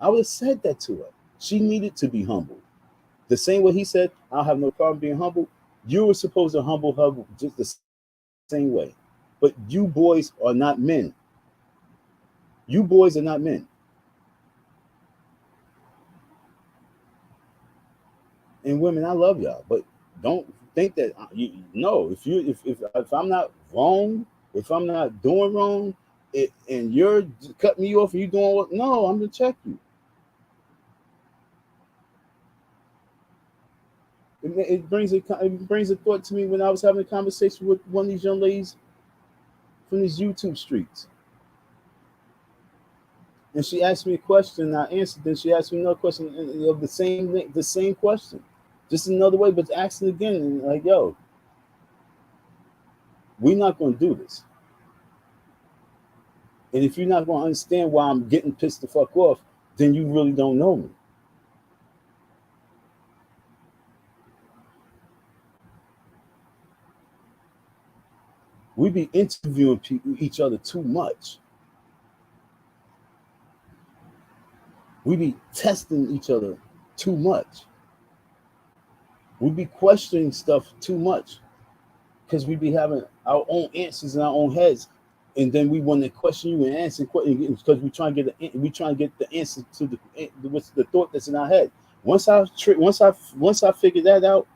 I would have said that to her. She needed to be humbled. The same way he said, I'll have no problem being humble. You were supposed to humble her just the same way. But you boys are not men. You boys are not men. And women, I love y'all, but don't think that if I'm not wrong, if I'm not doing wrong, and you're cutting me off and you doing no, I'm gonna check you. It brings a thought to me when I was having a conversation with one of these young ladies from these YouTube streets. And she asked me a question, and I answered. Then she asked me another question of the same question, just another way, but asking again. And like, yo, we're not going to do this. And if you're not going to understand why I'm getting pissed the fuck off, then you really don't know me. We be interviewing each other too much. We be testing each other too much. We be questioning stuff too much because we be having our own answers in our own heads, and then we want to question you and answer because we try to get the answer to what's the thought that's in our head. Once I figure that out,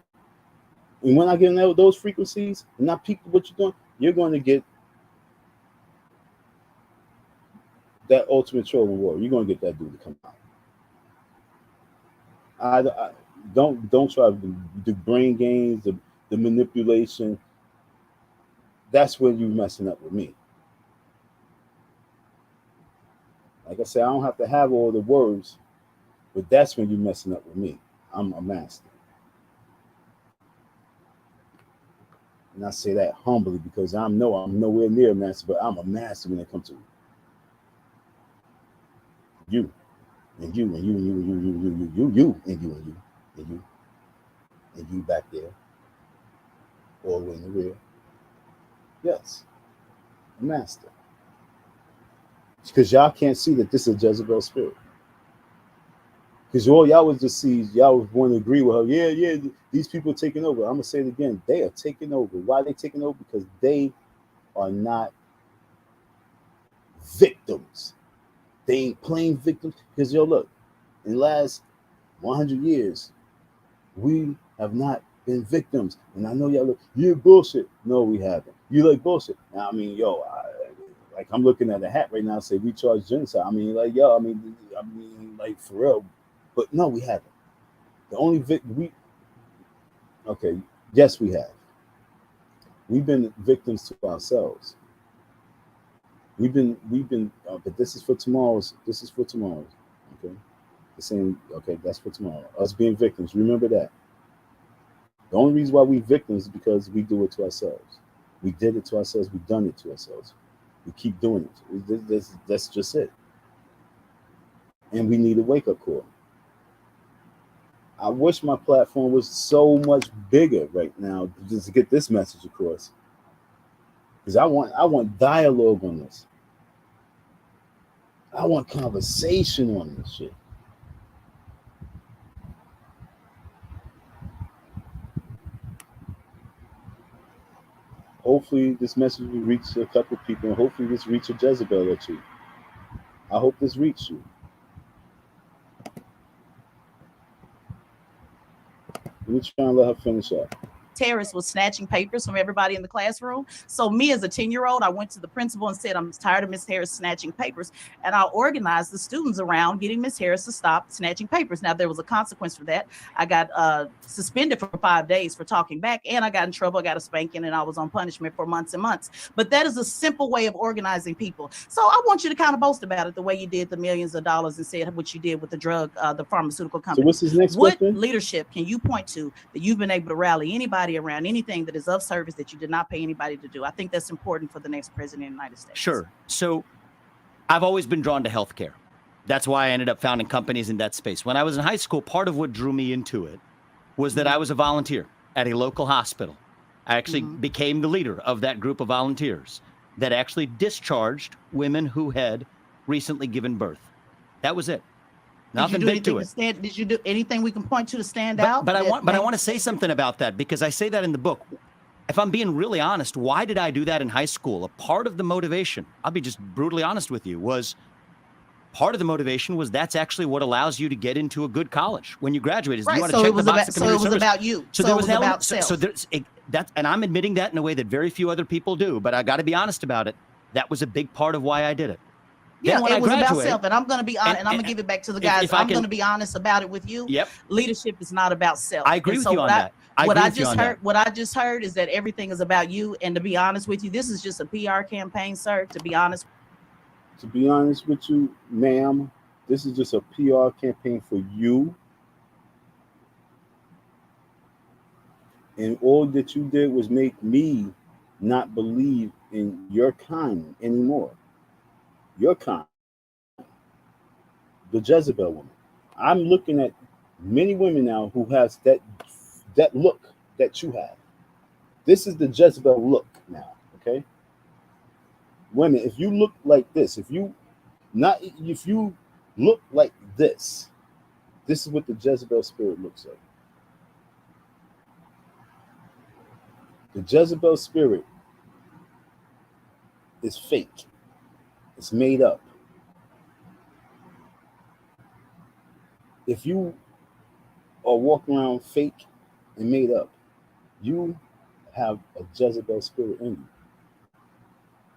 and when I get in those frequencies and I peek what you're doing, you're going to get that ultimate trolling war. You're going to get that dude to come out. I don't try to do brain games, the manipulation. That's when you're messing up with me. Like I said, I don't have to have all the words, but that's when you're messing up with me. I'm a master. And I say that humbly because I'm nowhere near a master, but I'm a master when it comes to you. And you, and you, and you, and you, you, and you, and you, and you, and you back there, all the way in the rear. Yes, master. Because y'all can't see that this is a Jezebel spirit. Because all y'all was just see, y'all was want to agree with her. Yeah, these people are taking over. I'm gonna say it again. They are taking over. Why are they taking over? Because they are not victims. They ain't playing victims. Because look, in the last 100 years, we have not been victims. And I know y'all look, you're bullshit. No, we haven't. You like bullshit. Now, I mean, I'm looking at a hat right now, say we charge genocide. I mean, like for real. But no, we haven't. The only yes, we have. We've been victims to ourselves. We've been, but this is for tomorrow's. Okay, the same. Okay, that's for tomorrow. Us being victims. Remember that. The only reason why we victims is because we do it to ourselves. We did it to ourselves. We've done it to ourselves. We keep doing it. That's just it. And we need a wake-up call. I wish my platform was so much bigger right now just to get this message across. Because I want dialogue on this. I want conversation on this shit. Hopefully this message will reach a couple of people, and hopefully this reach a Jezebel or two. I hope this reached you. Let me try and let her finish up. Terrace was snatching papers from everybody in the classroom. So me as a 10-year-old, I went to the principal and said, I'm tired of Miss Harris snatching papers. And I organized the students around getting Miss Harris to stop snatching papers. Now, there was a consequence for that. I got suspended for 5 days for talking back, and I got in trouble. I got a spanking, and I was on punishment for months and months. But that is a simple way of organizing people. So I want you to kind of boast about it the way you did the millions of dollars and said what you did with the pharmaceutical company. So what's his next question? What leadership can you point to that you've been able to rally anybody around anything that is of service that you did not pay anybody to do? I think that's important for the next president of the United States. Sure. So I've always been drawn to healthcare. That's why I ended up founding companies in that space. When I was in high school, part of what drew me into it was that I was a volunteer at a local hospital. I actually became the leader of that group of volunteers that actually discharged women who had recently given birth. That was it. Nothing big to it. Did you do anything we can point to stand out? But I want to say something about that, because I say that in the book. If I'm being really honest, why did I do that in high school? A part of the motivation, I'll be just brutally honest with you, was part of the motivation was that's actually what allows you to get into a good college when you graduate. Is Right. you want So to check it was the box about. of So it community was service. about you. So So there it was was an about element. self. So there's that, and I'm admitting that in a way that very few other people do. But I got to be honest about it. That was a big part of why I did it. Yeah, when it I was about graduate, self, and I'm going to be honest, and I'm going to give it back to the guys. if I I'm can- going to be honest about it with you. Yep. Leadership is not about self. I agree And with so you on that. What I just heard is that everything is about you. And to be honest with you, this is just a PR campaign, sir. To be honest with you, ma'am, this is just a PR campaign for you. And all that you did was make me not believe in your kind anymore. Your kind. The Jezebel woman. I'm looking at many women now who has that look that you have. This is the Jezebel look now, okay? Women, if you look like this, if you look like this is what the Jezebel spirit looks like. The Jezebel spirit is fake. It's made up. If you are walking around fake and made up, you have a Jezebel spirit in you.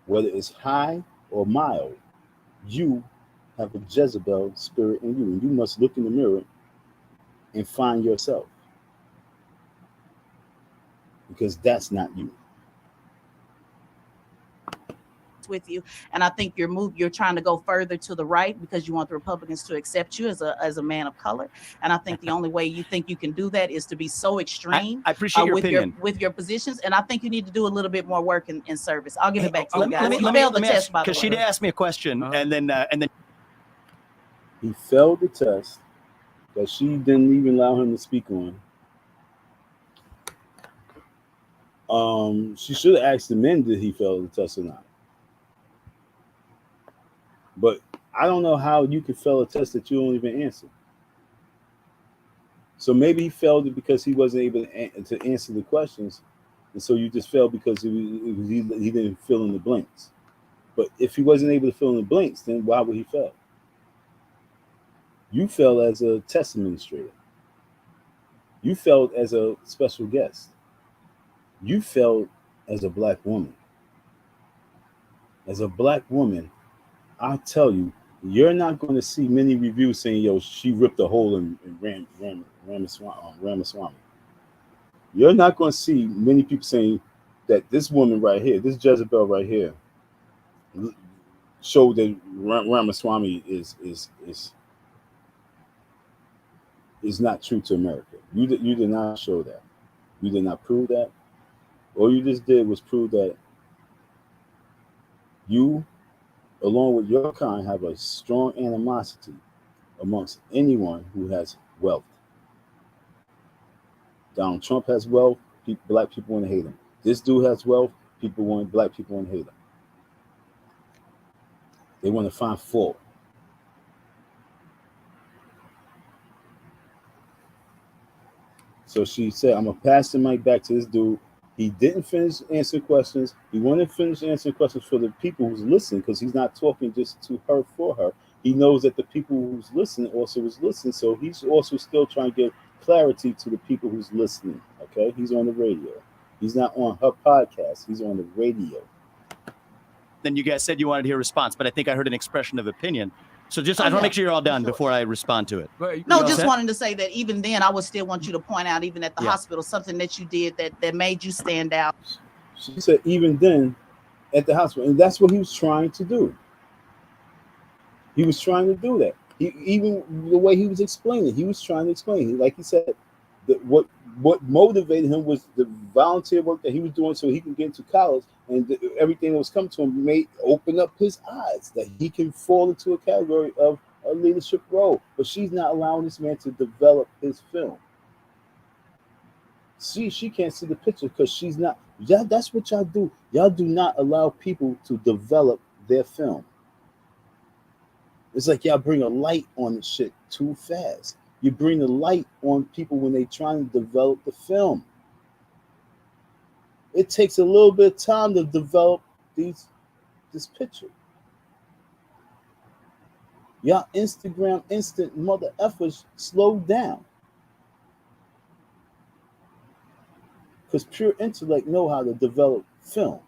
Whether it's high or mild, you have a Jezebel spirit in you. And you must look in the mirror and find yourself. Because that's not you. with you, and I think you're trying to go further to the right because you want the Republicans to accept you as a man of color. And I think the only way you think you can do that is to be so extreme. I appreciate your opinion with your positions, and I think you need to do a little bit more work in service. I'll give it back to you guys. Let me ask, because she did ask me a question, and then he failed the test that she didn't even allow him to speak on. She should have asked the men, did he fail the test or not? But I don't know how you could fail a test that you don't even answer. So maybe he failed it because he wasn't able to answer the questions, and so you just failed because he didn't fill in the blanks. But if he wasn't able to fill in the blanks, then why would he fail? You failed as a test administrator. You failed as a special guest. You failed as a black woman. As a black woman, I'll tell you, you're not going to see many reviews saying, yo, she ripped a hole in Ramaswamy. You're not going to see many people saying that this woman right here, this Jezebel right here, showed that Ramaswamy is not true to America. You did not show that. You did not prove that. All you just did was prove that you, along with your kind, have a strong animosity amongst anyone who has wealth. Donald Trump has wealth, black people want to hate him. This dude has wealth, black people want to hate him. They want to find fault. So she said, I'm going to pass the mic back to this dude. He didn't finish answering questions. He wanted to finish answering questions for the people who's listening, because he's not talking just to her, for her. He knows that the people who's listening also is listening. So he's also still trying to give clarity to the people who's listening. Okay. He's on the radio. He's not on her podcast. He's on the radio. Then you guys said you wanted to hear a response, but I think I heard an expression of opinion. So just, I want to make sure you're all done before I respond to it. No, just wanting to say that even then, I would still want you to point out, even at the hospital, something that you did that made you stand out. She said, even then, at the hospital, and that's what he was trying to do. He was trying to do that. Even the way he was explaining, he was trying to explain. Like he said, that what motivated him was the volunteer work that he was doing so he could get into college, and everything that was coming to him made open up his eyes that he can fall into a category of a leadership role. But she's not allowing this man to develop his film. She can't see the picture because she's not. Yeah, that's what y'all do. Y'all do not allow people to develop their film. It's like y'all bring a light on the shit too fast. You bring the light on people when they trying to develop the film. It takes a little bit of time to develop this picture. Y'all Instagram instant mother effers slow down. Because pure intellect know how to develop film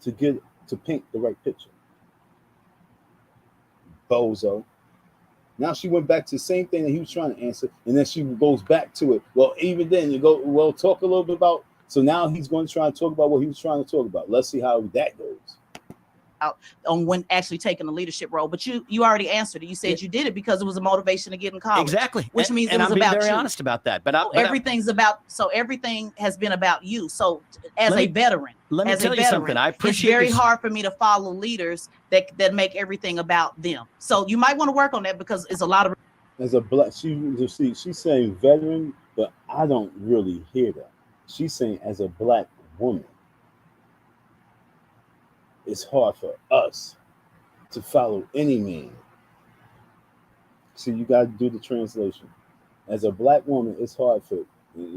to paint the right picture. Bozo. Now she went back to the same thing that he was trying to answer, and then she goes back to it. Well, even then, you go, well, talk a little bit about. So now he's going to try and talk about what he was trying to talk about. Let's see how that goes. Out on when actually taking a leadership role, but you already answered it. You said you did it because it was a motivation to get in college. Exactly, which means and it was I'm being about very you. honest about that. But, So everything has been about you. So as Let me- a veteran, let me as tell a you veteran, something. I it's appreciate very this. hard for me to follow leaders that make everything about them. So you might want to work on that because it's a lot of. As a black, she's saying veteran, but I don't really hear that. She's saying as a black woman, it's hard for us to follow any man. See, you got to do the translation. As a black woman, it's hard for.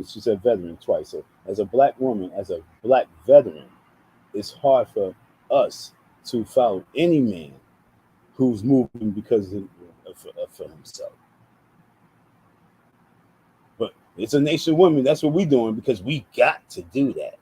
She said veteran twice. So as a black woman, as a black veteran, it's hard for us to follow any man who's moving because for himself. But it's a nation of women. That's what we're doing because we got to do that.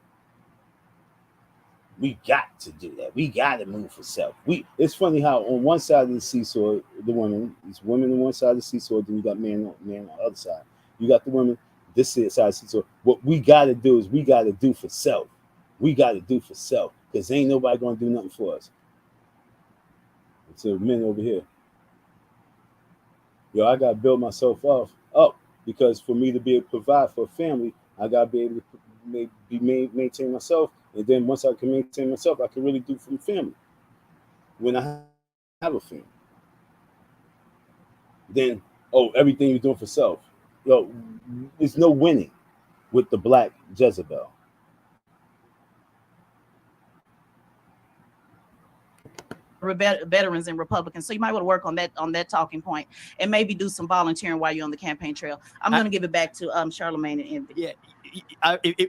We got to do that. We got to move for self. It's funny how on one side of the seesaw, the women, it's women on one side of the seesaw, then you got man on the other side. You got the women this side of the seesaw. What we got to do is we got to do for self. We got to do for self because ain't nobody gonna do nothing for us. It's the men over here. Yo, I gotta build myself up because for me to be able to provide for a family, I gotta be able to maintain myself. And then once I can maintain myself, I can really do for the family. When I have a family, then everything you're doing for self. Yo, there's no winning with the black Jezebel. Veterans and Republicans, so you might want to work on that talking point and maybe do some volunteering while you're on the campaign trail. I'm going to give it back to Charlemagne and Envy. Yeah,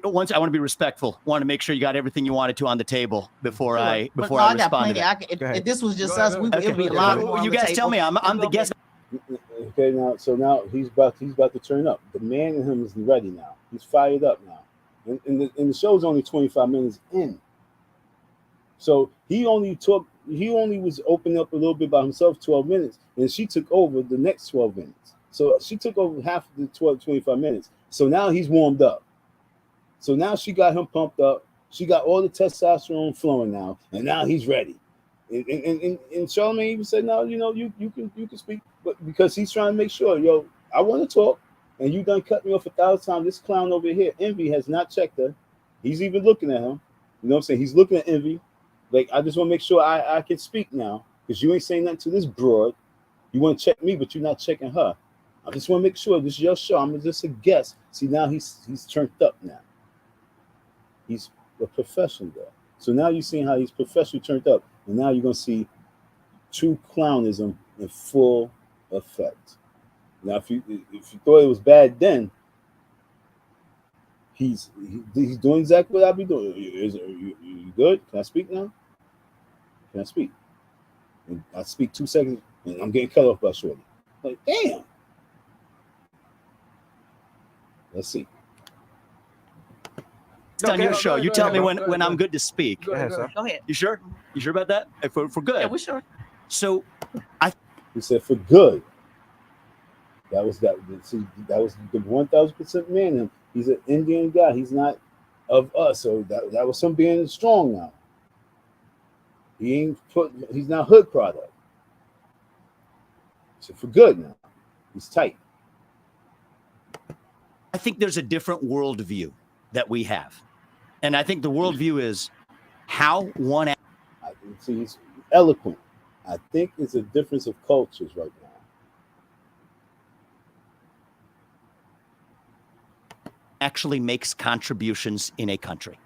once I want to be respectful. Want to make sure you got everything you wanted to on the table before I respond to that. If this was just us, it would be a lot more. You guys tell me. I'm the guest. Okay, now he's about to turn up. The man in him is ready now. He's fired up now, and the show's only 25 minutes in. So he only was opening up a little bit by himself 12 minutes, and she took over the next 12 minutes. So she took over half of the 25 minutes. So now he's warmed up. So now she got him pumped up. She got all the testosterone flowing now, and now he's ready. And Charlemagne even said, "No, you can speak," but because he's trying to make sure, yo, I want to talk, and you done cut me off 1,000 times. This clown over here, Envy, has not checked her. He's even looking at him. You know what I'm saying? He's looking at Envy. Like, I just want to make sure I can speak now, because you ain't saying nothing to this broad. You want to check me, but you're not checking her. I just want to make sure this is your show. I'm just a guest. See, now he's turned up now. He's a professional guy. So now you're seeing how he's professionally turned up. And now you're going to see true clownism in full effect. Now, if you thought it was bad then, he's doing exactly what I'll be doing. You good? Can I speak now? Can I speak? And I speak 2 seconds, and I'm getting cut off by Shorty. Like, damn. Let's see. It's on your show. You tell me when I'm good to speak. Go ahead, sir. Go ahead. You sure? You sure about that? If we're good. Yeah, we're sure. So, He said for good. That was the 1,000% man in him. He's an Indian guy. He's not of us. So that was him being strong now. He's not hood product. So for good now. He's tight. I think there's a different worldview that we have. And I think the worldview is how one... He's eloquent. I think it's a difference of cultures right now. actually makes contributions in a country.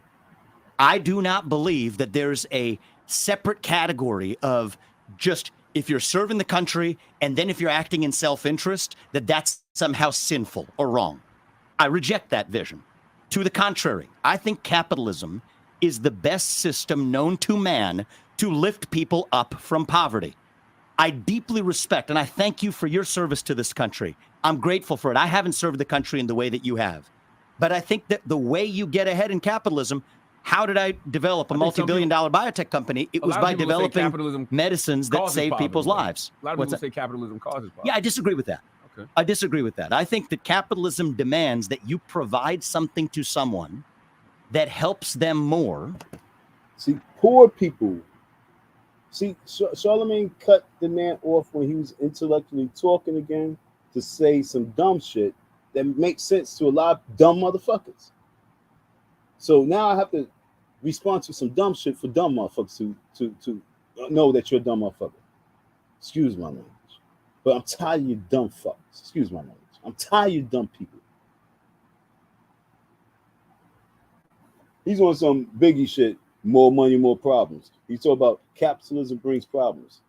I do not believe that there's a separate category of just if you're serving the country and then if you're acting in self-interest, that that's somehow sinful or wrong. I reject that vision. To the contrary, I think capitalism is the best system known to man to lift people up from poverty. I deeply respect, and I thank you for your service to this country. I'm grateful for it. I haven't served the country in the way that you have. But I think that the way you get ahead in capitalism, how did I develop a multi-billion-dollar biotech company? It was by developing medicines that save people's lives. A lot of people say capitalism causes poverty. Yeah, I disagree with that. Okay. I disagree with that. I think that capitalism demands that you provide something to someone that helps them more. See, poor people. See, Charlemagne cut the man off when he was intellectually talking again to say some dumb shit that makes sense to a lot of dumb motherfuckers. So now I have to respond to some dumb shit for dumb motherfuckers to know that you're a dumb motherfucker. Excuse my language. But I'm tired of you dumb fucks. Excuse my language. I'm tired of you dumb people. He's on some Biggie shit. More money, more problems. He's talking about capitalism brings problems.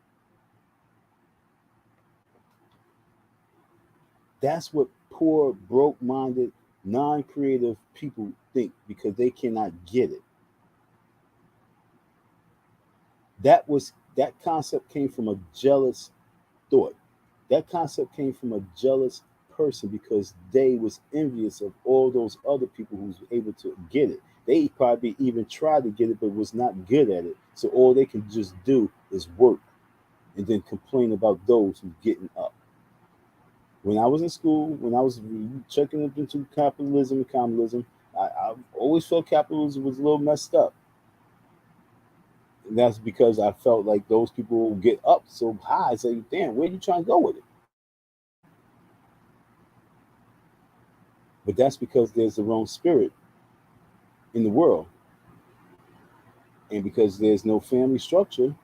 That's what poor, broke-minded, non-creative people think because they cannot get it. That concept came from a jealous thought. That concept came from a jealous person because they was envious of all those other people who was able to get it. They probably even tried to get it, but was not good at it. So all they can just do is work and then complain about those who getting up. When I was in school, when I was checking up into capitalism and communism, I always felt capitalism was a little messed up. And that's because I felt like those people will get up so high. I say, damn, where are you trying to go with it? But that's because there's the wrong spirit in the world. And because there's no family structure,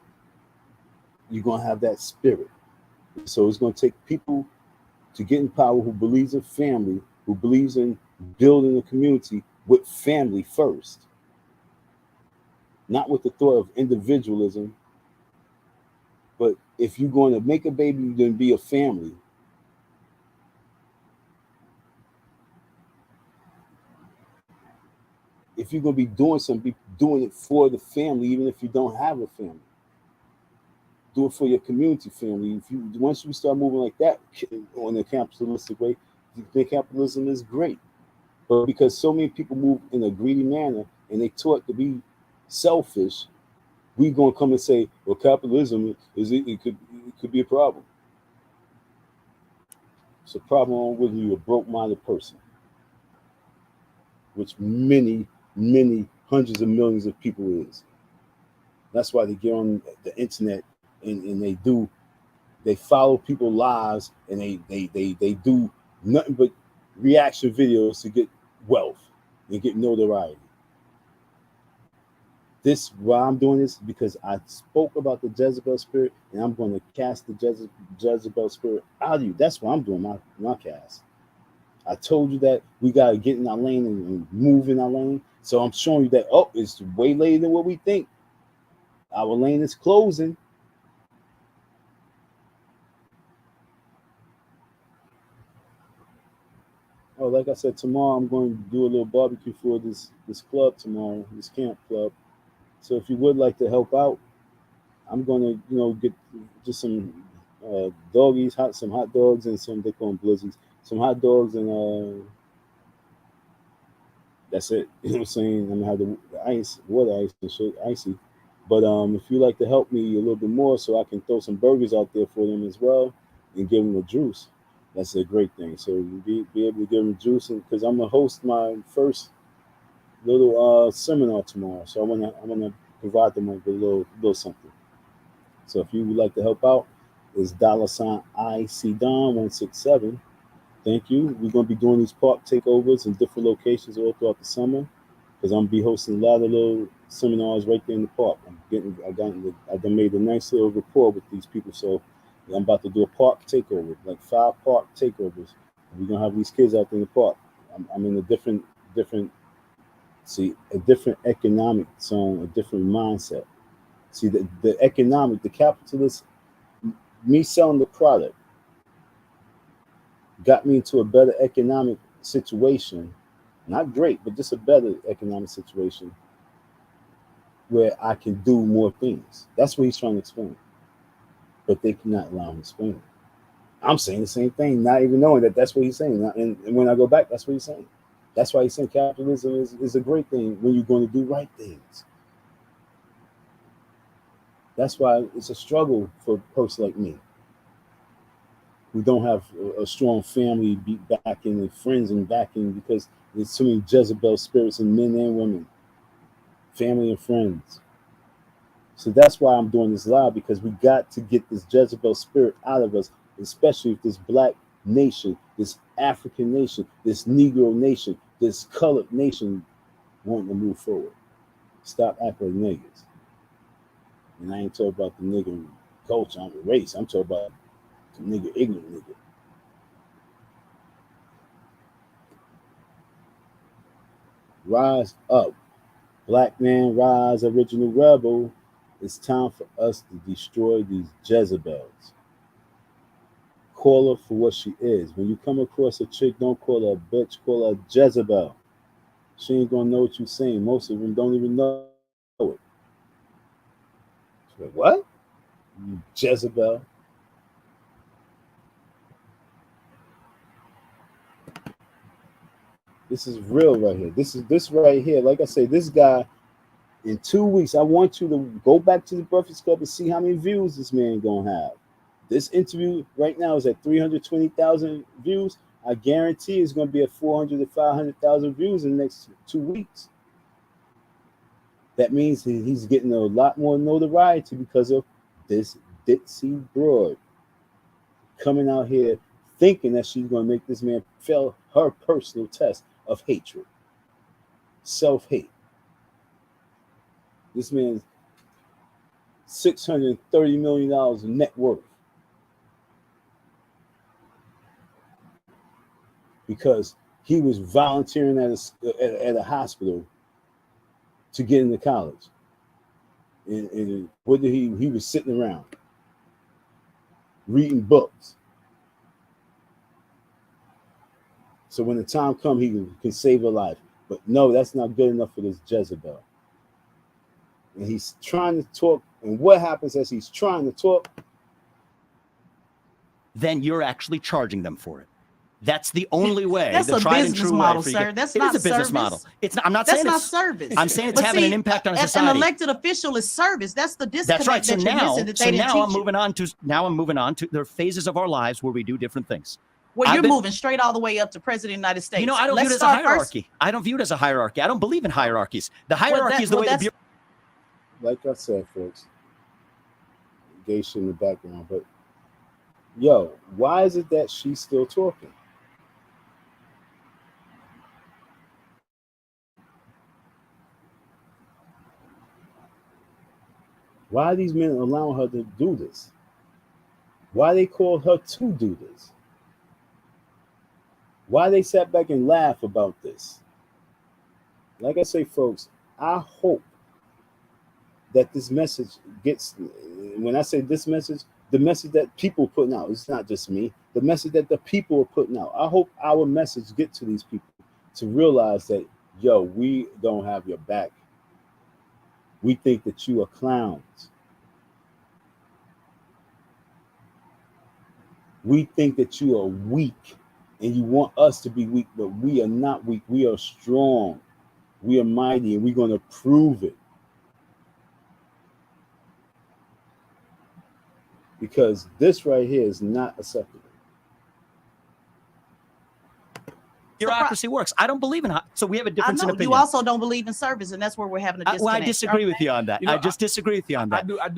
you're going to have that spirit. So it's going to take people to get in power who believes in family, who believes in building a community with family first. Not with the thought of individualism, but if you're going to make a baby, you're going to be a family. If you're going to be doing something, be doing it for the family, even if you don't have a family. Do it for your community family. Once you start moving like that on a capitalistic way, you think capitalism is great. But because so many people move in a greedy manner and they taught to be selfish, we're going to come and say, well, capitalism it could be a problem. It's a problem with you, a broke-minded person, which many hundreds of millions of people is. That's why they get on the internet and they follow people's lives and they do nothing but reaction videos to get wealth and get notoriety. Why I'm doing this because I spoke about the Jezebel spirit and I'm going to cast the Jezebel spirit out of you. That's why I'm doing my cast. I told you that we got to get in our lane and move in our lane. So I'm showing you that, it's way later than what we think. Our lane is closing. Oh, like I said, tomorrow I'm going to do a little barbecue for this club tomorrow, this camp club. So if you would like to help out, I'm going to, get just some doggies, some hot dogs and they call them blizzies, some hot dogs and that's it. You know what I'm saying? I'm going to have the water ice and shit, icy. But if you like to help me a little bit more so I can throw some burgers out there for them as well and give them a juice, that's a great thing. So you'll be able to give them juice because I'm going to host my first little seminar tomorrow. So I'm gonna provide them with a little something. So if you would like to help out, it's $ICDon167. Thank you. We're gonna be doing these park takeovers in different locations all throughout the summer because I'm gonna be hosting a lot of little seminars right there in the park. I made a nice little rapport with these people. So I'm about to do a park takeover, like 5 park takeovers. We're gonna have these kids out there in the park. I'm in a different economic zone, a different mindset. See, the capitalist, me selling the product got me into a better economic situation. Not great, but just a better economic situation where I can do more things. That's what he's trying to explain. but they cannot allow him to explain it. I'm saying the same thing, not even knowing that that's what he's saying. And when I go back, that's what he's saying. That's why he's saying capitalism is a great thing when you're going to do right things. That's why it's a struggle for a person like me. We don't have a strong family backing and friends and backing because there's so many Jezebel spirits in men and women, family and friends. So that's why I'm doing this live, because we got to get this Jezebel spirit out of us, especially if this black nation, this African nation, this Negro nation, this colored nation wanting to move forward. Stop acting like niggas. And I ain't talking about the nigga culture, I'm a race. I'm talking about the nigga ignorant nigga. Rise up. Black man, rise, original rebel. It's time for us to destroy these Jezebels. Call her for what she is. When you come across a chick, don't call her a bitch, call her Jezebel. She ain't gonna know what you're saying. Most of them don't even know it. She's like, what? You Jezebel. This is real right here. This right here. Like I say, this guy, in 2 weeks, I want you to go back to the Breakfast Club and see how many views this man gonna have. This interview right now is at 320,000 views. I guarantee it's gonna be at 400 to 500,000 views in the next 2 weeks. That means he's getting a lot more notoriety because of this ditzy broad coming out here thinking that she's gonna make this man fail her personal test of hatred, self-hate. This man's $630 million in net worth because he was volunteering at a hospital to get into college. And what did he was sitting around reading books. So when the time comes, he can save a life. But no, that's not good enough for this Jezebel. And he's trying to talk. And what happens as he's trying to talk? Then you're actually charging them for it. That's the only way. That's the a tried and business true model, way. sir. That's it not is a business service. model. It's not. I'm not That's saying not it's service. I'm saying it's But having see, an impact on an society. elected official is service. That's the disconnect. That's right. So that you're now, missing, that they didn't I'm teach you. moving on to there are phases of our lives where we do different things. Well, you're moving straight all the way up to President of the United States. You know, I don't view it as a hierarchy. I don't view it as a hierarchy. I don't believe in hierarchies. The hierarchy is the way the bureau. Like I said, folks, gay shit in the background, but yo, why is it that she's still talking? Why are these men allowing her to do this? Why they called her to do this? Why they sat back and laughed about this? Like I say, folks, I hope that this message gets, when I say this message, the message that people are putting out, it's not just me, the message that the people are putting out. I hope our message get to these people to realize that, yo, we don't have your back. We think that you are clowns. We think that you are weak and you want us to be weak, but we are not weak. We are strong. We are mighty, and we're going to prove it. Because this right here is not acceptable. Bureaucracy works. I don't believe in so we have a difference in opinion. You also don't believe in service, and that's where we're having a disconnect. Well, I disagree with you on that. I just disagree with you on that. I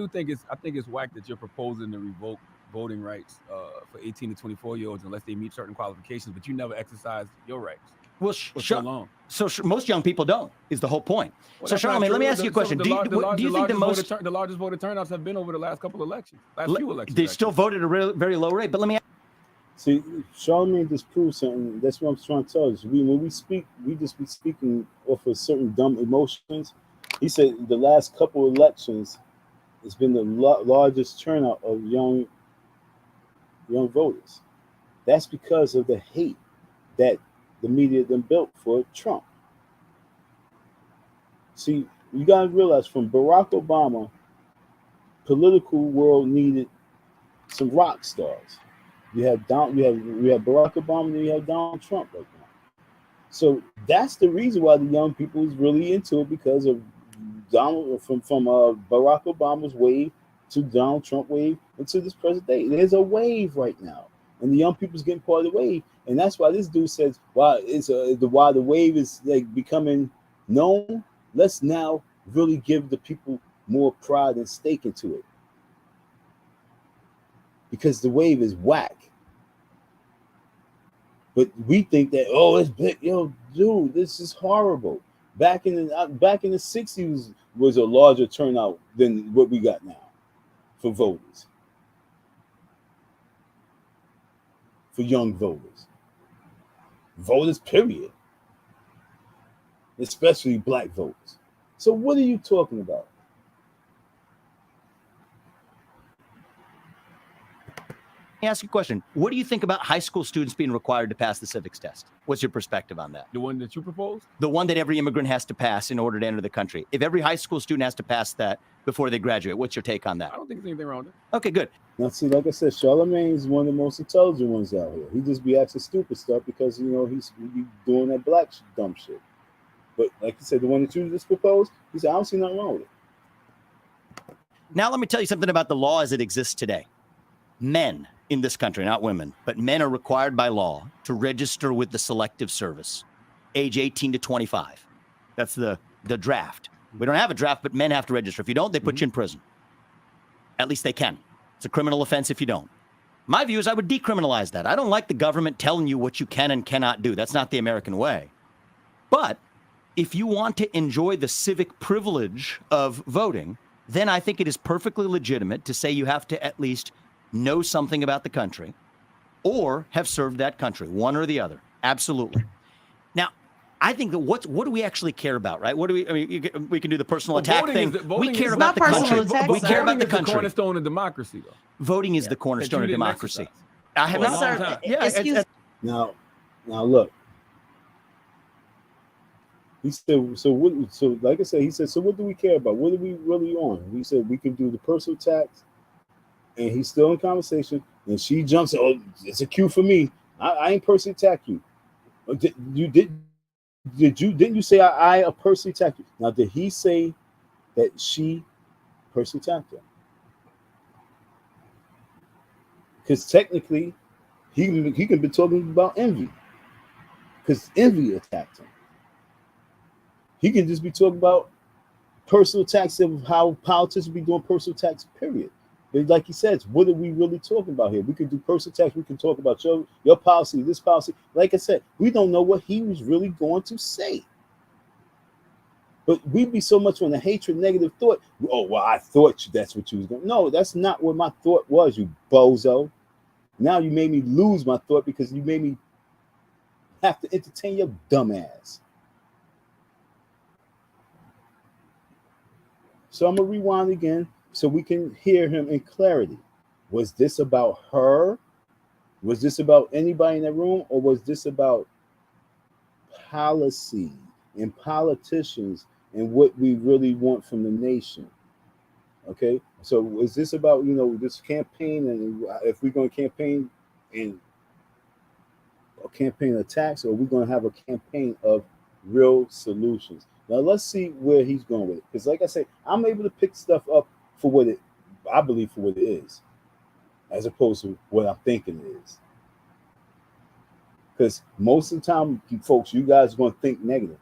think it's whack that you're proposing to revoke voting rights for 18 to 24-year-olds unless they meet certain qualifications, but you never exercise your rights. Well, so long. So most young people don't, is the whole point. Well, so, Charlamagne, let me ask you a question. Do you think the largest voter turnouts have been over the last couple of elections? Few elections. They still voted at a very low rate, but let me ask. See, Charlamagne just proved something. That's what I'm trying to tell you. When we speak, we just be speaking off of certain dumb emotions. He said the last couple of elections, it's been the largest turnout of young voters. That's because of the hate that the media then built for Trump. See, you gotta realize from Barack Obama, political world needed some rock stars. You have Barack Obama, and you have Donald Trump right now. So that's the reason why the young people is really into it, because of from Barack Obama's wave to Donald Trump wave into this present day. There's a wave right now, and the young people's getting part of the wave, and that's why this dude says, "Why the wave is like becoming known? Let's now really give the people more pride and stake into it, because the wave is whack." But we think that, oh, it's big, yo, dude, this is horrible. Back in the '60s was a larger turnout than what we got now for voters, for young voters, period, especially black voters. So what are you talking about? Let me ask you a question. What do you think about high school students being required to pass the civics test? What's your perspective on that? The one that you proposed? The one that every immigrant has to pass in order to enter the country. If every high school student has to pass that before they graduate, what's your take on that? I don't think there's anything wrong with it. Okay, good. Now, see, like I said, Charlemagne is one of the most intelligent ones out here. He just be asking stupid stuff because, he's doing that black dumb shit. But like you said, the one that you just proposed, he said, I don't see nothing wrong with it. Now, let me tell you something about the law as it exists today. Men in this country, not women, but men are required by law to register with the Selective Service, age 18 to 25. That's the draft. We don't have a draft, but men have to register. If you don't, they put you in prison. At least they can. It's a criminal offense if you don't. My view is I would decriminalize that. I don't like the government telling you what you can and cannot do. That's not the American way. But if you want to enjoy the civic privilege of voting, then I think it is perfectly legitimate to say you have to at least know something about the country or have served that country, one or the other. Absolutely. Now, I think that what do we actually care about, right? What do we can do the personal attack thing. We care about the country. We care about the country. The cornerstone of democracy, though. Voting is the cornerstone of democracy. I have Excuse Now look. He said, so like I said, he said, so what do we care about? What are we really on? We said we can do the personal tax, and he's still in conversation, and she jumps, oh, it's a cue for me. I ain't personally attack you. Didn't you say I personally attacked you? Now, did he say that she personally attacked him? Because technically, he can be talking about envy, because envy attacked him. He can just be talking about personal tax of how politicians be doing personal tax, period. But like he says, what are we really talking about here? We can do personal tax. We can talk about your policy, this policy. Like I said, we don't know what he was really going to say. But we'd be so much on the hatred, negative thought. Oh, well, I thought that's what you was going to. No, that's not what my thought was, you bozo. Now you made me lose my thought because you made me have to entertain your dumb ass. So I'm going to rewind again so we can hear him in clarity. Was this about her? Was this about anybody in that room? Or was this about policy and politicians and what we really want from the nation? Okay, so is this about, this campaign, and if we're going to campaign in a campaign attacks, or are we going to have a campaign of real solutions? Now let's see where he's going with it. Because like I say, I'm able to pick stuff up for what I believe for what it is, as opposed to what I'm thinking it is. Because most of the time, folks, you guys are going to think negatively.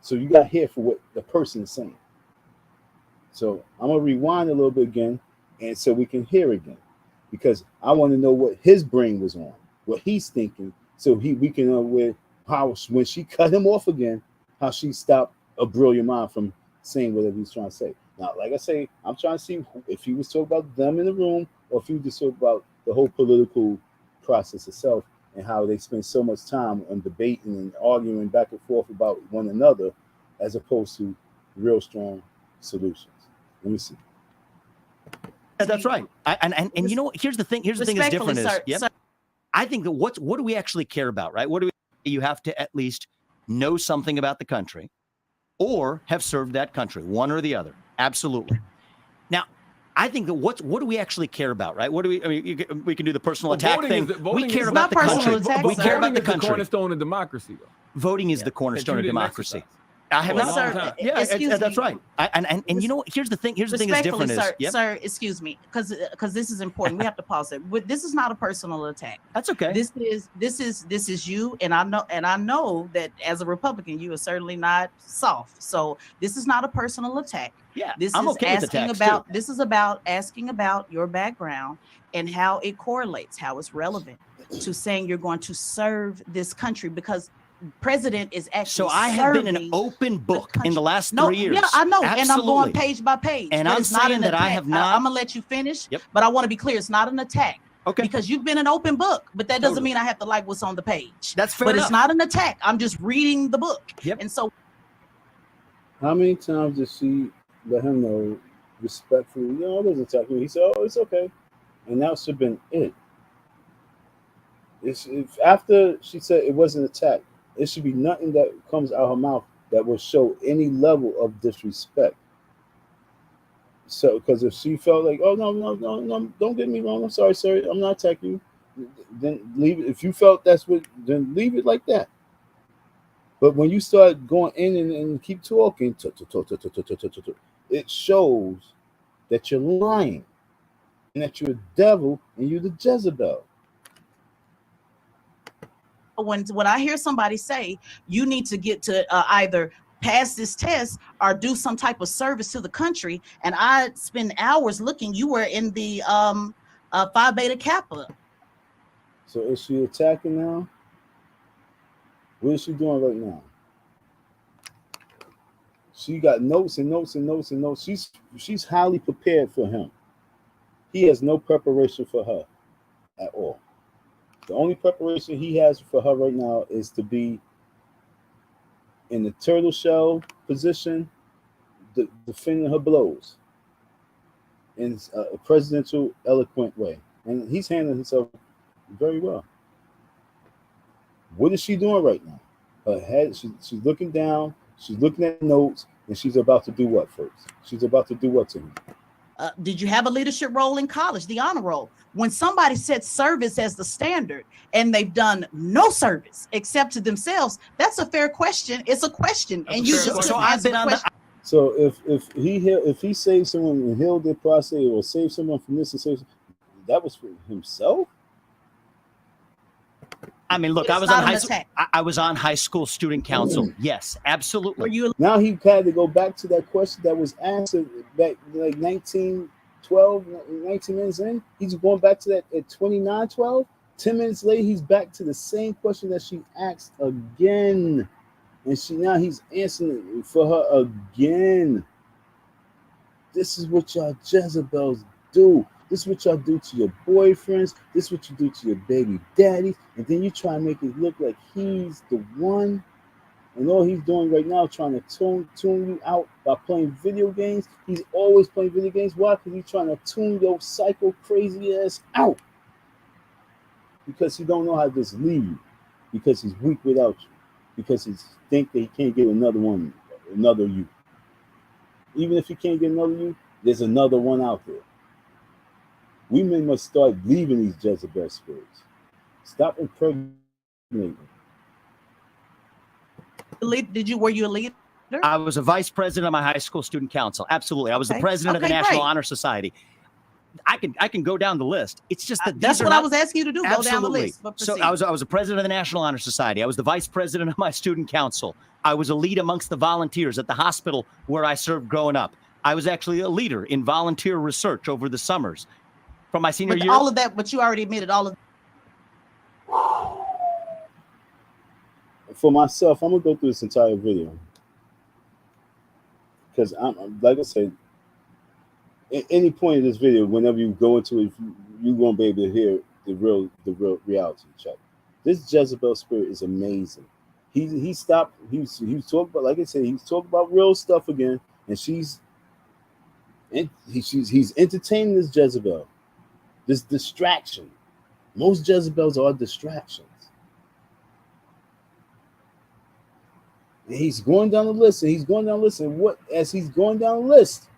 So you got to hear for what the person is saying. So I'm going to rewind a little bit again, and so we can hear again. Because I want to know what his brain was on, what he's thinking, so we can know how when she cut him off again, how she stopped a brilliant mind from saying whatever he's trying to say. Now, like I say, I'm trying to see if he was talking about them in the room, or if he was just talking about the whole political process itself and how they spend so much time on debating and arguing back and forth about one another, as opposed to real strong solutions. Let me see. That's right. And here's the thing. Here's the thing that's different is, I think that what do we actually care about, right? You have to at least know something about the country or have served that country, one or the other. Absolutely. Now, I think that what do we actually care about, right? What do we? I mean, we can do the personal Well, attack voting thing. is- voting We care is about the not personal country. attack, We sir. care about Voting the is the country. cornerstone of democracy, though. Voting is Yeah. the cornerstone That of you didn't democracy. exercise. I have For a not. long Sir, time. Yeah, excuse that's me. right. And you know, here's the thing. Here's the thing that's Respectfully, different sir, is, yep, sir, excuse me, because this is important. We have to pause it. This is not a personal attack. that's okay. This is you, and I know that as a Republican, you are certainly not soft. So this is not a personal attack. Yeah, This I'm is okay with asking attacks, about too. this is about asking about your background and how it correlates, how it's relevant to saying you're going to serve this country, because president is actually So I have been an serving open book in the last no, 3 years. yeah, I know, and I'm going Absolutely. page by page. And but I'm it's not saying an that I attack. have not- I'm gonna let you finish. Yep. But I want to be clear: it's not an attack. Okay. Because you've been an open book, but that doesn't Totally. mean I have to like what's on the page. That's fair But enough. it's not an attack. I'm just reading the book. Yep. And so How many times did she let him know respectfully, I wasn't attacking you? He said, oh, it's okay. And that should have been it. If after she said it wasn't attack, it should be nothing that comes out of her mouth that will show any level of disrespect. So, because if she felt like, oh, no, don't get me wrong, I'm sorry, sir, I'm not attacking you, then leave it. If you felt that's what, then leave it like that. But when you start going in and keep talking, it shows that you're lying and that you're a devil and you're the Jezebel. when I hear somebody say you need to get to either pass this test or do some type of service to the country, and I spend hours looking, you were in the Phi Beta Kappa. So is she attacking now? What is she doing right now? She got notes and notes and notes and notes. She's highly prepared for him. He has no preparation for her at all. The only preparation he has for her right now is to be in the turtle shell position, defending her blows in a presidential, eloquent way. And he's handling himself very well. What is she doing right now? Her head, she's looking down, she's looking at notes, and she's about to do what first? She's about to do what to him? Did you have a leadership role in college, the honor roll? When somebody sets service as the standard and they've done no service except to themselves, that's a fair question. It's a question, That's and a you fair just question. couldn't answer the question. So if he saved someone and healed their prostate or saved someone from this and saved, that was for himself. I mean, look, It's I was not on an attack. I was on high school student council. Yes, absolutely. Were you Now he had to go back to that question that was answered back like 1912, 19 minutes in. He's going back to that at 29:12. 10 minutes later, he's back to the same question that she asked again. And he's answering it for her again. This is what y'all Jezebels do. This is what y'all do to your boyfriends. This is what you do to your baby daddies. And then you try to make it look like he's the one. And all he's doing right now, trying to tune you out by playing video games. He's always playing video games. Why? Because he's trying to tune your psycho crazy ass out. Because he don't know how to just leave. Because he's weak without you. Because he think that he can't get another one, another you. Even if he can't get another you, there's another one out there. We men must start leaving these Jezebel spirits. Stop impregnating. were you a leader? I was a vice president of my high school student council. Absolutely. I was the Okay. president of the Okay, National great. Honor Society. I can go down the list. It's just that That's these are what I not- was asking you to do. Go down the Absolutely. list. But So proceed. I was a president of the National Honor Society. I was the vice president of my student council. I was a lead amongst the volunteers at the hospital where I served growing up. I was actually a leader in volunteer research over the summers. From my senior But year, all of that, but you already admitted all of For myself, I'm gonna go through this entire video because I'm like I said, at any point in this video, whenever you go into it, you're gonna be able to hear the real reality check. This Jezebel spirit is amazing. He stopped. He was talking about, like I said, he's talking about real stuff again, and he's entertaining this Jezebel, this distraction. Most Jezebels are distractions. And he's going down the list, and he's going down the list, and as he's going down the list,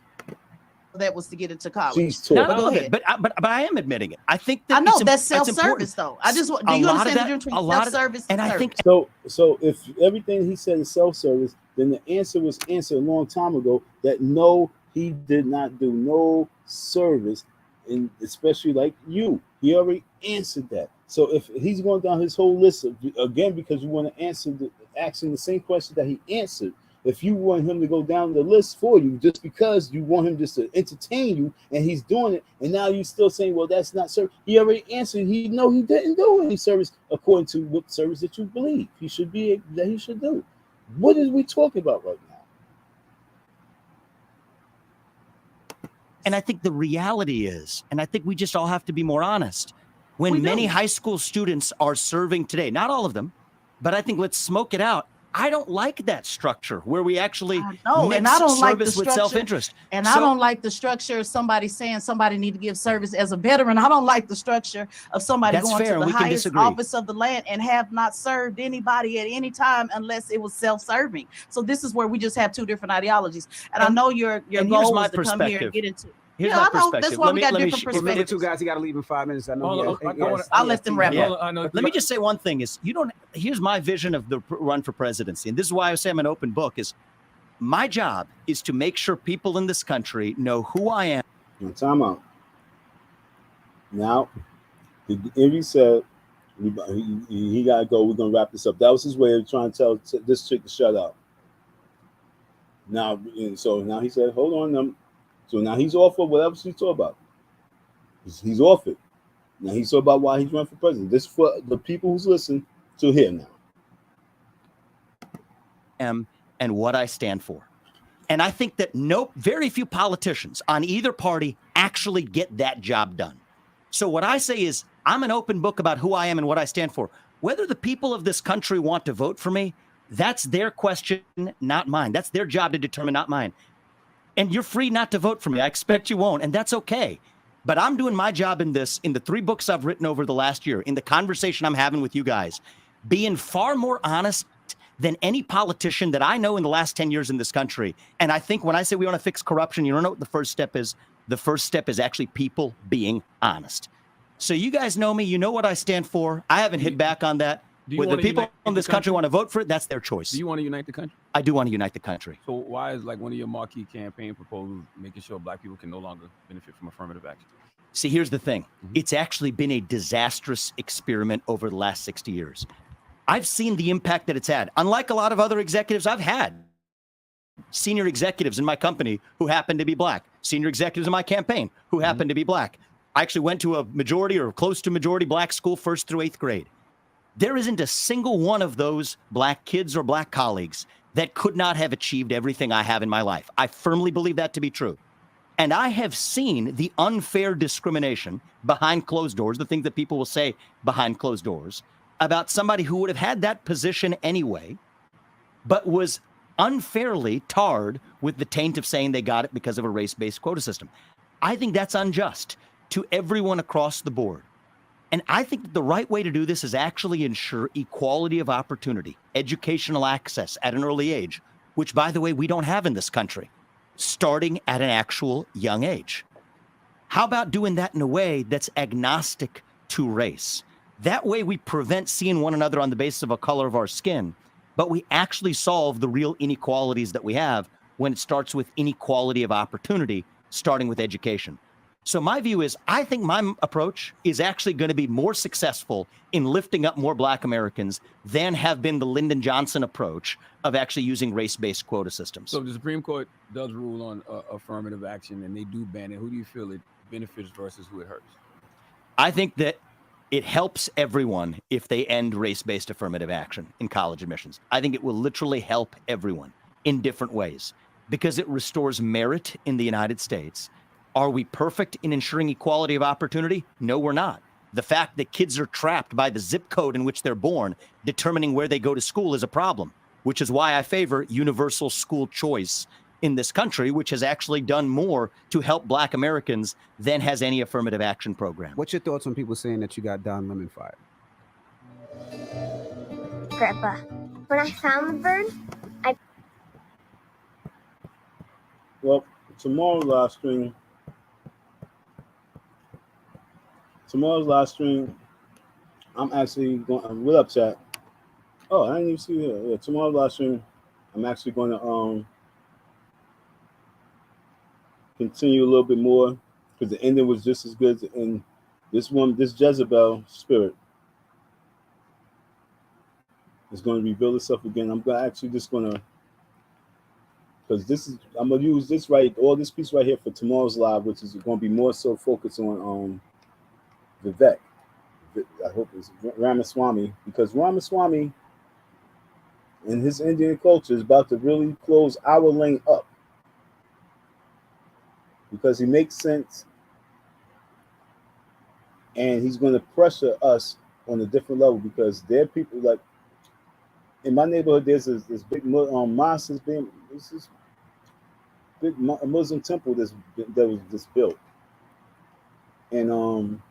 that was to get into college. She's Not talking. Go all of ahead. it, but I am admitting it. I think that I know it's that's important. self-service though. I just do A you lot of understand the that- difference a between lot of- self-service and I service? think So if everything he said is self-service, then the answer was answered a long time ago that no, he did not do no service, and especially like you. He already answered that. So if he's going down his whole list again, because you want to asking the same question that he answered, if you want him to go down the list for you just because you want him just to entertain you and he's doing it, and now you're still saying, well, that's not service. He already answered. He didn't do any service according to what service that you believe he should do. What is we talking about right now? And I think the reality is, and I think we just all have to be more honest, when many high school students are serving today, not all of them, but I think let's smoke it out. I don't like that structure where we actually and mix I don't like the service with structure, self-interest. and I don't like the structure of somebody saying somebody need to give service as a veteran. I don't like the structure of somebody That's going fair, to and the we can highest disagree. office of the land and have not served anybody at any time unless it was self-serving. So this is where we just have two different ideologies. And I know your and goal here's my was to come here and perspective. get into. Here's Yeah, my I know. perspective. That's why we got different Remember, perspectives. two guys, you got to leave in 5 minutes. I know. I'll let them wrap up. Let me just say one thing is here's my vision of the run for presidency. And this is why I say I'm an open book is my job is to make sure people in this country know who I am. Time out. Now, Envy said he got to go. We're going to wrap this up. That was his way of trying to tell this chick to shut up. Now, so now he said, hold on. So now he's off of whatever she's talking about. He's off it. Now he's talking about why he's running for president. This is for the people who's listening to hear now. And what I stand for. And I think that very few politicians on either party actually get that job done. So what I say is I'm an open book about who I am and what I stand for. Whether the people of this country want to vote for me, that's their question, not mine. That's their job to determine, not mine. And you're free not to vote for me. I expect you won't, and that's okay. But I'm doing my job in the 3 books I've written over the last year, in the conversation I'm having with you guys, being far more honest than any politician that I know in the last 10 years in this country. And I think when I say we want to fix corruption, you don't know what the first step is. The first step is actually people being honest. So you guys know me. You know what I stand for. I haven't hit back on that. Whether the people in this country want to vote for it, that's their choice. Do you want to unite the country? I do want to unite the country. So why is like one of your marquee campaign proposals making sure black people can no longer benefit from affirmative action? See, here's the thing. It's actually been a disastrous experiment over the last 60 years. I've seen the impact that it's had. Unlike a lot of other executives I've had, senior executives in my company who happen to be black, senior executives in my campaign who happen to be black. I actually went to a majority or close to majority black school 1st through 8th grade. There isn't a single one of those black kids or black colleagues that could not have achieved everything I have in my life. I firmly believe that to be true. And I have seen the unfair discrimination behind closed doors, the things that people will say behind closed doors, about somebody who would have had that position anyway, but was unfairly tarred with the taint of saying they got it because of a race-based quota system. I think that's unjust to everyone across the board. And I think that the right way to do this is actually ensure equality of opportunity, educational access at an early age, which, by the way, we don't have in this country, starting at an actual young age. How about doing that in a way that's agnostic to race? That way we prevent seeing one another on the basis of a color of our skin, but we actually solve the real inequalities that we have when it starts with inequality of opportunity, starting with education. So my view is, I think my approach is actually going to be more successful in lifting up more black Americans than have been the Lyndon Johnson approach of actually using race-based quota systems. So if the Supreme Court does rule on affirmative action and they do ban it, who do you feel it benefits versus who it hurts? I think that it helps everyone if they end race-based affirmative action in college admissions. I think it will literally help everyone in different ways because it restores merit in the United States. Are we perfect in ensuring equality of opportunity? No, we're not. The fact that kids are trapped by the zip code in which they're born, determining where they go to school, is a problem, which is why I favor universal school choice in this country, which has actually done more to help black Americans than has any affirmative action program. What's your thoughts on people saying that you got Don Lemon fired? Grandpa, when I found the bird, Well, tomorrow live stream, tomorrow's live stream, I'm actually going. What up, chat? Oh, I didn't even see it. Yeah, tomorrow's live stream, I'm actually going to continue a little bit more because the ending was just as good. And this Jezebel spirit is going to reveal itself again. I'm gonna actually just gonna because I'm gonna use this this piece right here for tomorrow's live, which is going to be more so focused on Vivek. I hope it's Ramaswamy, because Ramaswamy and his Indian culture is about to really close our lane up because he makes sense and he's going to pressure us on a different level because there are people like in my neighborhood. There's this big mosque being this big Muslim temple that was just built, and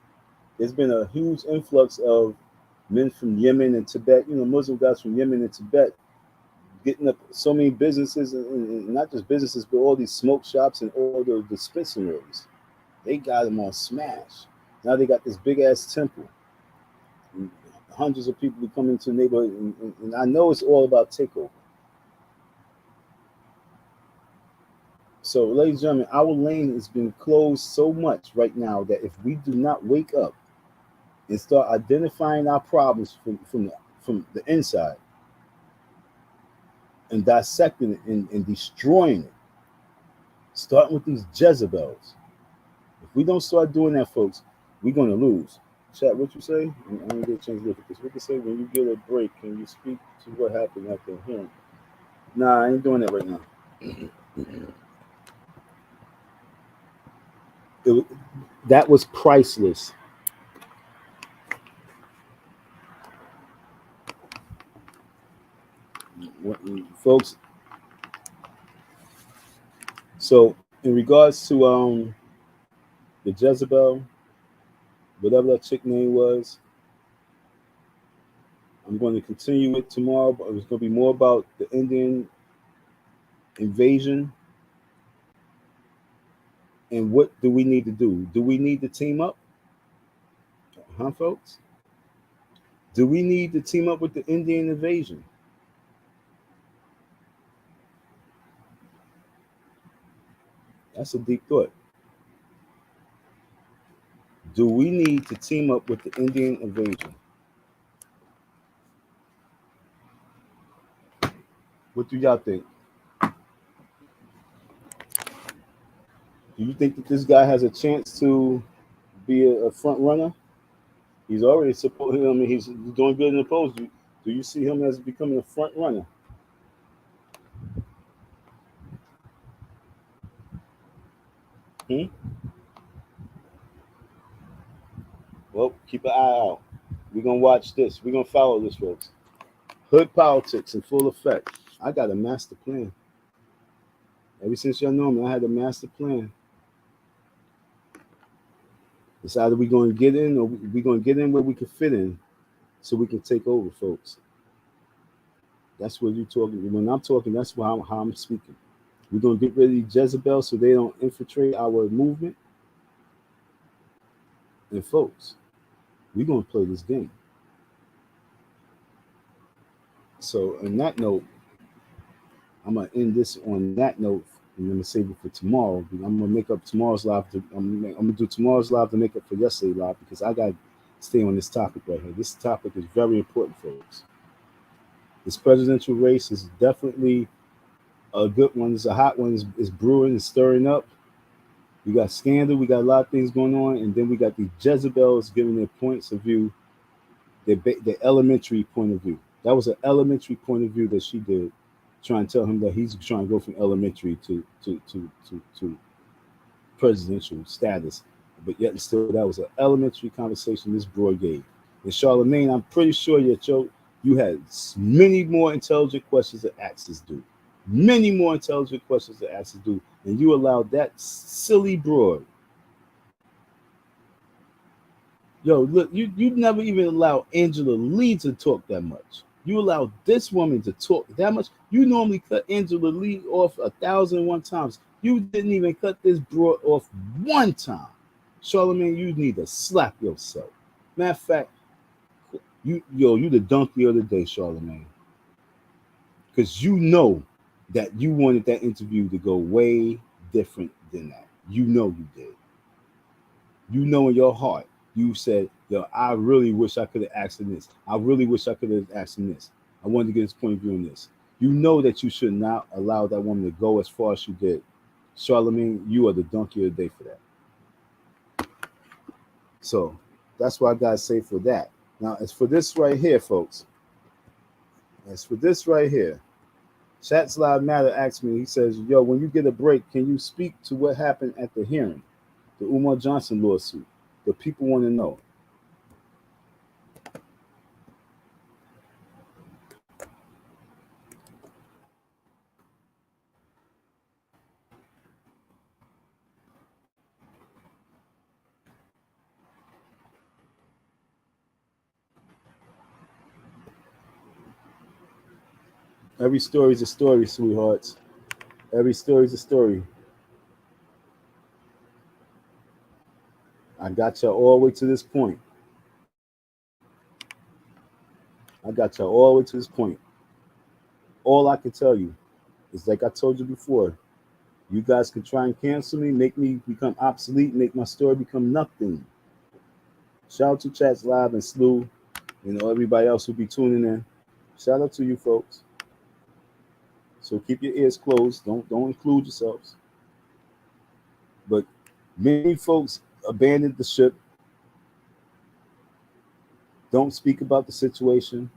there's been a huge influx of men from Yemen and Tibet. Muslim guys from Yemen and Tibet getting up so many businesses, and not just businesses, but all these smoke shops and all the dispensaries. They got them on smash. Now they got this big ass temple. And hundreds of people come into the neighborhood, and I know it's all about takeover. So, ladies and gentlemen, our lane has been closed so much right now that if we do not wake up and start identifying our problems from the inside and dissecting it and destroying it, starting with these Jezebels. If we don't start doing that, folks, we're going to lose. Chat, what you say? I didn't get a chance to look at this. What you say? When you get a break, can you speak to what happened after him? Nah, I ain't doing that right now. That was priceless. Folks, so in regards to the Jezebel, whatever that chick name was, I'm going to continue it tomorrow, but it's going to be more about the Indian invasion and what do we need to do? Do we need to team up? Huh, folks? Do we need to team up with the Indian invasion? That's a deep thought. Do we need to team up with the Indian invasion? What do y'all think? Do you think that this guy has a chance to be a front runner? He's already supporting him, and he's doing good in the polls. Do you see him as becoming a front runner? Well, keep an eye out. We're going to watch this. We're going to follow this, folks. Hood politics in full effect. I got a master plan. Ever since y'all know me, I had a master plan. It's either we're going to get in or we're going to get in where we can fit in so we can take over, folks. That's what you're talking. When I'm talking, that's how I'm speaking. We're going to get rid of Jezebel so they don't infiltrate our movement. And folks, we're going to play this game. So on that note, I'm going to end this on that note. And I'm going to save it for tomorrow. I'm going to make up tomorrow's live. I'm going to do tomorrow's live to make up for yesterday's live because I got to stay on this topic right here. This topic is very important, folks. This presidential race is definitely a good one. It's a hot one. It's brewing and stirring up. We got scandal. We got a lot of things going on. And then we got the Jezebels giving their points of view, their elementary point of view. That was an elementary point of view that she did, trying to tell him that he's trying to go from elementary to presidential status. But yet still, that was an elementary conversation this broad gave. And Charlemagne, I'm pretty sure you had many more intelligent questions to ask this dude. Many more intelligent questions to ask this dude. And you allowed that silly broad. Yo, look, you never even allowed Angela Lee to talk that much. You allowed this woman to talk that much. You normally cut Angela Lee off 1,001 times. You didn't even cut this broad off one time. Charlemagne, you need to slap yourself. Matter of fact, you the donkey of the day, Charlemagne. Because you know that you wanted that interview to go way different than that. You know you did. You know in your heart, you said, yo, I really wish I could have asked him this. I really wish I could have asked him this. I wanted to get his point of view on this. You know that you should not allow that woman to go as far as you did. Charlemagne, you are the donkey of the day for that. So that's what I gotta say for that. Now, as for this right here, folks, as for this right here, Chats Live Matter asked me, he says, yo, when you get a break, can you speak to what happened at the hearing, the Umar Johnson lawsuit? The people want to know. Every story is a story, sweethearts. Every story is a story. I got y'all all the way to this point. I got y'all all the way to this point. All I can tell you is, like I told you before, you guys can try and cancel me, make me become obsolete, make my story become nothing. Shout out to Chats Live and Slew, everybody else who be tuning in. Shout out to you folks. So keep your ears closed. Don't include yourselves. But many folks abandoned the ship. Don't speak about the situation.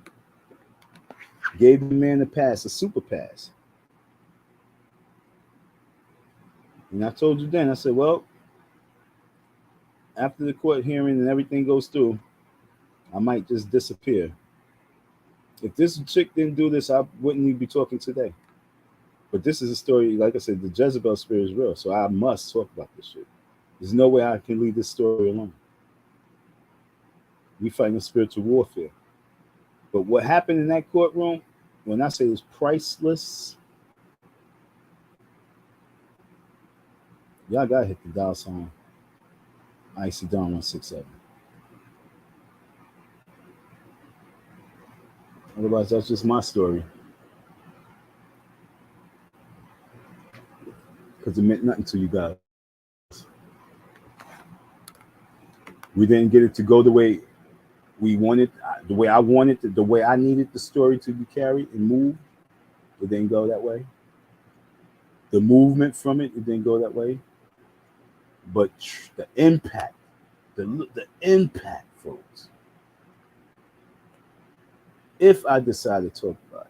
Gave the man a pass, a super pass. And I told you then, I said, well, after the court hearing and everything goes through, I might just disappear. If this chick didn't do this, I wouldn't even be talking today. But this is a story, like I said, the Jezebel spirit is real. So I must talk about this shit. There's no way I can leave this story alone. We fighting spiritual warfare. But what happened in that courtroom, when I say it's priceless, y'all gotta hit the dial sign. Icy Dawn 167. Otherwise, that's just my story. Because it meant nothing to you guys. We didn't get it to go the way we wanted, the way I wanted, the way I needed the story to be carried and moved. It didn't go that way. The movement from it didn't go that way. But the impact, the impact, folks. If I decide to talk about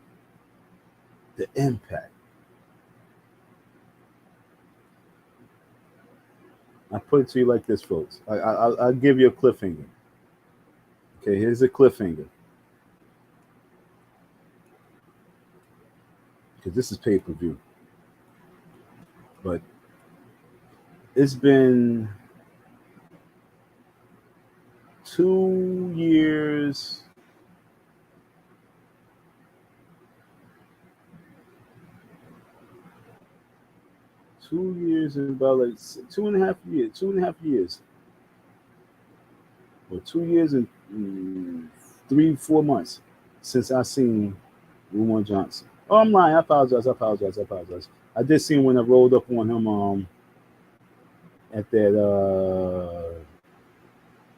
it, the impact. I put it to you like this, folks. I'll give you a cliffhanger. Okay, here's a cliffhanger. Because this is pay-per-view. But it's been 2 years. Two years and about like 2.5 years, 2.5 years. Or 2 years and 3-4 months since I seen Umar Johnson. Oh, I'm lying. I apologize. I did see him when I rolled up on him at that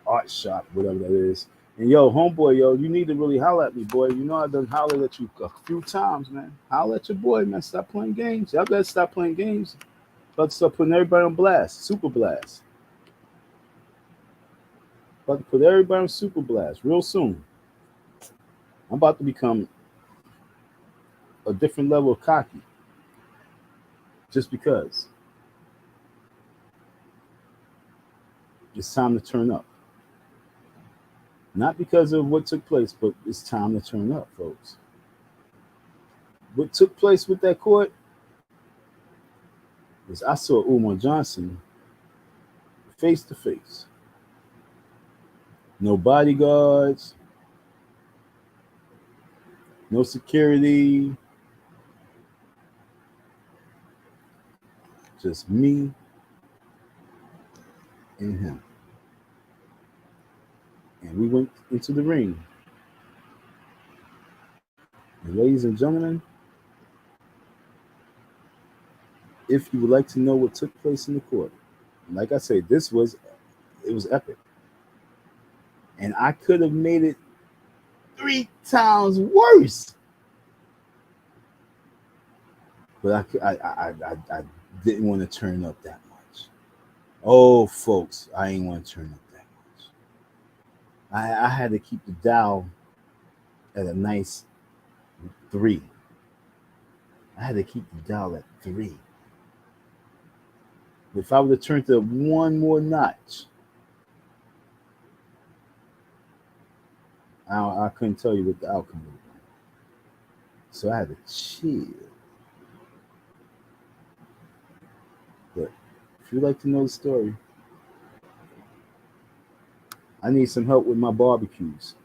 art shop, whatever that is. And yo, homeboy, you need to really holler at me, boy. You know I done hollered at you a few times, man. Holler at your boy, man. Stop playing games. Y'all better stop playing games. About to start putting everybody on blast, super blast. About to put everybody on super blast real soon. I'm about to become a different level of cocky. Just because. It's time to turn up. Not because of what took place, but it's time to turn up, folks. What took place with that court is I saw Umar Johnson face to face. No bodyguards, no security, just me in him. And we went into the ring. And ladies and gentlemen, if you would like to know what took place in the court, like I said, it was epic. And I could have made it 3 times worse. But I didn't want to turn up that much. Oh, folks, I ain't want to turn up that much. I had to keep the dial at a nice 3. I had to keep the dial at 3. If I would have turned it one more notch, I couldn't tell you what the outcome would be. So I had to chill. But if you'd like to know the story, I need some help with my barbecues.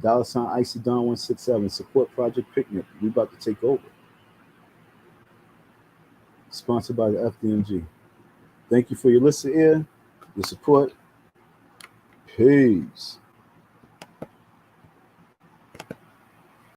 $ Icy Don 167 support Project Picnic. We about to take over. Sponsored by the FDMG. Thank you for your listen, your support. Peace.